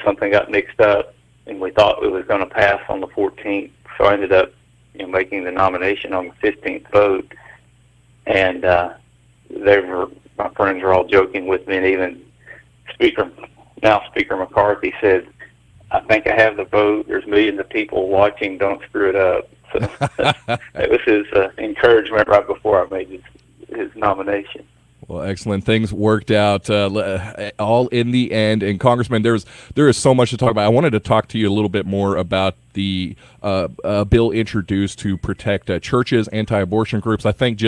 something got mixed up, and we thought it was going to pass on the 14th, so I ended up making the nomination on the 15th vote. And my friends were all joking with me, and even Speaker McCarthy said, "I think I have the vote. There's millions of people watching. Don't screw it up." So that was his encouragement right before I made his nomination. Well, excellent. Things worked out all in the end. And Congressman, there is so much to talk about. I wanted to talk to you a little bit more about the bill introduced to protect churches, anti-abortion groups. I think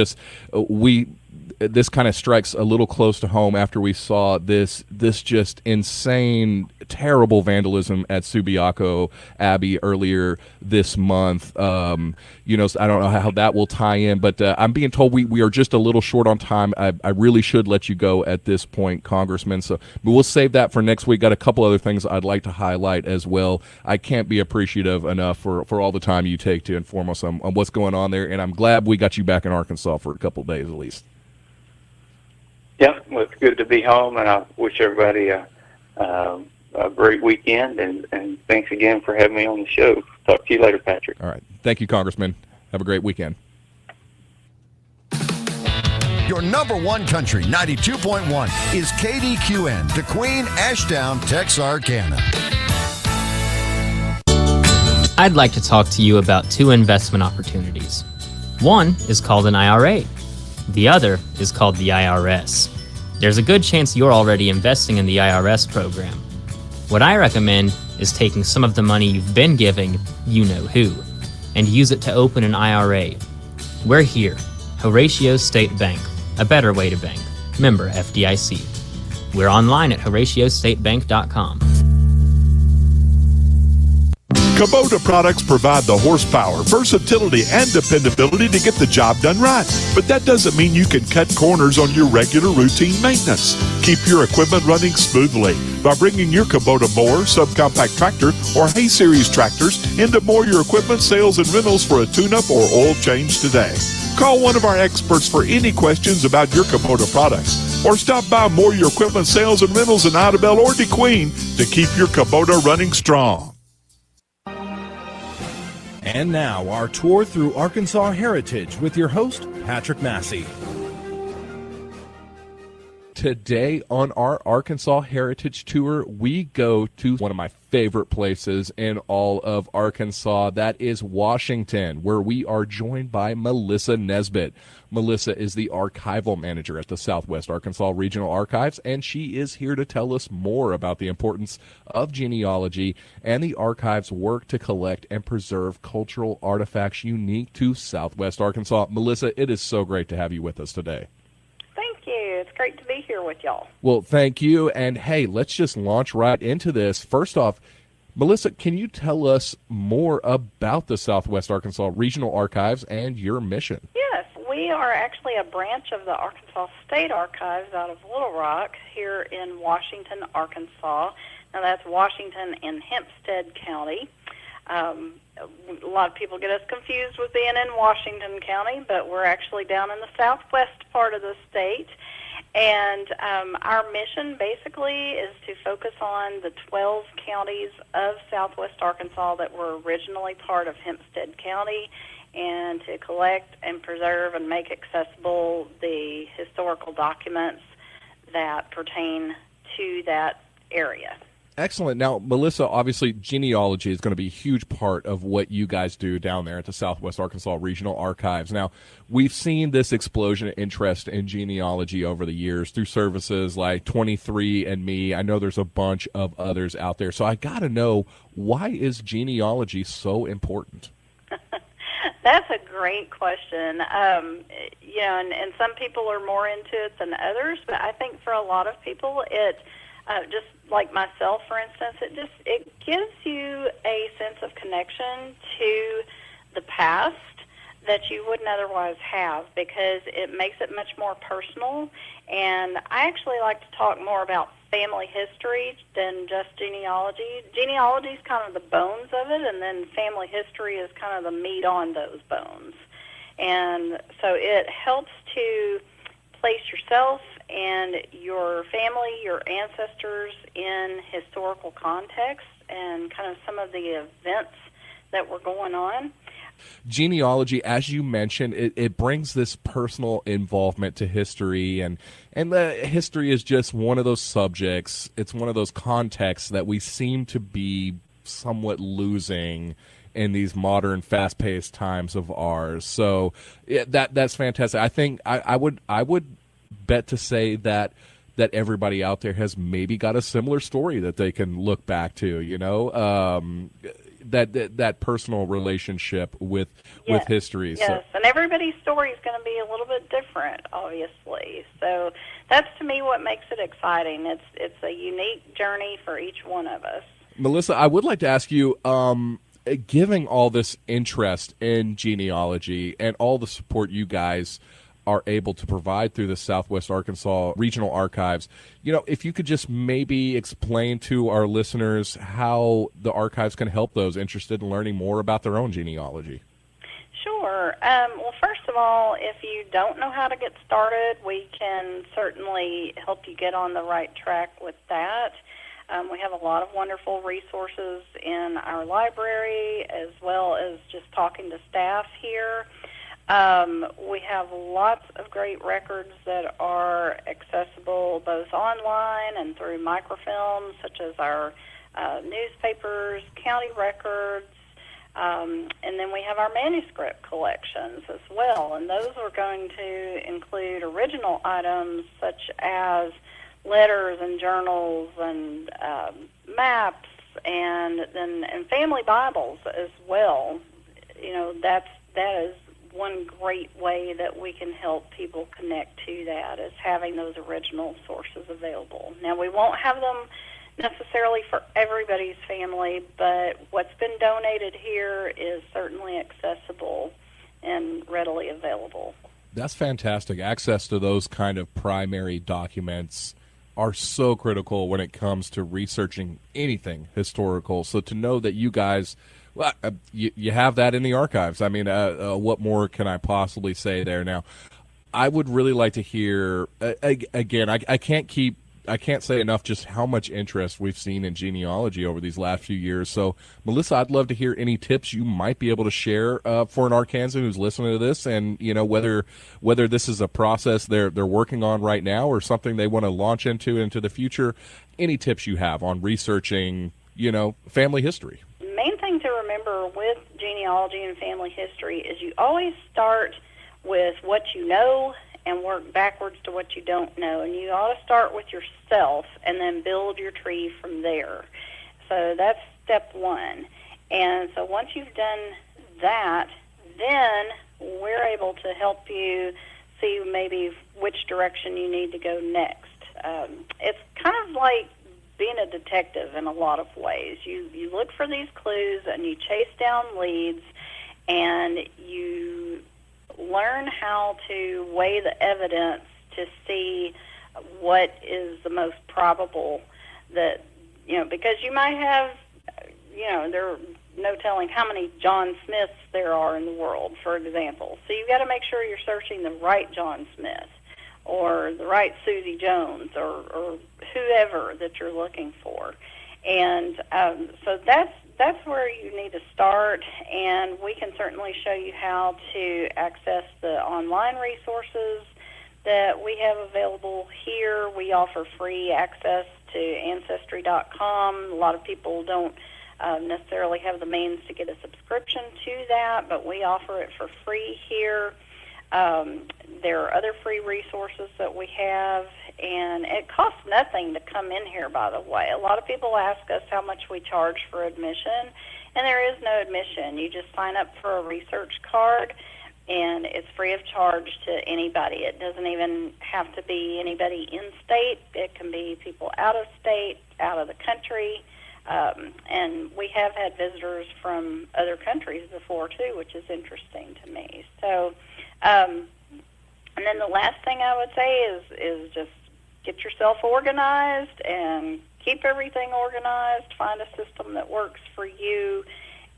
this kind of strikes a little close to home after we saw this just insane, terrible vandalism at Subiaco Abbey earlier this month. I don't know how that will tie in, but I'm being told we are just a little short on time. I really should let you go at this point, Congressman. So we'll save that for next week. Got a couple other things I'd like to highlight as well. I can't be appreciative enough for all the time you take to inform us on what's going on there, and I'm glad we got you back in Arkansas for a couple of days at least. Yeah, well, it's good to be home, and I wish everybody a great weekend, and thanks again for having me on the show. Talk to you later, Patrick. All right. Thank you, Congressman. Have a great weekend. Your number one country, 92.1, is KDQN, Kdqn, Ashdown, Texarkana. I'd like to talk to you about two investment opportunities. One is called an IRA. The other is called the IRS. There's a good chance you're already investing in the IRS program. What I recommend is taking some of the money you've been giving, you know who, and use it to open an IRA. We're here. Horatio State Bank, a better way to bank. Member FDIC. We're online at HoratioStateBank.com. Kubota products provide the horsepower, versatility, and dependability to get the job done right. But that doesn't mean you can cut corners on your regular routine maintenance. Keep your equipment running smoothly by bringing your Kubota mower, subcompact tractor, or hay series tractors into More Your Equipment sales and rentals for a tune-up or oil change today. Call one of our experts for any questions about your Kubota products, or stop by More Your Equipment sales and rentals in Idabel or DeQueen to keep your Kubota running strong. And now, our tour through Arkansas heritage with your host, Patrick Massey. Today on our Arkansas Heritage Tour, we go to one of my favorite places in all of Arkansas. That is Washington, where we are joined by Melissa Nesbitt. Melissa is the archival manager at the Southwest Arkansas Regional Archives, and she is here to tell us more about the importance of genealogy and the archives' work to collect and preserve cultural artifacts unique to Southwest Arkansas. Melissa, it is so great to have you with us today. Thank you. It's great to be here with y'all. Well, thank you. And hey, let's just launch right into this. First off, Melissa, can you tell us more about the Southwest Arkansas Regional Archives and your mission? Yes, we are actually a branch of the Arkansas State Archives out of Little Rock here in Washington, Arkansas. Now that's Washington and Hempstead County. A lot of people get us confused with being in Washington County, but we're actually down in the southwest part of the state. And our mission basically is to focus on the 12 counties of southwest Arkansas that were originally part of Hempstead County, and to collect and preserve and make accessible the historical documents that pertain to that area. Excellent. Now, Melissa, obviously genealogy is going to be a huge part of what you guys do down there at the Southwest Arkansas Regional Archives. Now, we've seen this explosion of interest in genealogy over the years through services like 23andMe. I know there's a bunch of others out there. So I got to know, why is genealogy so important? That's a great question. And some people are more into it than others, but I think for a lot of people, it just like myself, for instance, it gives you a sense of connection to the past that you wouldn't otherwise have, because it makes it much more personal. And I actually like to talk more about family history than just genealogy. Genealogy is kind of the bones of it, and then family history is kind of the meat on those bones. And so it helps to place yourself and your family, your ancestors in historical context and kind of some of the events that were going on. Genealogy, as you mentioned, it brings this personal involvement to history, and the history is just one of those subjects. It's one of those contexts that we seem to be somewhat losing in these modern, fast-paced times of ours. So that's fantastic. I think I would bet to say that everybody out there has maybe got a similar story that they can look back to, that personal relationship with history. Yes, and everybody's story is going to be a little bit different, obviously. So that's, to me, what makes it exciting. It's a unique journey for each one of us. Melissa, I would like to ask you, giving all this interest in genealogy and all the support you guys are able to provide through the Southwest Arkansas Regional Archives, if you could just maybe explain to our listeners how the archives can help those interested in learning more about their own genealogy. Sure. Well, first of all, if you don't know how to get started, we can certainly help you get on the right track with that. We have a lot of wonderful resources in our library, as well as just talking to staff here. We have lots of great records that are accessible both online and through microfilms, such as our newspapers, county records, and then we have our manuscript collections as well. And those are going to include original items such as letters and journals and maps, and family Bibles as well. That is one great way that we can help people connect to that is having those original sources available. Now, we won't have them necessarily for everybody's family, but what's been donated here is certainly accessible and readily available. That's fantastic. Access to those kind of primary documents are so critical when it comes to researching anything historical. So to know that you guys, well, you have that in the archives. I mean, what more can I possibly say there? Now, I would really like to hear, again, I can't say enough just how much interest we've seen in genealogy over these last few years. So, Melissa, I'd love to hear any tips you might be able to share for an Arkansan who's listening to this, and whether this is a process they're working on right now or something they want to launch into the future. Any tips you have on researching, family history? The main thing to remember with genealogy and family history is you always start with what you know and work backwards to what you don't know. And you ought to start with yourself and then build your tree from there. So that's step one. And so once you've done that, then we're able to help you see maybe which direction you need to go next. It's kind of like being a detective in a lot of ways. You look for these clues and you chase down leads, and you learn how to weigh the evidence to see what is the most probable that, because you might have, there are no telling how many John Smiths there are in the world, for example. So you've got to make sure you're searching the right John Smith or the right Susie Jones or whoever that you're looking for. And so that's where you need to start, and we can certainly show you how to access the online resources that we have available here. We offer free access to Ancestry.com. A lot of people don't necessarily have the means to get a subscription to that, but we offer it for free here. There are other free resources that we have, and it costs nothing to come in here, by the way. A lot of people ask us how much we charge for admission, and there is no admission. You just sign up for a research card, and it's free of charge to anybody. It doesn't even have to be anybody in state. It can be people out of state, out of the country, and we have had visitors from other countries before, too, which is interesting to me. So, and then the last thing I would say is just get yourself organized and keep everything organized. Find a system that works for you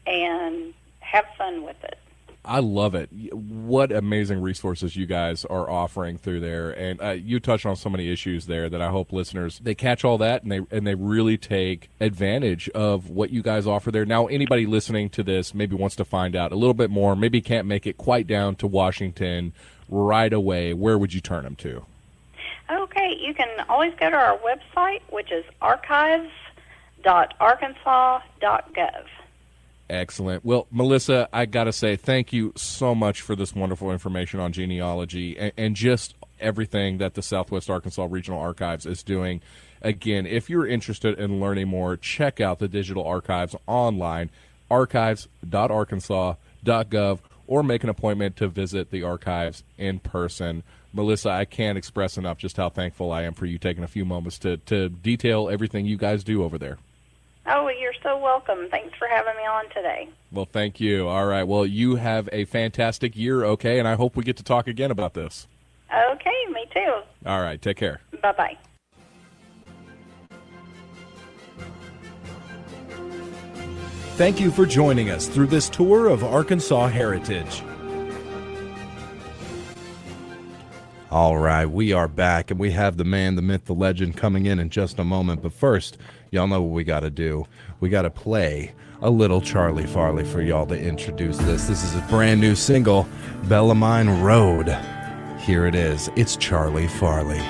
and have fun with it. I love it. What amazing resources you guys are offering through there. And you touched on so many issues there that I hope listeners, they catch all that and they really take advantage of what you guys offer there. Now, anybody listening to this maybe wants to find out a little bit more, maybe can't make it quite down to Washington right away. Where would you turn them to? Okay, you can always go to our website, which is archives.arkansas.gov. Excellent. Well, Melissa, I got to say thank you so much for this wonderful information on genealogy and just everything that the Southwest Arkansas Regional Archives is doing. Again, if you're interested in learning more, check out the digital archives online, archives.arkansas.gov, or make an appointment to visit the archives in person. Melissa, I can't express enough just how thankful I am for you taking a few moments to detail everything you guys do over there. Oh, well, you're so welcome. Thanks for having me on today. Well, thank you. All right. Well, you have a fantastic year, okay? And I hope we get to talk again about this. Okay, me too. All right. Take care. Bye-bye. Thank you for joining us through this tour of Arkansas heritage. All right, we are back, and we have the man, the myth, the legend coming in just a moment. But first, y'all know what we got to do. We got to play a little Charlie Farley for y'all to introduce this. This is a brand new single, Bellarmine Road. Here it is. It's Charlie Farley.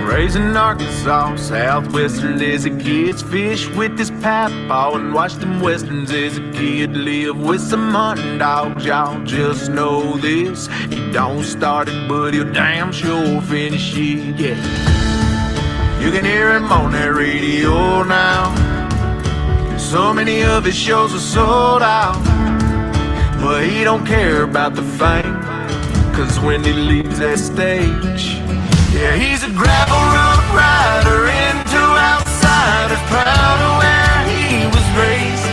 Raised in Arkansas, southwestern as it gets. Fish with this papaw and watched them westerns as a kid. Live with some hunting dogs, y'all just know this. He don't start it, but he'll damn sure finish it, yeah. You can hear him on that radio now. So many of his shows are sold out, but he don't care about the fame, 'cause when he leaves that stage, yeah, he's a gravel road rider into outsiders, proud of where he was raised.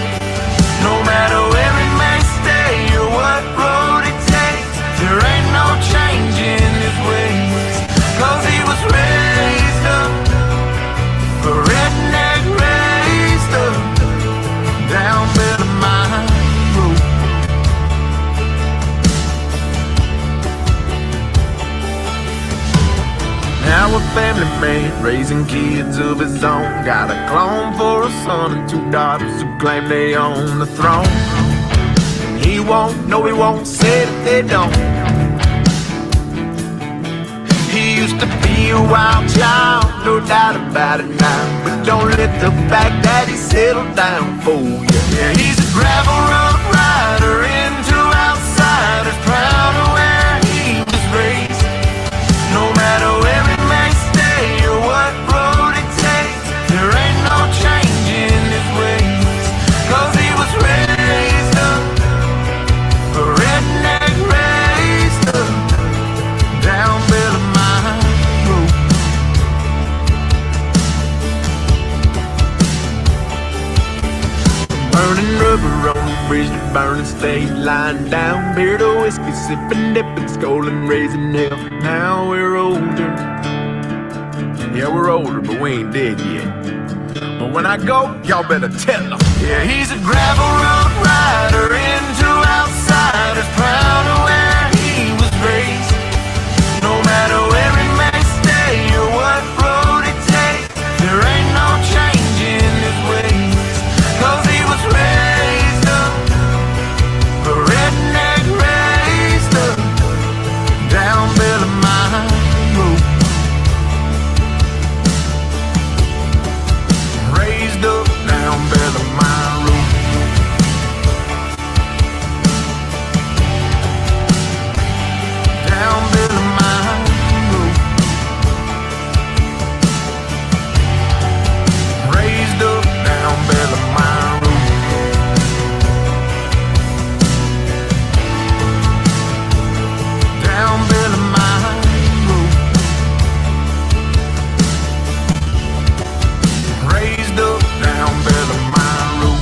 No matter where he may stay or what road he takes, there ain't no change in his ways, 'cause he was raised up, a redneck raised up, down Bellarmine Road. Now a family man raising kids of his own, got a clone for a son and 2 daughters who claim they own the throne. And he won't say that they don't. He used to be a wild child, no doubt about it now, but don't let the fact that he settled down fool you. Yeah, he's a gravel road rider into outsiders, proud of where he was raised. No matter where he may stay or what road he takes, there ain't no change in his ways, 'cause he was raised up, a redneck raised up, down Bellarmine Road. Burning rubber on the bridge to burning state line down, beard of whiskey, sipping, dipping, scolding, raising hell. Now we're older, yeah, we're older, but we ain't dead yet. But when I go, y'all better tell them. Yeah, he's a gravel road rider into outsiders, proud of where he was raised. No matter where he may stay or what road he takes, there ain't no change in his ways, 'cause he was raised up, a redneck raised up, down Bellarmine Road. Raised up, down Bellarmine Road. Down Bellarmine Road. Raised up, down Bellarmine Road. Down Bellarmine Road. Raised up, down Bellarmine Road.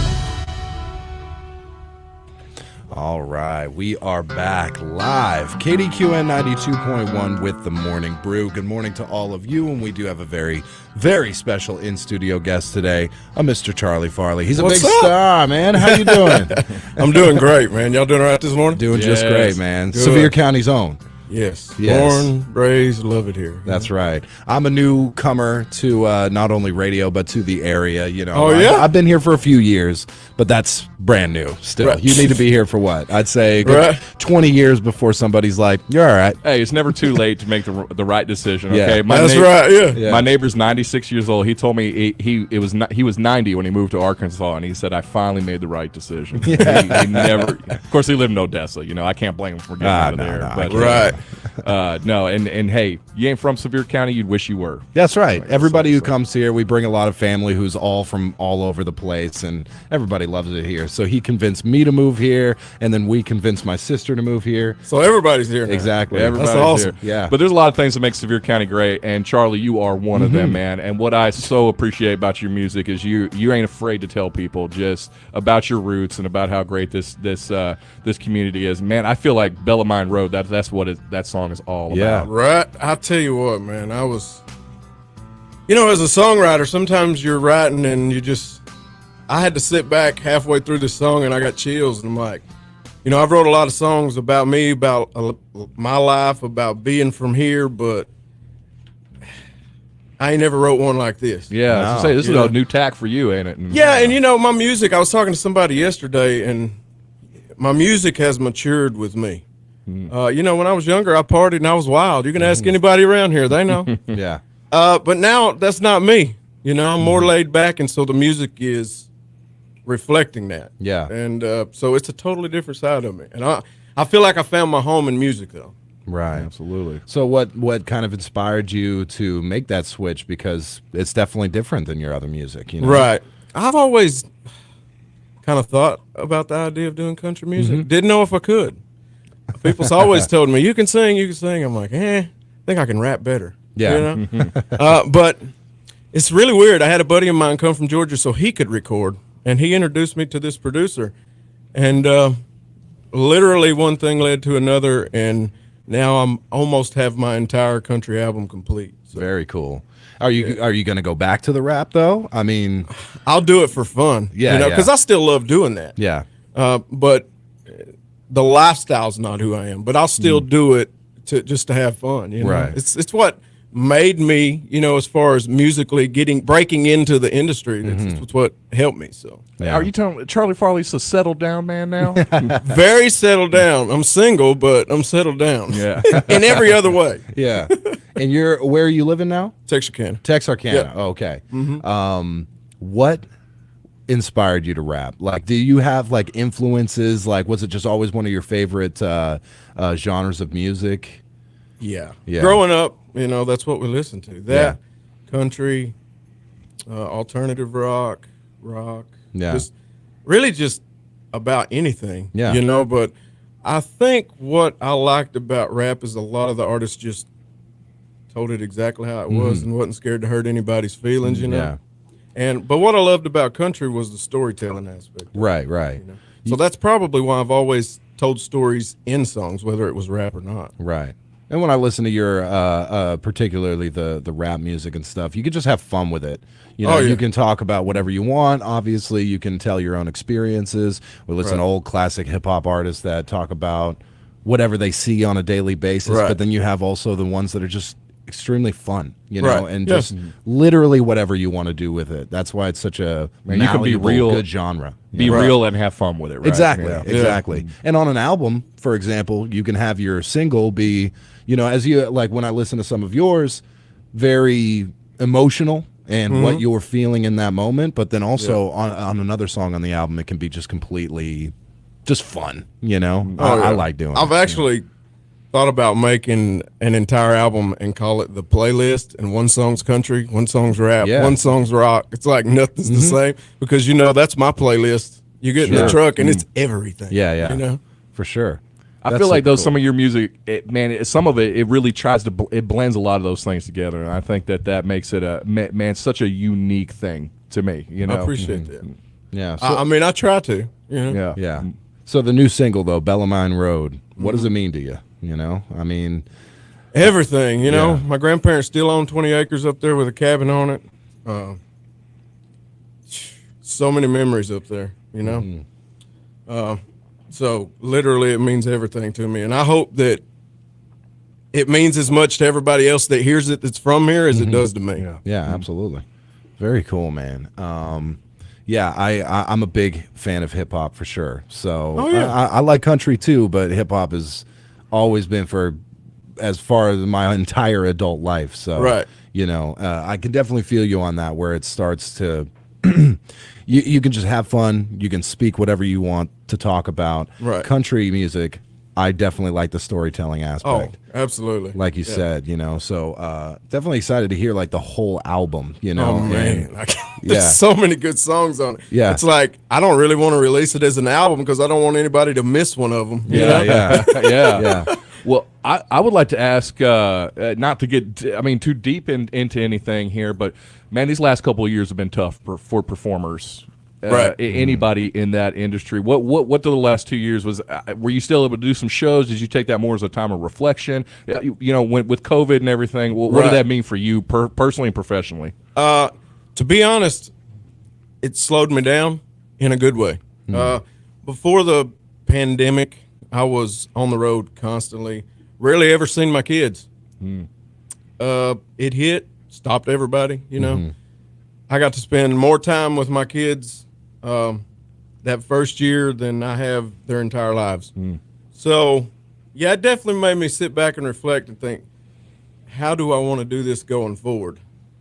All right, we are back live. KDQN 92.1 with the Morning Brew. Good morning to all of you, and we do have a very, very special in-studio guest today, a Mr. Charlie Farley. He's a What's big up? star, man. How you doing? I'm doing great, man. Y'all doing all right this morning? Doing just Yes. great, man. Good. Sevier County's own. Yes. Yes. Born, raised, love it here. That's right. I'm a newcomer to not only radio but to the area. You know, Oh, yeah? I've been here for a few years, but that's brand new. Still, Right. you need to be here for what? I'd say a good Right. 20 years before somebody's like, "You're all right." Hey, it's never too late to make the right decision. Yeah. Okay, That's right, yeah. My neighbor's 96 years old. He told me he was 90 when he moved to Arkansas, and he said I finally made the right decision. He never. Of course, he lived in Odessa. You know, I can't blame him for getting out of there. But Right. no, and hey, you ain't from Sevier County. You'd wish you were. That's right. Everybody who comes here, we bring a lot of family who's all from all over the place, and everybody loves it here. So he convinced me to move here, and then we convinced my sister to move here. So everybody's here now. Exactly. Everybody's That's awesome. here. Yeah. But there's a lot of things that make Sevier County great, and Charlie, you are one of them, man. And what I so appreciate about your music is you ain't afraid to tell people just about your roots and about how great this community is. Man, I feel like Bellarmine Road. That's what that song is all about. Right. I'll tell you what, man. As a songwriter, sometimes you're writing and I had to sit back halfway through the song and I got chills, and I'm like, I've wrote a lot of songs about me, about my life, about being from here, but I ain't never wrote one like this. Yeah, I was gonna say, this is a new tack for you, ain't it? Yeah, and my music, I was talking to somebody yesterday, and my music has matured with me. When I was younger, I partied and I was wild. You can ask anybody around here, they know. Yeah. But now that's not me. I'm more laid back, and so the music is reflecting that. Yeah. And so it's a totally different side of me. And I feel like I found my home in music, though. Right. Absolutely. So what kind of inspired you to make that switch? Because it's definitely different than your other music, you know? Right. I've always kind of thought about the idea of doing country music. Didn't know if I could. People's always told me, you can sing. I'm like, I think I can rap better. Yeah. You know? But it's really weird. I had a buddy of mine come from Georgia so he could record, and he introduced me to this producer. And literally one thing led to another, and now I'm almost have my entire country album complete. So. Very cool. Are you going to go back to the rap though? I mean, I'll do it for fun. Yeah, because I still love doing that. Yeah. But the lifestyle's not who I am. But I'll still do it just to have fun. You know? Right. It's what made me, as far as musically breaking into the industry. That's what helped me. So. Yeah. Are you telling Charlie Farley's a settled down man now? Very settled down. I'm single, but I'm settled down. Yeah. In every other way. Yeah. And where are you living now? Texarkana. Texarkana. Yeah. Oh, okay. What inspired you to rap? Like, do you have like influences? Like, was it just always one of your favorite genres of music? Yeah. Yeah. Growing up, that's what we listened to. That, country, alternative rock. Yeah. Just about anything. Yeah. But I think what I liked about rap is a lot of the artists just told it exactly how it was and wasn't scared to hurt anybody's feelings, Yeah. But what I loved about country was the storytelling aspect. Right. So that's probably why I've always told stories in songs, whether it was rap or not. Right. And when I listen to your, particularly the rap music and stuff, you can just have fun with it. You can talk about whatever you want. Obviously, you can tell your own experiences. We listen to old classic hip hop artists that talk about whatever they see on a daily basis. Right. But then you have also the ones that are just extremely fun, Right. and Yes. just literally whatever you want to do with it. That's why it's such a Man, you can be malleable, real, good genre. Be real and have fun with it. Right? Exactly. And on an album, for example, you can have your single be, as you like when I listen to some of yours, very emotional and what you're feeling in that moment. But then also on another song on the album, it can be just completely just fun. I like doing it. I've actually thought about making an entire album and call it the playlist, and one song's country, one song's rap, one song's rock. It's like nothing's the same because that's my playlist. You get in the truck and it's everything. Yeah. For sure. I feel like some of your music, some of it really tries to it blends a lot of those things together, and I think that makes it such a unique thing to me. I appreciate that. Yeah. So, I try to. Yeah. So the new single though, Bellarmine Road, what does it mean to you? Everything, My grandparents still own 20 acres up there with a cabin on it. So many memories up there, So literally it means everything to me. And I hope that it means as much to everybody else that hears it that's from here as it does to me. Yeah, absolutely. Very cool, man. I'm a big fan of hip hop for sure. So I like country too, but hip hop has always been for as far as my entire adult life. So, I can definitely feel you on that, where it starts to, you can just have fun. You can speak whatever you want to talk about. Right. Country music, I definitely like the storytelling aspect. Oh, absolutely. Like you said, so definitely excited to hear like the whole album, Oh, man. There's so many good songs on it. Yeah. It's like, I don't really want to release it as an album because I don't want anybody to miss one of them. Yeah. Well, I would like to ask, not to get, too deep into anything here, but man, these last couple of years have been tough for performers. Right. Anybody in that industry. What the last 2 years was? Were you still able to do some shows? Did you take that more as a time of reflection? With COVID and everything, what did that mean for you personally and professionally? To be honest, it slowed me down in a good way. Before the pandemic, I was on the road constantly. Rarely ever seen my kids. It hit, stopped everybody, I got to spend more time with my kids that first year than I have their entire lives. So, it definitely made me sit back and reflect and think, how do I want to do this going forward?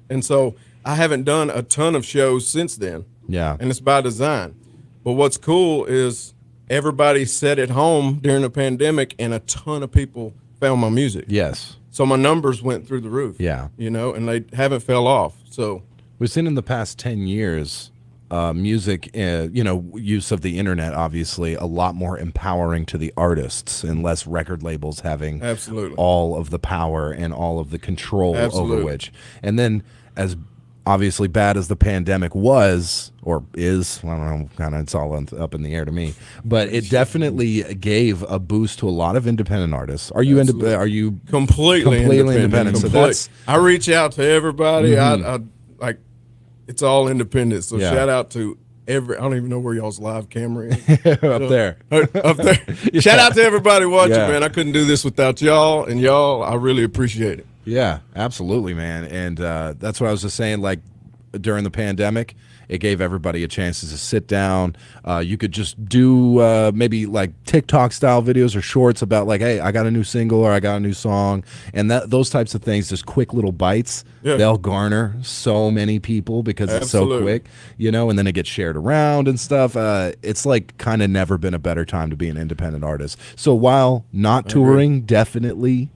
And so I haven't done a ton of shows since then. Yeah. And it's by design. But what's cool is everybody sat at home during the pandemic and a ton of people found my music. Yes. So my numbers went through the roof. Yeah. You know, and they haven't fell off. So we've seen in the past 10 years, music, use of the internet, obviously, a lot more empowering to the artists and less record labels having Absolutely. all of the power and all of the control Absolutely. over which. And then as obviously bad as the pandemic was or is, I don't know, kind of it's all up in the air to me, but it definitely gave a boost to a lot of independent artists. Are you are you completely independent? So that's I reach out to everybody. Mhm. I like it's all independent. So Yeah. shout out to I don't even know where y'all's live camera is. Up there. Up there. Shout out to everybody watching, Yeah. man. I couldn't do this without y'all, and y'all, I really appreciate it. Yeah, absolutely, man. And that's what I was just saying, like, during the pandemic, it gave everybody a chance to sit down. You could just do maybe like TikTok style videos or shorts about like, hey, I got a new single or I got a new song. And those types of things, just quick little bites, Yeah. they'll garner so many people because it's so Absolutely. quick, and then it gets shared around and stuff. It's like kind of never been a better time to be an independent artist. So while not touring, definitely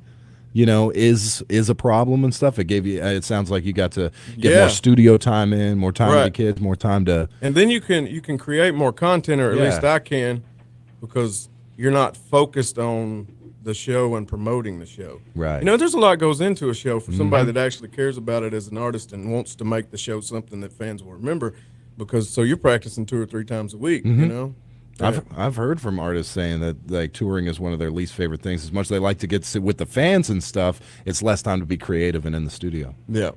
is a problem and stuff. It gave you. It sounds like you got to get Yeah. more studio time in, more time with Right. the kids, more time to. And then you can create more content, or at Yeah. least I can, because you're not focused on the show and promoting the show. Right. There's a lot goes into a show for somebody Mhm. that actually cares about it as an artist and wants to make the show something that fans will remember. Because so you're practicing 2 or 3 times a week. Mhm. I've heard from artists saying that like touring is one of their least favorite things. As much as they like to get to sit with the fans and stuff, it's less time to be creative and in the studio. Yeah.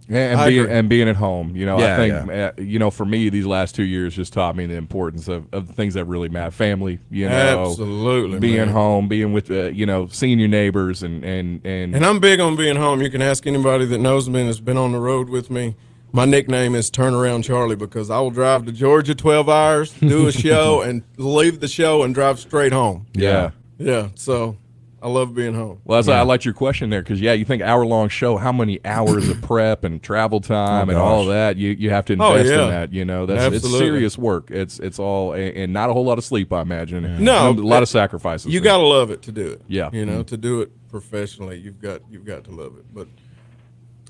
And being at home, Yeah, I think for me these last 2 years just taught me the importance of the things that really matter. Family, Absolutely, being man. home, being with seeing your neighbors and I'm big on being home. You can ask anybody that knows me and has been on the road with me. My nickname is Turnaround Charlie because I will drive to Georgia 12 hours, do a show, and leave the show and drive straight home. Yeah. Yeah, so I love being home. Well, that's why I liked your question there because you think hour-long show, how many hours of prep and travel time and all of that you have to invest in that. It's Absolutely. serious work. It's all and not a whole lot of sleep, I imagine. No, a lot of sacrifices. You got to love it to do it. Yeah. To do it professionally, you've got to love it. But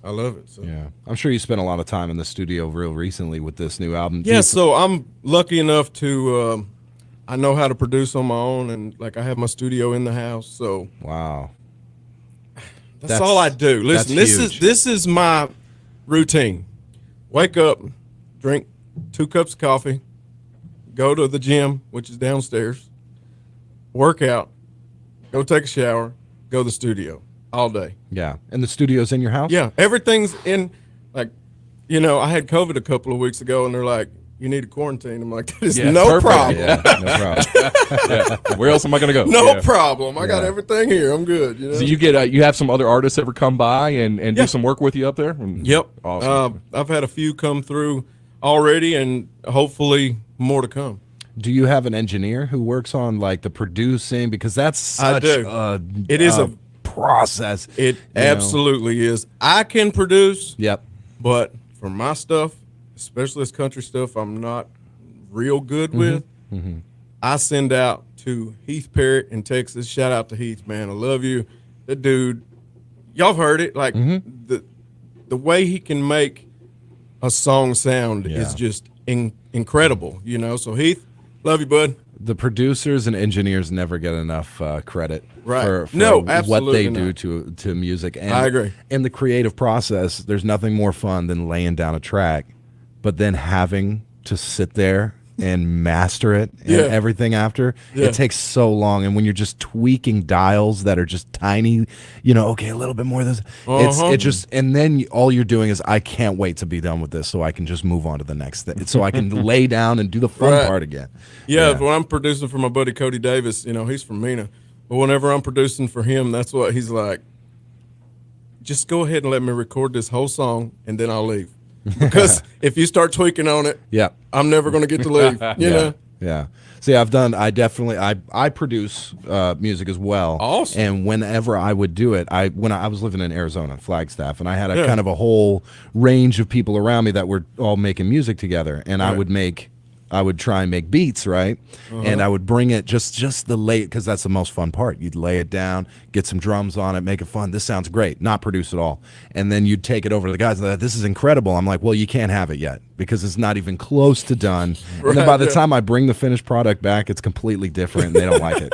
I love it. So. Yeah, I'm sure you spent a lot of time in the studio real recently with this new album. Yeah, so I'm lucky enough to I know how to produce on my own, and like I have my studio in the house. So wow, that's all I do. Listen, this is my routine. Wake up, drink 2 cups of coffee, go to the gym, which is downstairs, work out, go take a shower, go to the studio all day. Yeah, and the studio's in your house. Yeah, everything's in. Like, I had COVID a couple of weeks ago, and they're like, "You need a quarantine." I'm like, "That is no perfect. problem. Yeah, no problem. Where else am I going to go? No problem. I got everything here. I'm good." So you get you have some other artists ever come by and do some work with you up there? Yep. Awesome. I've had a few come through already, and hopefully more to come. Do you have an engineer who works on like the producing? Because that's such It is a process. It absolutely is. I can produce. Yep. But for my stuff, especially this country stuff, I'm not real good with. Mm-hmm. I send out to Heath Parrott in Texas. Shout out to Heath, man. I love you. That dude, y'all have heard it. Like the way he can make a song sound is just incredible. So Heath, love you, bud. The producers and engineers never get enough credit Right. for No, what they absolutely do to music. And, I agree. And the creative process, there's nothing more fun than laying down a track, but then having to sit there and master it and everything after. It takes so long. And when you're just tweaking dials that are just tiny, okay, a little bit more of this. It just, and then all you're doing is, I can't wait to be done with this so I can just move on to the next thing. So I can lay down and do the fun part again. Yeah, when I'm producing for my buddy Cody Davis, he's from Mena. But whenever I'm producing for him, that's what he's like, just go ahead and let me record this whole song and then I'll leave. Because if you start tweaking on it, I'm never going to get to leave. You know? Yeah. See, I produce music as well. Awesome. And whenever I would do it, when I was living in Arizona, Flagstaff, and I had a kind of a whole range of people around me that were all making music together, and I would make I would try and make beats, right? And I would bring it just the lay, because that's the most fun part. You'd lay it down, get some drums on it, make it fun. This sounds great. Not produce at all. And then you'd take it over to the guys and they're like, this is incredible. I'm like, well, you can't have it yet because it's not even close to done. And then by the time I bring the finished product back, it's completely different and they don't like it.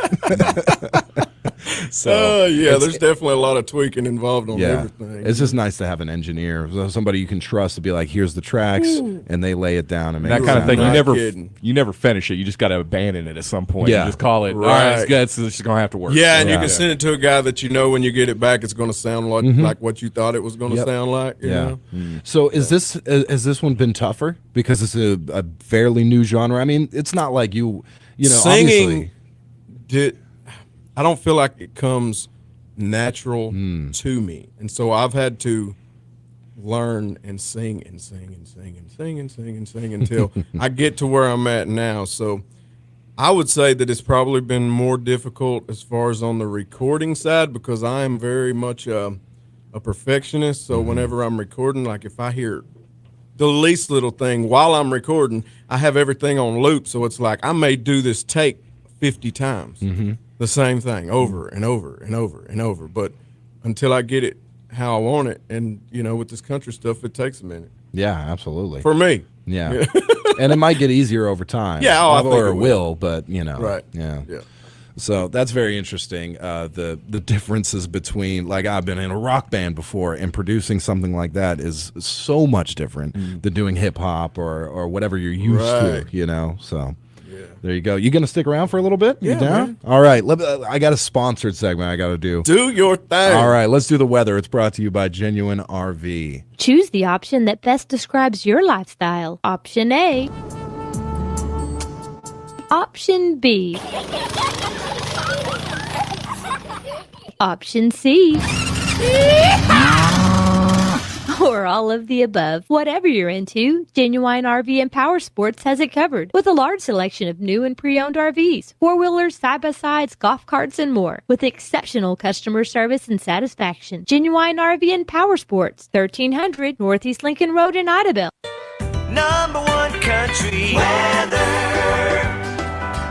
So there's definitely a lot of tweaking involved on everything. It's just nice to have an engineer, somebody you can trust to be like, here's the tracks, and they lay it down and make that it kind of thing. nice. You never finish it. You just got to abandon it at some point. Yeah. You just call it. Right. All right, it's just gonna have to work. Yeah, and you can send it to a guy that you know when you get it back, it's going to sound like what you thought it was going to sound like. You know? So has this one been tougher because it's a fairly new genre? I mean, it's not like you know, singing obviously. I don't feel like it comes natural to me, and so I've had to learn and sing and sing and sing and sing and sing and sing until I get to where I'm at now. So I would say that it's probably been more difficult as far as on the recording side because I am very much a perfectionist. So whenever I'm recording, like if I hear the least little thing while I'm recording, I have everything on loop. So it's like I may do this take 50 times. The same thing over and over and over and over. But until I get it how I want it, and, you know, with this country stuff, it takes a minute. Yeah, absolutely. For me. Yeah. And it might get easier over time. Yeah, I think or it will, but, you know. Right. Yeah. Yeah. So that's very interesting. The differences between, like, I've been in a rock band before, and producing something like that is so much different than doing hip hop or whatever you're used to, you know. So there you go. You gonna stick around for a little bit? You Yeah, down? man. All right. I got a sponsored segment I got to do. Do your thing. All right. Let's do the weather. It's brought to you by Genuine RV. Choose the option that best describes your lifestyle. Option A. Option B. Option C. Or all of the above. Whatever you're into, Genuine RV and Power Sports has it covered with a large selection of new and pre-owned RVs, four-wheelers, side-by-sides, golf carts, and more with exceptional customer service and satisfaction. Genuine RV and Power Sports, 1300 Northeast Lincoln Road in Idabel. Number one country weather.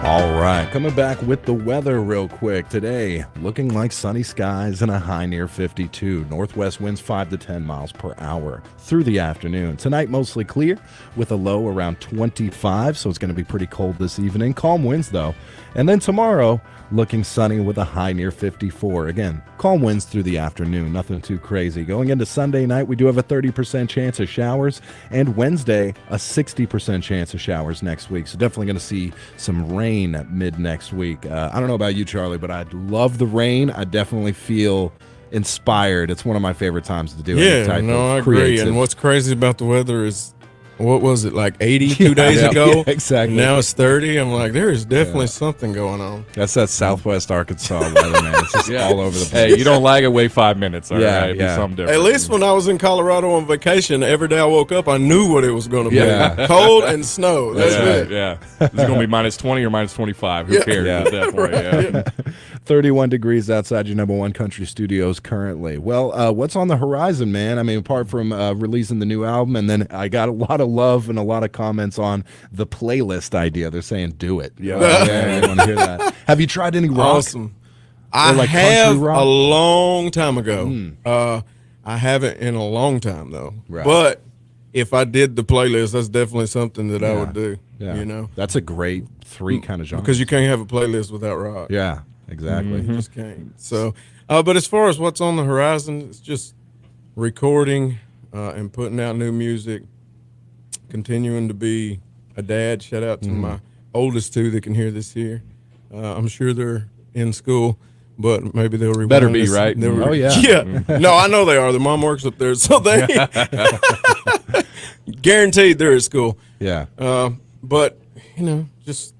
All right, coming back with the weather real quick. Today, looking like sunny skies and a high near 52. Northwest winds 5 to 10 miles per hour through the afternoon. Tonight, mostly clear with a low around 25, so it's going to be pretty cold this evening. Calm winds, though. And then tomorrow, looking sunny with a high near 54. Again, calm winds through the afternoon, nothing too crazy. Going into Sunday night, we do have a 30% chance of showers, and Wednesday, a 60% chance of showers next week. So definitely going to see some rain mid next week. I don't know about you, Charlie, but I love the rain. I definitely feel inspired. It's one of my favorite times to do any type of I agree. creative. And what's crazy about the weather is, what was it, like 80 2 days ago? Yeah, exactly. And now it's 30. I'm like, there is definitely something going on. That's that Southwest Arkansas weather, man. It's just all over the place. Hey, you don't like it, wait 5 minutes. All right, be something different. At least when I was in Colorado on vacation, every day I woke up, I knew what it was going to be. Yeah. Cold and snow. That's it. Yeah. Is it going to be minus 20 or minus 25? Who cares at that point? 31 degrees outside your number one country studios currently. Well, what's on the horizon, man? I mean, apart from releasing the new album, and then I got a lot of love and a lot of comments on the playlist idea. They're saying, do it. Yeah, I want to hear that. Have you tried any rock? Awesome. I have a long time ago. I haven't in a long time, though. Right. But if I did the playlist, that's definitely something that I would do. Yeah. You know? That's a great three kind of genre. Because you can't have a playlist without rock. Yeah, exactly. You just can't. So, but as far as what's on the horizon, it's just recording and putting out new music, continuing to be a dad. Shout out to my oldest two that can hear this here. I'm sure they're in school, but maybe they'll rewind Better be, this. right? Oh, yeah. Yeah. No, I know they are. Their mom works up there, so they guaranteed they're at school. Yeah. But, you know, just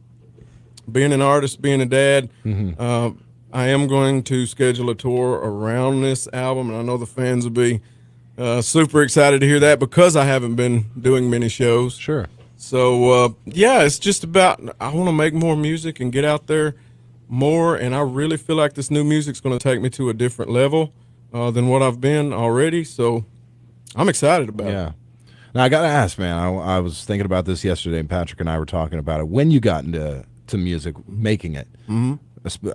being an artist, being a dad, I am going to schedule a tour around this album, and I know the fans will be super excited to hear that because I haven't been doing many shows. Sure. So, it's just about, I want to make more music and get out there more, and I really feel like this new music's going to take me to a different level than what I've been already, so I'm excited about it. Now I gotta ask, man. I was thinking about this yesterday, and Patrick and I were talking about it. When you got into music, making it,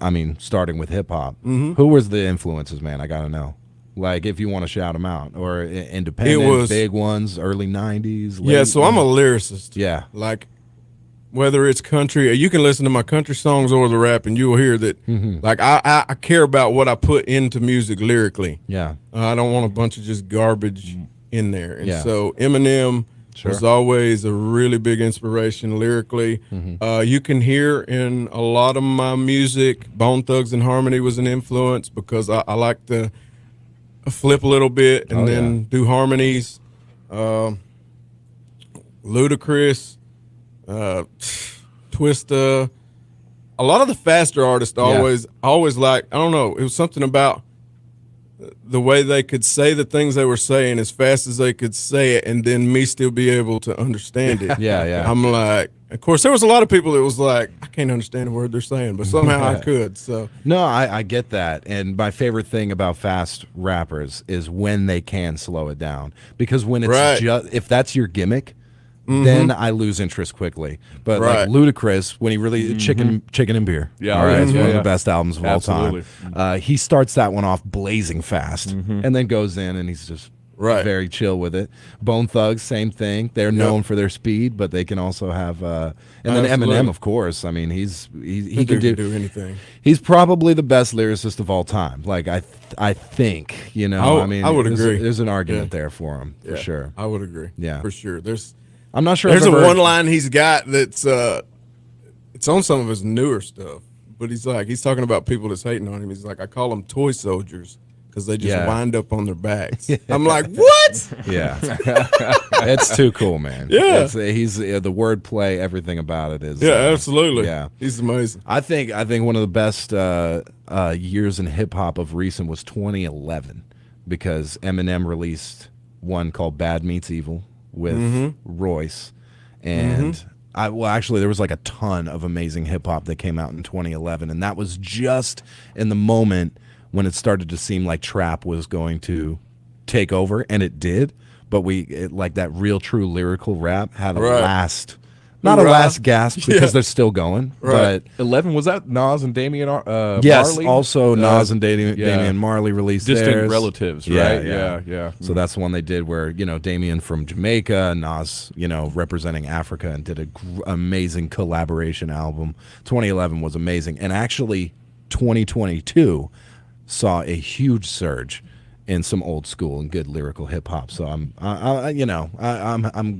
I mean, starting with hip hop, who was the influences, man? I gotta know. Like, if you want to shout them out, or independent, big ones, early '90s. Yeah, so I'm a lyricist. Yeah, like whether it's country, or you can listen to my country songs or the rap, and you will hear that. Like I care about what I put into music lyrically. Yeah, I don't want a bunch of just garbage in there. And so Eminem was always a really big inspiration lyrically. You can hear in a lot of my music, Bone Thugs and Harmony was an influence, because I like to flip a little bit and then do harmonies. Ludacris, Twista, a lot of the faster artists always like, I don't know, it was something about the way they could say the things they were saying as fast as they could say it, and then me still be able to understand it. I'm like, of course, there was a lot of people that was like, I can't understand a word they're saying, but somehow I could. So no, I get that. And my favorite thing about fast rappers is when they can slow it down, because when it's just, if that's your gimmick, then I lose interest quickly. But like Ludacris, when he really Chicken and Beer, it's one of the best albums of all time. He starts that one off blazing fast, and then goes in and he's just very chill with it. Bone Thugs, same thing. They're known for their speed, but they can also have. And then Eminem, of course. I mean, he can do anything. He's probably the best lyricist of all time. Like I think, you know. I mean, I would agree. There's an argument there for him for sure. I would agree. Yeah, for sure. I'm not sure. There's a one line he's got that's it's on some of his newer stuff, but he's talking about people that's hating on him. He's like, I call them toy soldiers because they just wind up on their backs. I'm like, what? Yeah, it's too cool, man. Yeah, he's the wordplay, everything about it is. Yeah, absolutely. Yeah, he's amazing. I think one of the best years in hip hop of recent was 2011, because Eminem released one called Bad Meets Evil with Royce, and actually there was like a ton of amazing hip hop that came out in 2011, and that was just in the moment when it started to seem like trap was going to take over, and it did. But like that real true lyrical rap had a last. Not a last gasp, because they're still going. But 11, was that Nas and Damian yes, Marley? Also Nas and Damian Marley released Distant theirs. Relatives, right? Yeah. So that's the one they did where, Damian from Jamaica, Nas, representing Africa, and did an amazing collaboration album. 2011 was amazing. And actually 2022 saw a huge surge in some old school and good lyrical hip hop. So I'm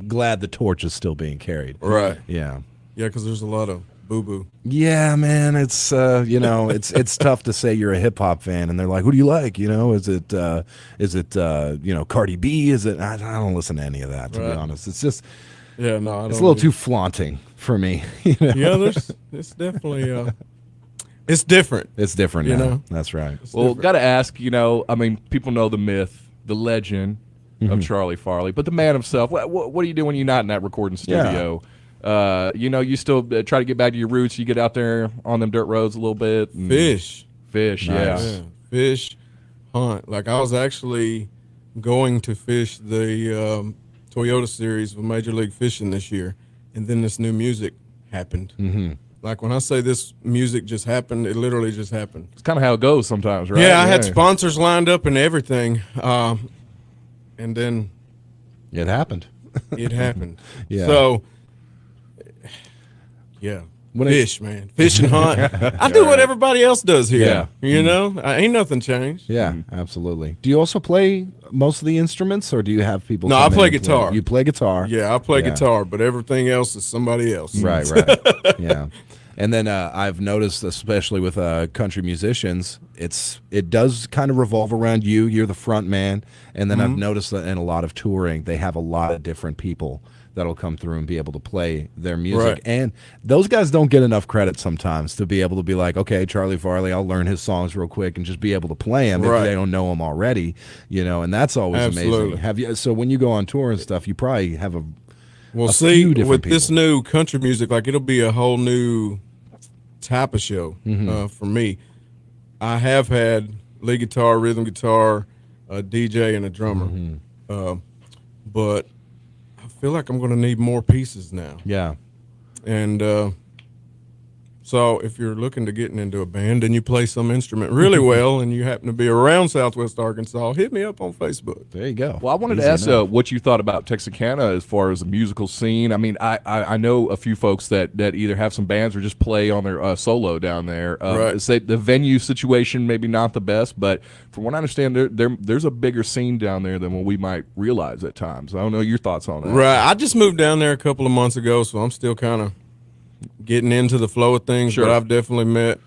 glad the torch is still being carried. Right. Yeah. Yeah, because there's a lot of boo boo. Yeah, man. It's it's tough to say you're a hip hop fan and they're like, who do you like? Is it Cardi B? Is it? I don't listen to any of that, to be honest. It's just I don't. It's a little too flaunting for me. Yeah, it's definitely. It's different. It's different now. That's right. Well, got to ask, I mean, people know the myth, the legend of Charlie Farley, but the man himself, what do you do when you're not in that recording studio? You still try to get back to your roots. You get out there on them dirt roads a little bit. Fish. Nice. Yeah. Fish, hunt. Like, I was actually going to fish the Toyota Series with Major League Fishing this year, and then this new music happened. Like, when I say this music just happened, it literally just happened. It's kind of how it goes sometimes, right? Yeah, I had sponsors lined up and everything, and then it happened. It happened. Yeah. So, yeah. Fish, man. Fish and hunt. I do what everybody else does here. Yeah. Ain't nothing changed. Yeah, absolutely. Do you also play most of the instruments, or do you have people? No, I play guitar. You play guitar. Yeah, I play guitar, but everything else is somebody else. Right. Yeah. And then I've noticed, especially with country musicians, it does kind of revolve around you. You're the front man. And then I've noticed that in a lot of touring, they have a lot of different people that'll come through and be able to play their music. Right. And those guys don't get enough credit sometimes to be able to be like, okay, Charlie Farley, I'll learn his songs real quick and just be able to play them if they don't know them already, and that's always amazing. So when you go on tour and stuff, you probably have a few different with people. This new country music, like, it'll be a whole new type of show for me. I have had lead guitar, rhythm guitar, a DJ, and a drummer, but feel like I'm going to need more pieces now. Yeah. And so if you're looking to getting into a band and you play some instrument really well and you happen to be around Southwest Arkansas, hit me up on Facebook. There you go. Well, I wanted to ask what you thought about Texarkana as far as the musical scene. I mean, I know a few folks that either have some bands or just play on their solo down there. Right. Say the venue situation maybe not the best, but from what I understand, there's a bigger scene down there than what we might realize at times. I don't know your thoughts on that. Right. I just moved down there a couple of months ago, so I'm still kind of getting into the flow of things, Sure. but I've definitely met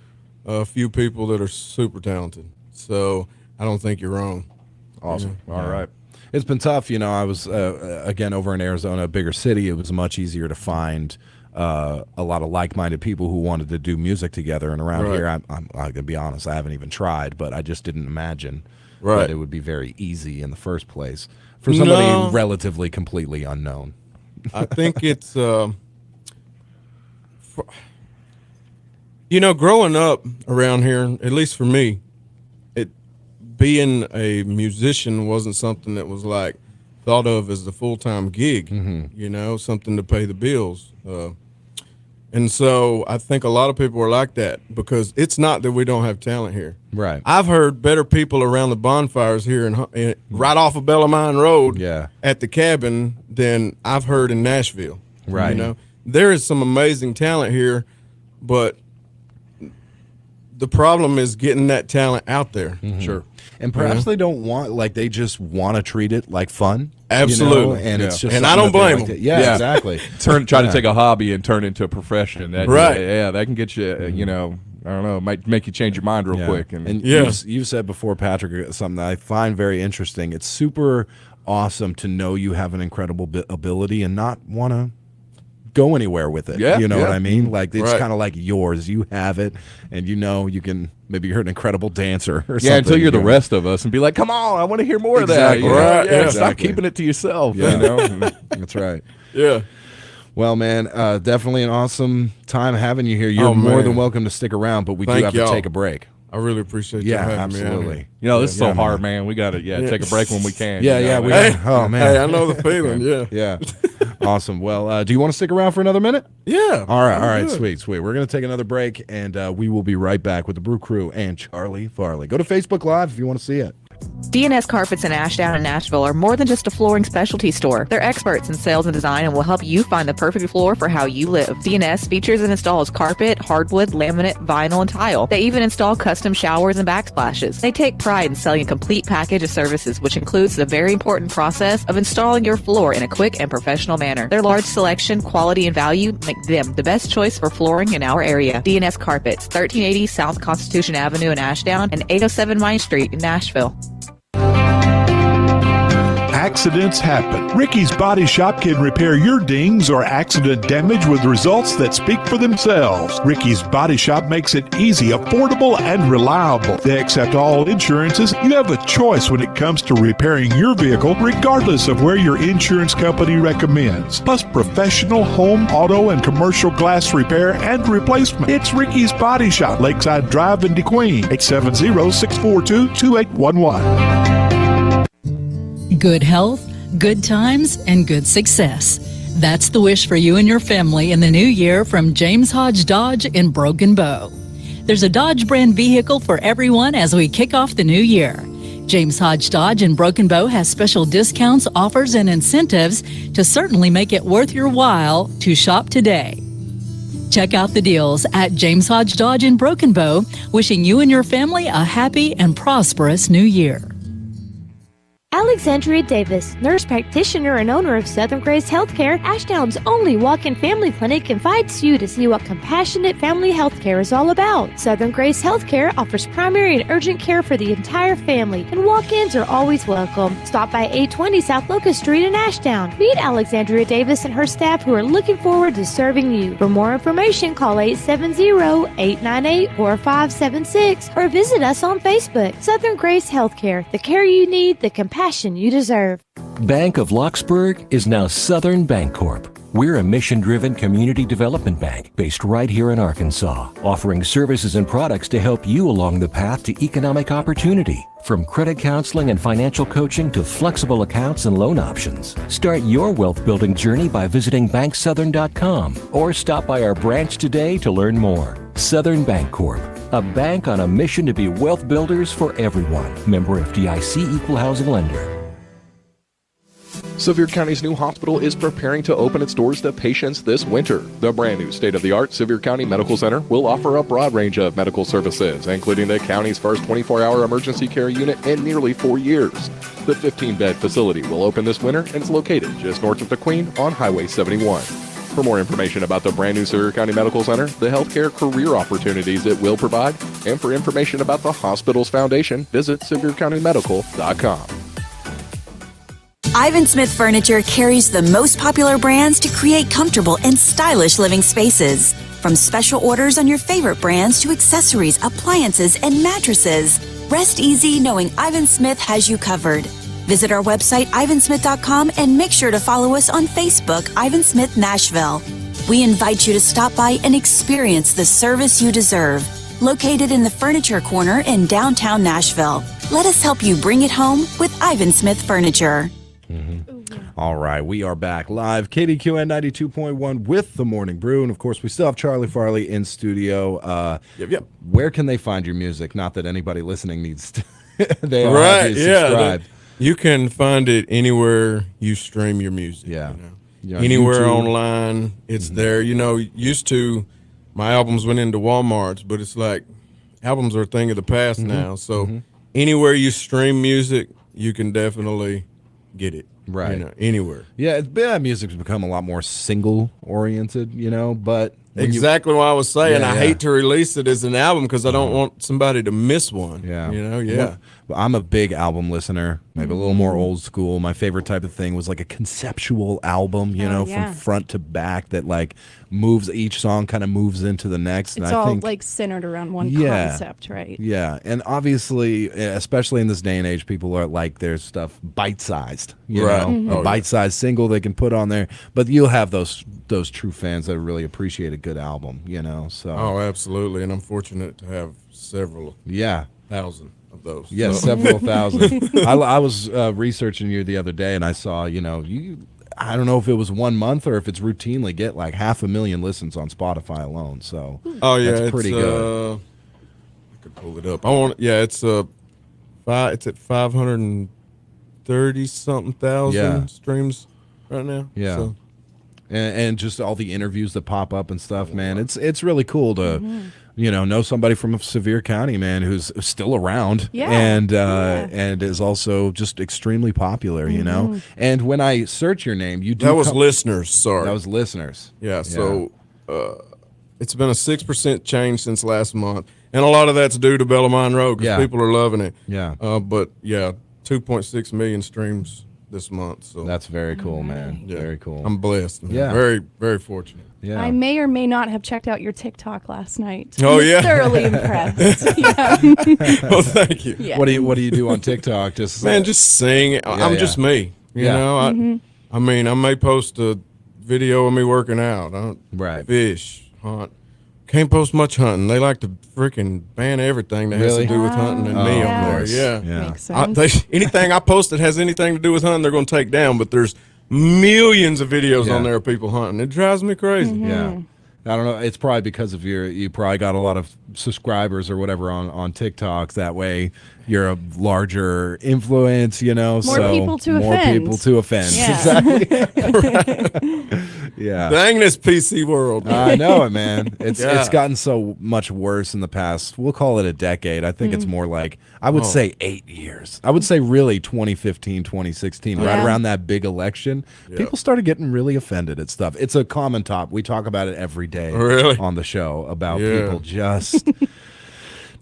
a few people that are super talented. So I don't think you're wrong. Awesome. Yeah. All right. It's been tough. You know, I was, again, over in Arizona, a bigger city. It was much easier to find a lot of like-minded people who wanted to do music together. And around Right. here, I'm going to be honest, I haven't even tried, but I just didn't imagine Right. that it would be very easy in the first place for somebody No. relatively completely unknown. I think it's, you know, growing up around here, at least for me, being a musician wasn't something that was like thought of as a full-time gig, you know, something to pay the bills. And so I think a lot of people are like that because it's not that we don't have talent here. Right. I've heard better people around the bonfires here in right off of Bellarmine Road at the cabin than I've heard in Nashville. Right. You know, there is some amazing talent here, but the problem is getting that talent out there. Sure. And perhaps they don't want, like, they just want to treat it like fun. Absolutely. You know? And it's just, and I don't blame them. Yeah, exactly. Try to take a hobby and turn it into a profession. That, Right. Yeah, that can get you, you know, I don't know, might make you change your mind real quick. And you've said before, Patrick, something that I find very interesting. It's super awesome to know you have an incredible ability and not want to go anywhere with it. Yeah, you know yeah. what I mean? Like, it's Right. kind of like yours. You have it, and you know you can. Maybe you're an incredible dancer or something. Yeah, until you're the you know? rest of us and be like, come on, I want to hear more of that. Exactly. You know? Right, Yeah, yeah. Stop Exactly. keeping it to yourself. Yeah. You know? That's right. Yeah. Well, man, definitely an awesome time having you here. You're Oh, more man. than welcome to stick around, but we do Thank have y'all. to take a break. I really appreciate you Yeah, having me. absolutely. You know, this is so Yeah, hard, man. We got to take a break when we can. Yeah, you yeah. know? We oh, man. Hey, I know the feeling. Yeah. Yeah. Awesome. Well, do you want to stick around for another minute? Yeah. All right. I'm All right. good. Sweet. Sweet. We're going to take another break, and we will be right back with the Brew Crew and Charlie Farley. Go to Facebook Live if you want to see it. D&S Carpets in Ashdown and Nashville are more than just a flooring specialty store. They're experts in sales and design and will help you find the perfect floor for how you live. D&S features and installs carpet, hardwood, laminate, vinyl, and tile. They even install custom showers and backsplashes. They take pride in selling a complete package of services, which includes the very important process of installing your floor in a quick and professional manner. Their large selection, quality, and value make them the best choice for flooring in our area. D&S Carpets, 1380 South Constitution Avenue in Ashdown and 807 Mine Street in Nashville. Accidents happen. Ricky's Body Shop can repair your dings or accident damage with results that speak for themselves. Ricky's Body Shop makes it easy, affordable, and reliable. They accept all insurances. You have a choice when it comes to repairing your vehicle, regardless of where your insurance company recommends. Plus professional home, auto, and commercial glass repair and replacement. It's Ricky's Body Shop, Lakeside Drive in DeQueen, 870-642-2811. Good health, good times, and good success. That's the wish for you and your family in the new year from James Hodge Dodge in Broken Bow. There's a Dodge brand vehicle for everyone as we kick off the new year. James Hodge Dodge in Broken Bow has special discounts, offers, and incentives to certainly make it worth your while to shop today. Check out the deals at James Hodge Dodge in Broken Bow, wishing you and your family a happy and prosperous new year. Alexandria Davis, nurse practitioner and owner of Southern Grace Healthcare, Ashdown's only walk-in family clinic, invites you to see what compassionate family healthcare is all about. Southern Grace Healthcare offers primary and urgent care for the entire family, and walk-ins are always welcome. Stop by 820 South Locust Street in Ashdown. Meet Alexandria Davis and her staff who are looking forward to serving you. For more information, call 870-898-4576 or visit us on Facebook. Southern Grace Healthcare, the care you need, the compassion you deserve. Bank of Locksburg is now Southern Bancorp. We're a mission-driven community development bank based right here in Arkansas, offering services and products to help you along the path to economic opportunity. From credit counseling and financial coaching to flexible accounts and loan options. Start your wealth building journey by visiting banksouthern.com or stop by our branch today to learn more. Southern Bancorp, a bank on a mission to be wealth builders for everyone. Member FDIC, Equal Housing Lender. Sevier County's new hospital is preparing to open its doors to patients this winter. The brand new state-of-the-art Sevier County Medical Center will offer a broad range of medical services, including the county's first 24-hour emergency care unit in nearly 4 years. The 15-bed facility will open this winter and is located just north of Kdqn on Highway 71. For more information about the brand new Sevier County Medical Center, the healthcare career opportunities it will provide, and for information about the hospital's foundation, visit SevierCountyMedical.com. Ivan Smith Furniture carries the most popular brands to create comfortable and stylish living spaces. From special orders on your favorite brands to accessories, appliances, and mattresses, rest easy knowing Ivan Smith has you covered. Visit our website, ivansmith.com, and make sure to follow us on Facebook, Ivan Smith Nashville. We invite you to stop by and experience the service you deserve. Located in the Furniture Corner in downtown Nashville. Let us help you bring it home with Ivan Smith Furniture. All right, we are back live, KDQN 92.1 with the Morning Brew, and of course we still have Charlie Farley in studio. Yep. Where can they find your music? Not that anybody listening needs to. They all Right, have to yeah. subscribe. You can find it anywhere you stream your music. Yeah. You know, anywhere YouTube. online, it's there. You know, used to, my albums went into Walmarts, but it's like albums are a thing of the past now. So anywhere you stream music, you can definitely get it. Right. You know, anywhere. Yeah, music's become a lot more single-oriented, but... Exactly what I was saying. Yeah, I hate to release it as an album because I don't want somebody to miss one. Yeah. You know, yeah. Well, I'm a big album listener, maybe a little more old school. My favorite type of thing was like a conceptual album, from front to back that like moves, each song kind of moves into the next. It's and all I think, like centered around one concept, right? Yeah. And obviously, especially in this day and age, people are like their stuff bite-sized, Right. A bite-sized single they can put on there. But you'll have those true fans that really appreciate a good album, so. Oh, absolutely. And I'm fortunate to have several thousand of those. Yes, So. several thousand. I was researching you the other day, and I saw, I don't know if it was 1 month or if it's routinely get like 500,000 listens on Spotify alone. So that's pretty good. I could pull it up. It's at 530 something thousand streams right now. Yeah. So. And just all the interviews that pop up and stuff, man. It's really cool to, know somebody from Sevier County, man, who's still around and is also just extremely popular, And when I search your name, you do. That was listeners. Sorry, that was listeners. Yeah. So it's been a 6% change since last month, and a lot of that's due to Bellamont Road because people are loving it. Yeah. But 2.6 million streams this month. So that's very cool, man. Yeah. Very cool. I'm blessed. Man. Yeah. Very, very fortunate. Yeah. I may or may not have checked out your TikTok last night. Oh, I'm yeah. thoroughly impressed. Well, thank you. Yeah. What do you do on TikTok? Just sing. I'm just me. You know. I mean, I may post a video of me working out. I don't fish, hunt. Can't post much hunting. They like to freaking ban everything that has to do with hunting and me on there. Yeah. Makes sense. Anything I post that has anything to do with hunting, they're going to take down. But there's millions of videos on there of people hunting. It drives me crazy. Yeah. I don't know. It's probably because of you probably got a lot of subscribers or whatever on TikTok. That way you're a larger influence, More people to more offend. people to offend. Yeah. Exactly. Yeah. Dang this PC world. I know it, man. It's gotten so much worse in the past. We'll call it a decade. I think it's more like, I would say 8 years. I would say really 2015, 2016, right around that big election. People started getting really offended at stuff. It's a common topic. We talk about it every day on the show about people just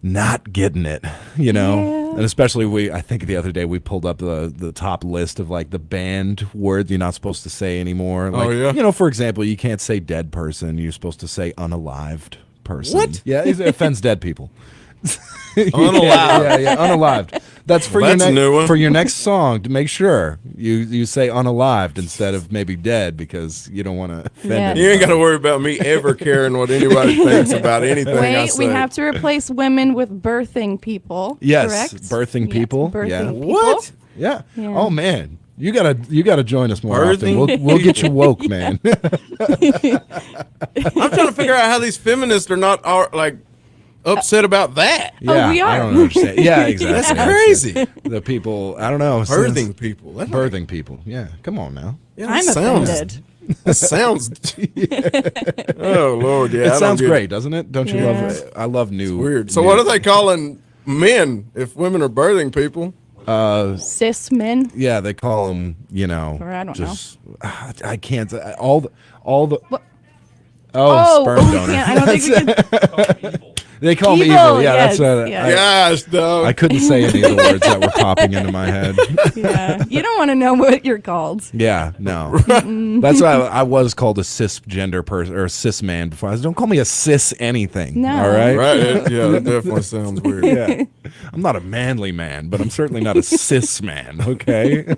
not getting it, and especially I think the other day we pulled up the top list of like the banned words you're not supposed to say anymore. Like, for example, you can't say dead person. You're supposed to say unalived person. What? Yeah, it offends dead people. Unalived. Yeah, unalived. That's for Well, that's a new one. for your next song. To make sure you say unalived instead of maybe dead because you don't want to offend anybody. You ain't got to worry about me ever caring what anybody thinks about anything I Wait, say. we have to replace women with birthing people. Yes, correct? birthing people. Birthing yeah. people. What? Yeah. Yeah. Oh man, you gotta join us more Birthing? often. We'll get you woke, man. I'm trying to figure out how these feminists are not like upset about that. Yeah, we are. I don't understand. Yeah, exactly. That's crazy. The people, I don't know. Birthing people. That's Birthing people. Yeah, come on now. Yeah, I'm that sounds. offended. That sounds. Oh Lord, yeah. It I don't sounds get great, doesn't it? Don't you Yeah. love it? I love new. Weird. So new- what are they calling men if women are birthing people? Cis men. Yeah, they call them. You know, Or I don't just I can't. All the. What? Oh, sperm we donor. can't. I don't think we can. They call me Evil, evil. Yeah, yes, that's what. Yes, dog. I couldn't say any of the words that were popping into my head. Yeah, you don't want to know what you're called. Yeah, no. That's why I was called a cisgender person or a cis man before. I was, don't call me a cis anything. No. All right. Right? Yeah, that definitely sounds weird. Yeah. I'm not a manly man, but I'm certainly not a cis man. Okay.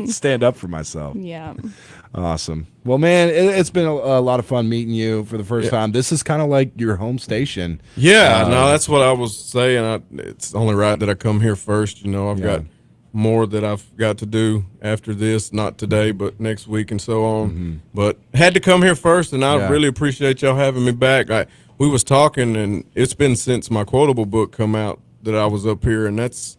Stand up for myself. Yeah. Awesome. Well, man, it's been a lot of fun meeting you for the first time. This is kind of like your home station. Yeah, no, that's what I was saying. It's only right that I come here first. You know, I've got more that I've got to do after this, not today, but next week and so on. Mm-hmm. But had to come here first, and I really appreciate y'all having me back. We was talking, and it's been since my quotable book come out that I was up here, and that's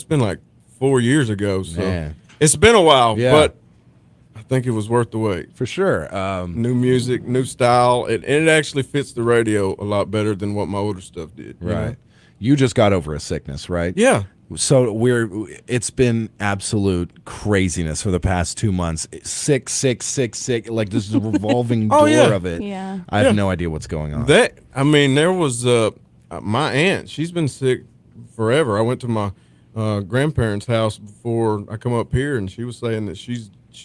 been like 4 years ago. So Man. it's been a while, Yeah. but I think it was worth the wait. For sure. New music, new style, and it actually fits the radio a lot better than what my older stuff did. you Right. know? You just got over a sickness, right? Yeah. So it's been absolute craziness for the past 2 months. Sick, like this revolving door of it. Yeah. I have no idea what's going on. There was my aunt. She's been sick forever. I went to my grandparents' house before I come up here, and she was saying that she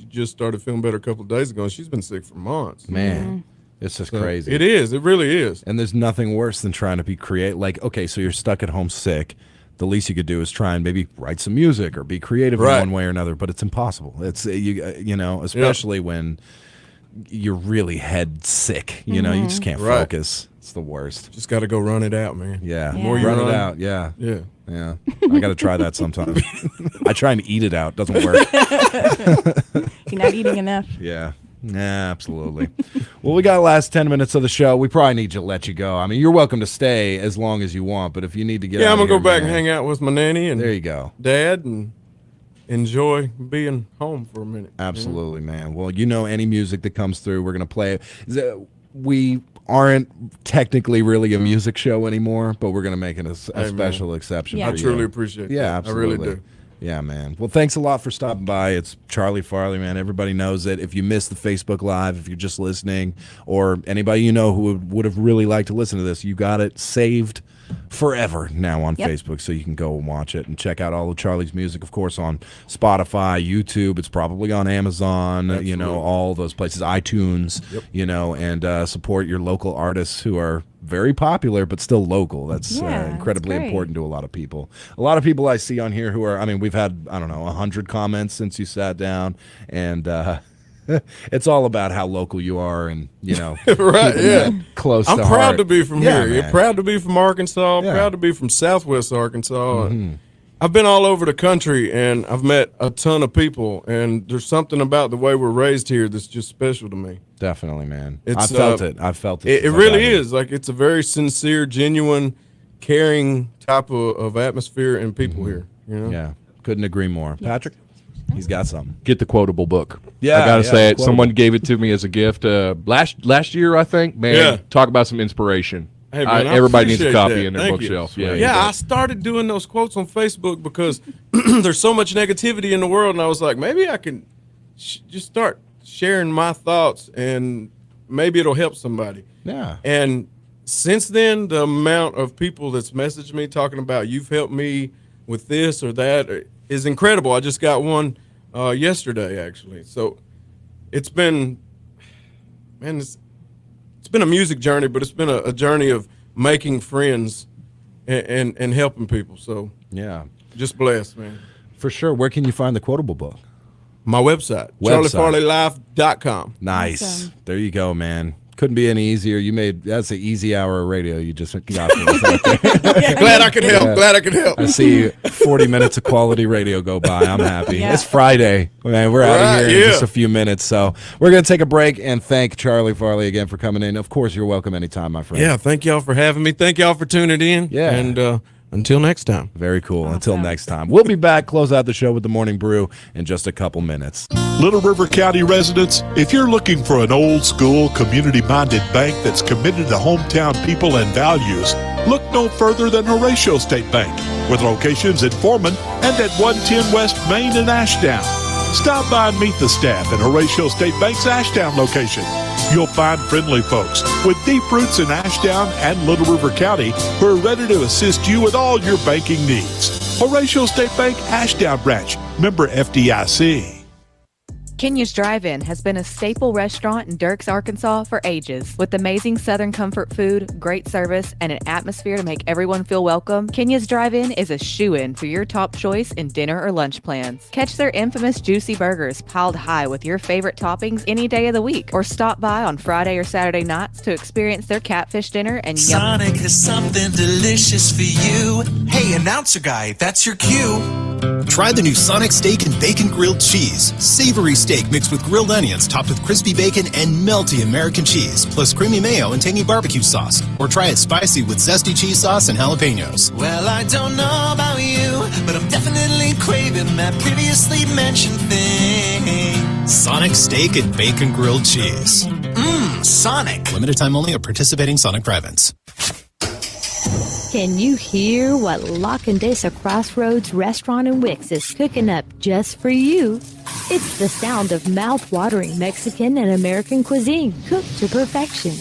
just started feeling better a couple of days ago, and she's been sick for months. Man, it's just crazy. It is. It really is. And there's nothing worse than trying to be creative. Like, okay, so you're stuck at home sick. The least you could do is try and maybe write some music or be creative in one way or another, but it's impossible. It's you know, especially when you're really head sick. You know, you just can't focus. It's the worst. Just got to go run it out, man. Yeah, The more you run it out. Yeah, Yeah. yeah. I got to try that sometime. I try and eat it out. Doesn't work. You're not eating enough. Yeah. Yeah, absolutely. Well, we got the last 10 minutes of the show. We probably need to let you go. I mean, you're welcome to stay as long as you want, but if you need to get out I'm of going to here, go back man, and hang out with my nanny and there you go. dad and enjoy being home for a minute. Absolutely, man. Well, you know, any music that comes through, we're going to play it. We aren't technically really a music show anymore, but we're going to make it a special exception. I for truly you. appreciate Yeah, that. absolutely. I really do. Yeah, man. Well, thanks a lot for stopping by. It's Charlie Farley, man. Everybody knows it. If you missed the Facebook Live, if you're just listening, or anybody you know who would have really liked to listen to this, you got it saved forever now on Facebook, so you can go and watch it and check out all of Charlie's music, of course, on Spotify, YouTube. It's probably on Amazon, you know, all those places, iTunes, you know, and support your local artists who are very popular but still local. That's incredibly important to a lot of people. A lot of people I see on here who are, I mean, we've had, I don't know, 100 comments since you sat down, and it's all about how local you are and, you know, right, yeah. Close I'm to proud heart. to be from Yeah, here. man. You're proud to be from Arkansas. Yeah. Proud to be from Southwest Arkansas. I've been all over the country, and I've met a ton of people, and there's something about the way we're raised here that's just special to me. Definitely, man. It's, I felt it. I felt it. It since I really got here. is. Like, it's a very sincere, genuine, caring type of atmosphere and people here. You know? Yeah, couldn't agree more. Patrick, he's got something. Get the quotable book. Yeah, I gotta yeah, say it. quotable. Someone gave it to me as a gift last year, I think. Man, Yeah. talk about some inspiration. Hey, man, I everybody needs a appreciate copy that. in their Thank you. bookshelf. Yeah, I started doing those quotes on Facebook because there's so much negativity in the world, and I was like, maybe I can just start sharing my thoughts, and maybe it'll help somebody. Yeah. And since then, the amount of people that's messaged me talking about you've helped me with this or that is incredible. I just got one yesterday, actually. So it's been, man, it's been a music journey, but it's been a journey of making friends and helping people. So yeah, just blessed, man. For sure. Where can you find the quotable book? My website. CharlieFarleyLife.com. Nice. Awesome. There you go, man. Couldn't be any easier. That's an easy hour of radio you just got for us right there. Glad I could help. Glad I could help. I see 40 minutes of quality radio go by. I'm happy. Yeah. It's Friday. Man, we're out Right, of here in yeah. just a few minutes. So we're going to take a break and thank Charlie Farley again for coming in. Of course, you're welcome anytime, my friend. Yeah, thank y'all for having me. Thank y'all for tuning in. Yeah. And until next time. Very cool. Until next time. We'll be back, close out the show with the Morning Brew in just a couple minutes. Little River County residents, if you're looking for an old school, community minded bank that's committed to hometown people and values, look no further than Horatio State Bank, with locations in Foreman and at 110 West Main in Ashdown. Stop by and meet the staff at Horatio State Bank's Ashdown location. You'll find friendly folks with deep roots in Ashdown and Little River County who are ready to assist you with all your banking needs. Horatio State Bank Ashdown branch, member FDIC. Kenya's Drive-In has been a staple restaurant in Dirks, Arkansas for ages. With amazing Southern comfort food, great service, and an atmosphere to make everyone feel welcome, Kenya's Drive-In is a shoo-in for your top choice in dinner or lunch plans. Catch their infamous juicy burgers piled high with your favorite toppings any day of the week, or stop by on Friday or Saturday nights to experience their catfish dinner and Sonic has something delicious for you. Hey, announcer guy, that's your cue. Try the new Sonic Steak and Bacon Grilled Cheese. Savory steak mixed with grilled onions topped with crispy bacon and melty American cheese, plus creamy mayo and tangy barbecue sauce. Or try it spicy with zesty cheese sauce and jalapenos. Well, I don't know about you, but I'm definitely craving that previously mentioned thing. Sonic Steak and Bacon Grilled Cheese. Sonic. Limited time only at participating Sonic drive-ins. Can you hear what La Condesa Crossroads Restaurant in Wicks is cooking up just for you? It's the sound of mouth-watering Mexican and American cuisine cooked to perfection.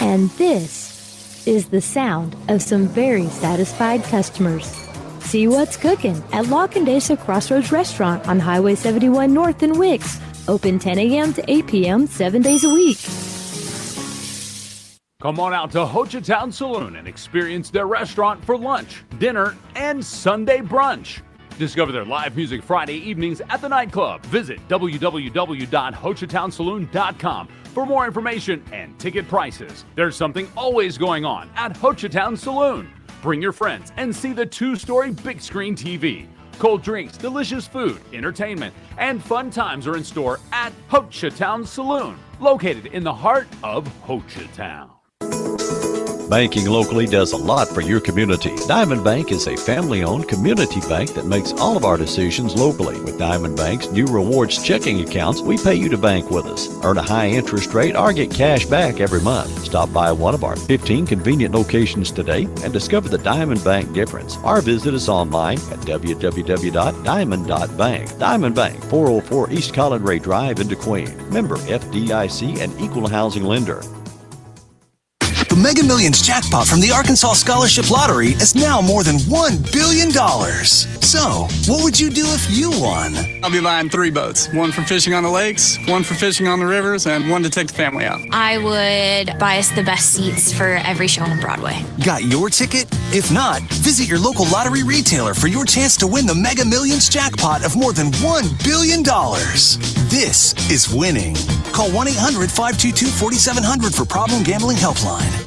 And this is the sound of some very satisfied customers. See what's cooking at La Condesa Crossroads Restaurant on Highway 71 North in Wicks. Open 10 a.m. to 8 p.m. 7 days a week. Come on out to Ho Chi Town Saloon and experience their restaurant for lunch, dinner, and Sunday brunch. Discover their live music Friday evenings at the nightclub. Visit www.hochitownsaloon.com for more information and ticket prices. There's something always going on at Ho Chi Town Saloon. Bring your friends and see the 2-story big screen TV. Cold drinks, delicious food, entertainment, and fun times are in store at Ho Chi Town Saloon, located in the heart of Ho Chi Town. Banking locally does a lot for your community. Diamond Bank is a family-owned community bank that makes all of our decisions locally. With Diamond Bank's new rewards checking accounts, we pay you to bank with us. Earn a high interest rate or get cash back every month. Stop by one of our 15 convenient locations today and discover the Diamond Bank difference. Or visit us online at www.diamond.bank. Diamond Bank, 404 East Colin Drive in DeQueen. Member FDIC and equal housing lender. The Mega Millions jackpot from the Arkansas Scholarship Lottery is now more than $1 billion. So, what would you do if you won? I'll be buying 3 boats. One for fishing on the lakes, one for fishing on the rivers, and one to take the family out. I would buy us the best seats for every show on Broadway. Got your ticket? If not, visit your local lottery retailer for your chance to win the Mega Millions jackpot of more than $1 billion. This is winning. Call 1-800-522-4700 for Problem Gambling Helpline.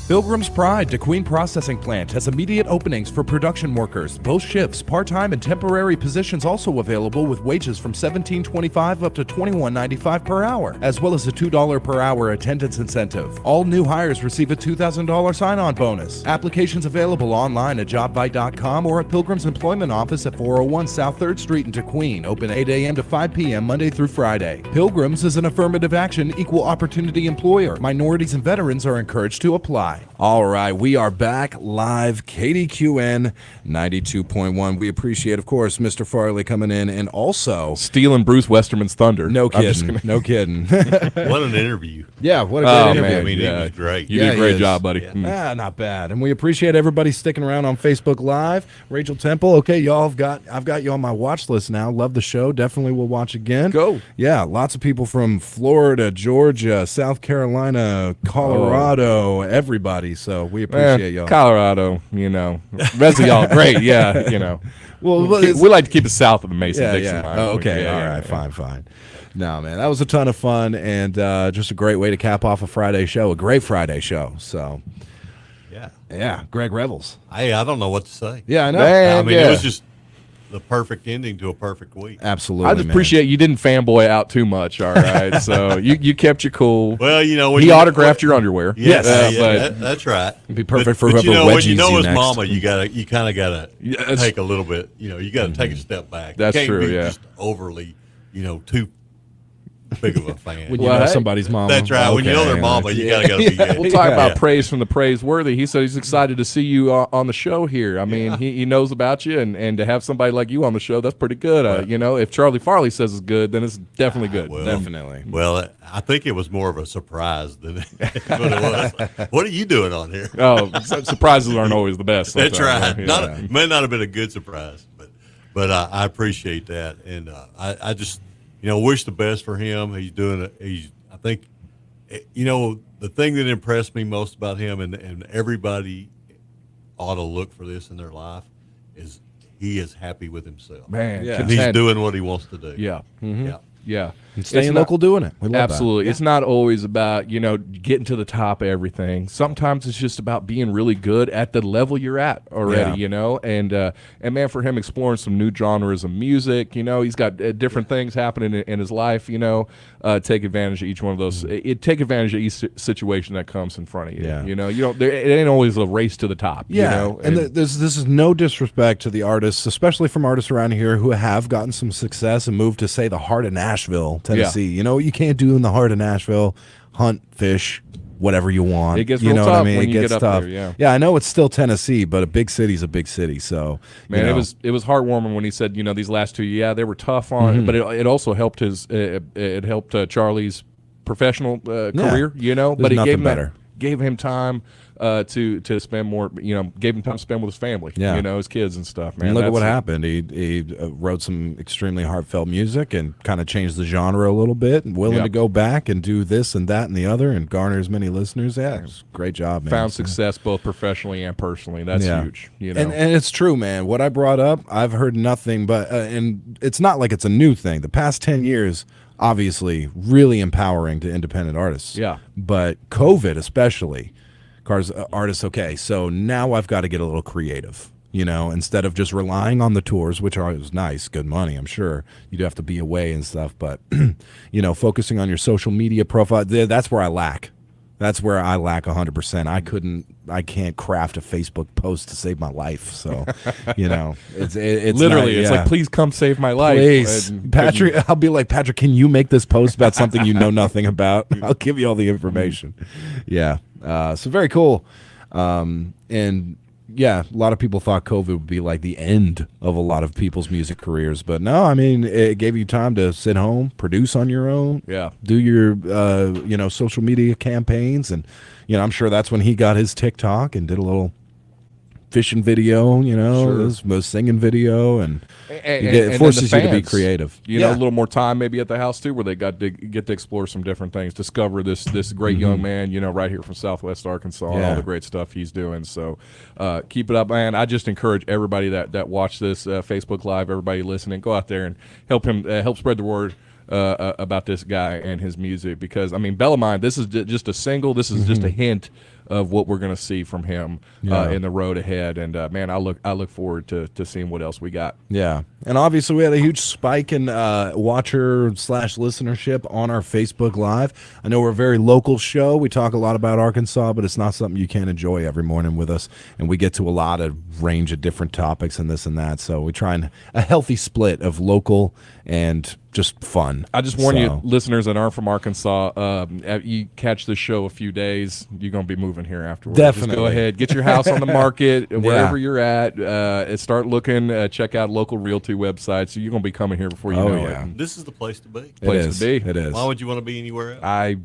Pilgrim's Pride DeQueen Processing Plant has immediate openings for production workers. Both shifts, part-time and temporary positions also available with wages from $17.25 up to $21.95 per hour, as well as a $2 per hour attendance incentive. All new hires receive a $2,000 sign-on bonus. Applications available online at jobvite.com or at Pilgrim's Employment Office at 401 South 3rd Street in DeQueen, open 8 a.m. to 5 p.m. Monday through Friday. Pilgrim's is an affirmative action, equal opportunity employer. Minorities and veterans are encouraged to apply. All right, we are back live, KDQN 92.1. We appreciate, of course, Mr. Farley coming in and also stealing Bruce Westerman's thunder. No kidding. No kidding. What an interview. Yeah, what a great interview. Man, I mean, it was great. You did a great job, buddy. Yeah. Not bad. And we appreciate everybody sticking around on Facebook Live. Rachel Temple, okay, y'all I've got you on my watch list now. Love the show. Definitely will watch again. Go. Yeah, lots of people from Florida, Georgia, South Carolina, Colorado, everybody. everybody. So we appreciate y'all. Colorado, rest of y'all great. Yeah, Well, we like to keep it south of the Mason-Dixon line. Oh, okay, all right, fine. No, man, that was a ton of fun and just a great way to cap off a Friday show, a great Friday show. So, yeah, Greg Revels. I don't know what to say. Yeah, I know. I mean, it was just the perfect ending to a perfect week. Absolutely. I just appreciate you didn't fanboy out too much. All right, so you kept your cool. Well, he autographed your underwear. Yes, that's right. It'd be perfect for but whoever when you know his next. mama, you kind of gotta take a little bit. You got to take a step back. That's you can't true. Be Yeah, just overly, too big of a fan. When you know somebody's mama. That's right. When you know their mama, you gotta be good. We'll talk about praise from the praiseworthy. He said he's excited to see you on the show here. I mean, he knows about you, and to have somebody like you on the show, that's pretty good. If Charlie Farley says it's good, then it's definitely good. Definitely. Well, I think it was more of a surprise than what it was. What are you doing on here? Oh, surprises aren't always the best. That's right. Yeah. May not have been a good surprise, but I appreciate that, and I just wish the best for him. He's doing it. I think the thing that impressed me most about him, and everybody ought to look for this in their life, is he is happy with himself. Man, and he's doing what he wants to do. Yeah. Mm-hmm. Yeah. And staying local doing it. We love absolutely. that. It's not always about, getting to the top of everything. Sometimes it's just about being really good at the level you're at already, and man, for him exploring some new genres of music, he's got different things happening in his life, take advantage of each one of those. Take advantage of each situation that comes in front of you. Yeah. It ain't always a race to the top. And this is no disrespect to the artists, especially from artists around here who have gotten some success and moved to, say, the heart of Nashville, Tennessee. You know what you can't do in the heart of Nashville? Hunt, fish, whatever you want. It gets you real know tough what I mean? when It you gets get up tough. there, Yeah, I know it's still Tennessee, but a big city's a big city. So man, it was heartwarming when he said, these last two, they were tough on, but it also helped it helped Charlie's professional career, but it gave him time to spend more, gave him time to spend with his family, his kids and stuff, man. And look at what happened. He wrote some extremely heartfelt music and kind of changed the genre a little bit, and willing to go back and do this and that and the other and garner as many listeners. Yeah, it was a great job, man. Found success both professionally and personally. That's huge. And it's true, man. What I brought up, I've heard nothing but, and it's not like it's a new thing. The past 10 years, obviously, really empowering to independent artists. Yeah. But COVID especially, artists, okay, so now I've got to get a little creative, instead of just relying on the tours, which are always nice, good money, I'm sure. You do have to be away and stuff, but, focusing on your social media profile, that's where I lack. That's where I lack 100%. I can't craft a Facebook post to save my life. So, it's literally, it's like, please come save my life. Please, Patrick. I'll be like, Patrick, can you make this post about something you know nothing about? I'll give you all the information. Yeah. So very cool. And yeah, a lot of people thought COVID would be like the end of a lot of people's music careers, but no, I mean, it gave you time to sit home, produce on your own, do your, social media campaigns. And, I'm sure that's when he got his TikTok and did a little fishing video, his singing video, and it forces you to be creative. A little more time maybe at the house too, where they got to get to explore some different things, discover this great young man, right here from Southwest Arkansas, and all the great stuff he's doing. So keep it up, man. I just encourage everybody that watch this Facebook Live, everybody listening, go out there and help him help spread the word about this guy and his music, because I mean, Bellarmine, this is just a single. This is just a hint of what we're going to see from him in the road ahead. And man, I look forward to seeing what else we got. Yeah, and obviously we had a huge spike in watcher/listenership on our Facebook Live. I know we're a very local show. We talk a lot about Arkansas, but it's not something you can't enjoy every morning with us. And we get to a lot of range of different topics and this and that. So we try a healthy split of local and just fun. I just warn you, listeners that aren't from Arkansas, you catch this show a few days, you're going to be moving here afterwards. Definitely. Just go ahead, get your house on the market, wherever you're at, and start looking, check out local realty websites. You're going to be coming here before you know it. This is the place to be. It is. Why would you want to be anywhere else? I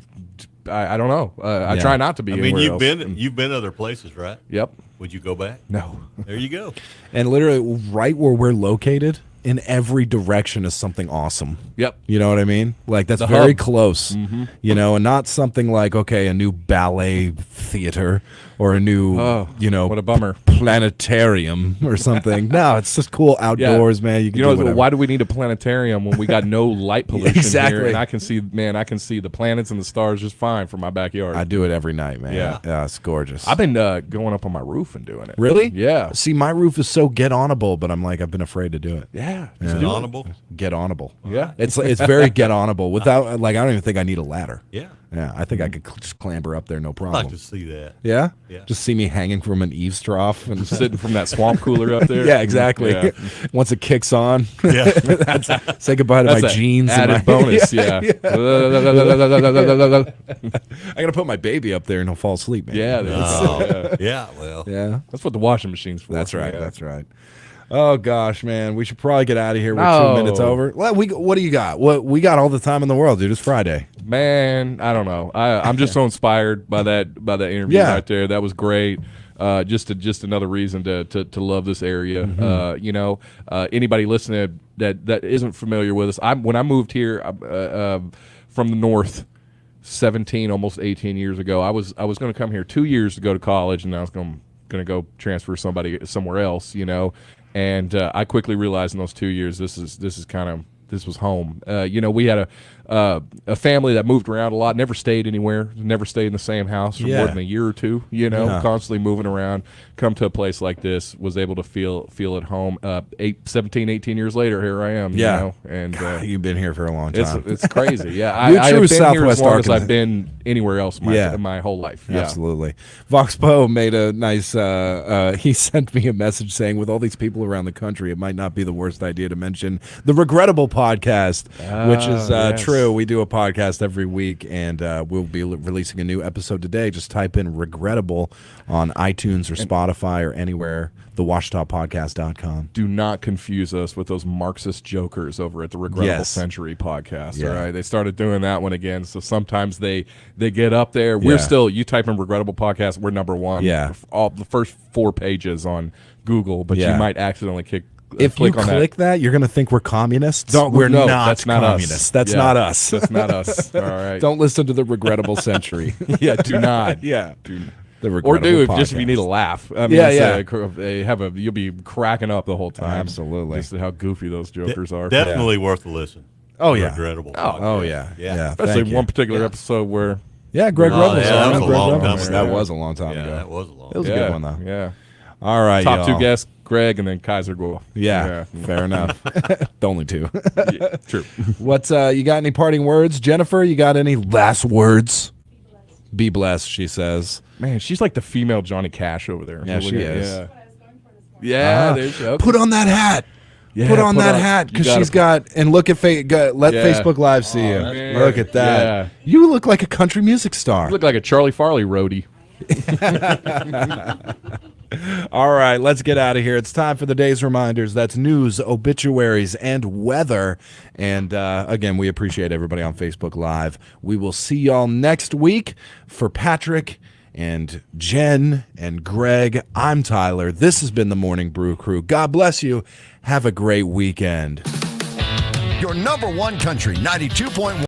don't know. I try not to be. I mean, anywhere you've been other places, right? Yep. Would you go back? No. There you go. And literally, right where we're located in every direction is something awesome. Yep. You know what I mean? Like that's The very hub. close. Mhm. You know, and not something like, okay, a new ballet theater or a new, what a bummer, planetarium or something. No, it's just cool outdoors, man. You can do whatever. why do we need a planetarium when we got no light pollution Exactly. here? And I can see the planets and the stars just fine from my backyard. I do it every night, man. Yeah. It's gorgeous. I've been going up on my roof and doing it. Really? Yeah. See, my roof is so get onable, but I'm like, I've been afraid to do it. Yeah. Get onable? Get onable. Yeah. It's very get onable without, like, I don't even think I need a ladder. Yeah. Yeah. I think I could just clamber up there, no I'd problem. like to see that. Yeah? Yeah. Just see me hanging from an eaves trough and sitting from that swamp cooler up there. Yeah, exactly. Yeah. Once it kicks on, Yeah. say goodbye to That's my a jeans. and added my- bonus, yeah. I gotta put my baby up there and he'll fall asleep, man. Yeah, well. Yeah. That's what the washing machine's for. That's right. Yeah. That's right. Oh gosh, man, we should probably get out of here. We're No. 2 minutes over. Well, what do you got? We got all the time in the world, dude. It's Friday. Man, I don't know. I'm just so inspired by that interview Yeah. right there. That was great. Just another reason to love this area. Mm-hmm. Anybody listening that isn't familiar with us, when I moved here from the north 17, almost 18 years ago, I was going to come here 2 years to go to college, and I was going to go transfer somebody somewhere else, and I quickly realized in those 2 years this was home. We had a family that moved around a lot, never stayed anywhere, never stayed in the same house for Yeah. more than a year or two, Yeah. constantly moving around, come to a place like this, was able to feel at home. 17, 18 years later, here I am, and God, you've been here for a long time. it's crazy. Yeah. You're I true have been here as Southwest long as Arkansas. I've been anywhere else my whole life. Yeah. Absolutely. Vox Poe made a nice, he sent me a message saying, with all these people around the country, it might not be the worst idea to mention the Regrettable podcast, which is yes. true. We do a podcast every week, and we'll be releasing a new episode today. Just type in Regrettable on iTunes or Spotify or anywhere, thewashitapodcast.com. Do not confuse us with those Marxist jokers over at the Regrettable Yes. Century podcast. Yeah. All right, they started doing that one again. So sometimes they get up there. We're still, you type in Regrettable podcast, we're number one. Yeah. All the first 4 pages on Google, but Yeah. you might accidentally If you click on click that, you're going to think we're communists. Don't- We're no, not that's not us. communists. That's Yeah, not us. that's not us. All right. Don't listen to the Regrettable Century. Yeah, do not. Yeah. Or The Regrettable do if podcast. you need a laugh. I mean, Yeah, you'll be cracking up the whole time. Absolutely. Just how goofy those jokers are. Definitely worth a listen. Oh, yeah. Regrettable. Oh, yeah. Yeah. Especially Thank you. one particular episode where. Yeah, Greg Oh, Rebels. yeah, that was a Greg long Rebels. time ago. That was a long time Yeah, ago. that was a long It was a Yeah, good one, though. Yeah. All right, Top y'all. 2 guests, Greg and then Kaiser Gore. Yeah, fair enough. The only 2. Yeah, true. What's you got any parting words? Jennifer, you got any last words? Be blessed, she says. Man, she's like the female Johnny Cash over there. Yeah, Look she at- is. Yeah, yeah there you go. Put on that hat. Yeah, put on that hat you because gotta she's got, and look at let Yeah. Facebook Live see you. man. Look at that. Yeah. You look like a country music star. You look like a Charlie Farley roadie. All right, let's get out of here. It's time for the day's reminders. That's news, obituaries, and weather. And again, we appreciate everybody on Facebook Live. We will see y'all next week. For Patrick and Jen and Greg, I'm Tyler. This has been the Morning Brew Crew. God bless you. Have a great weekend. Your number one country, 92.1.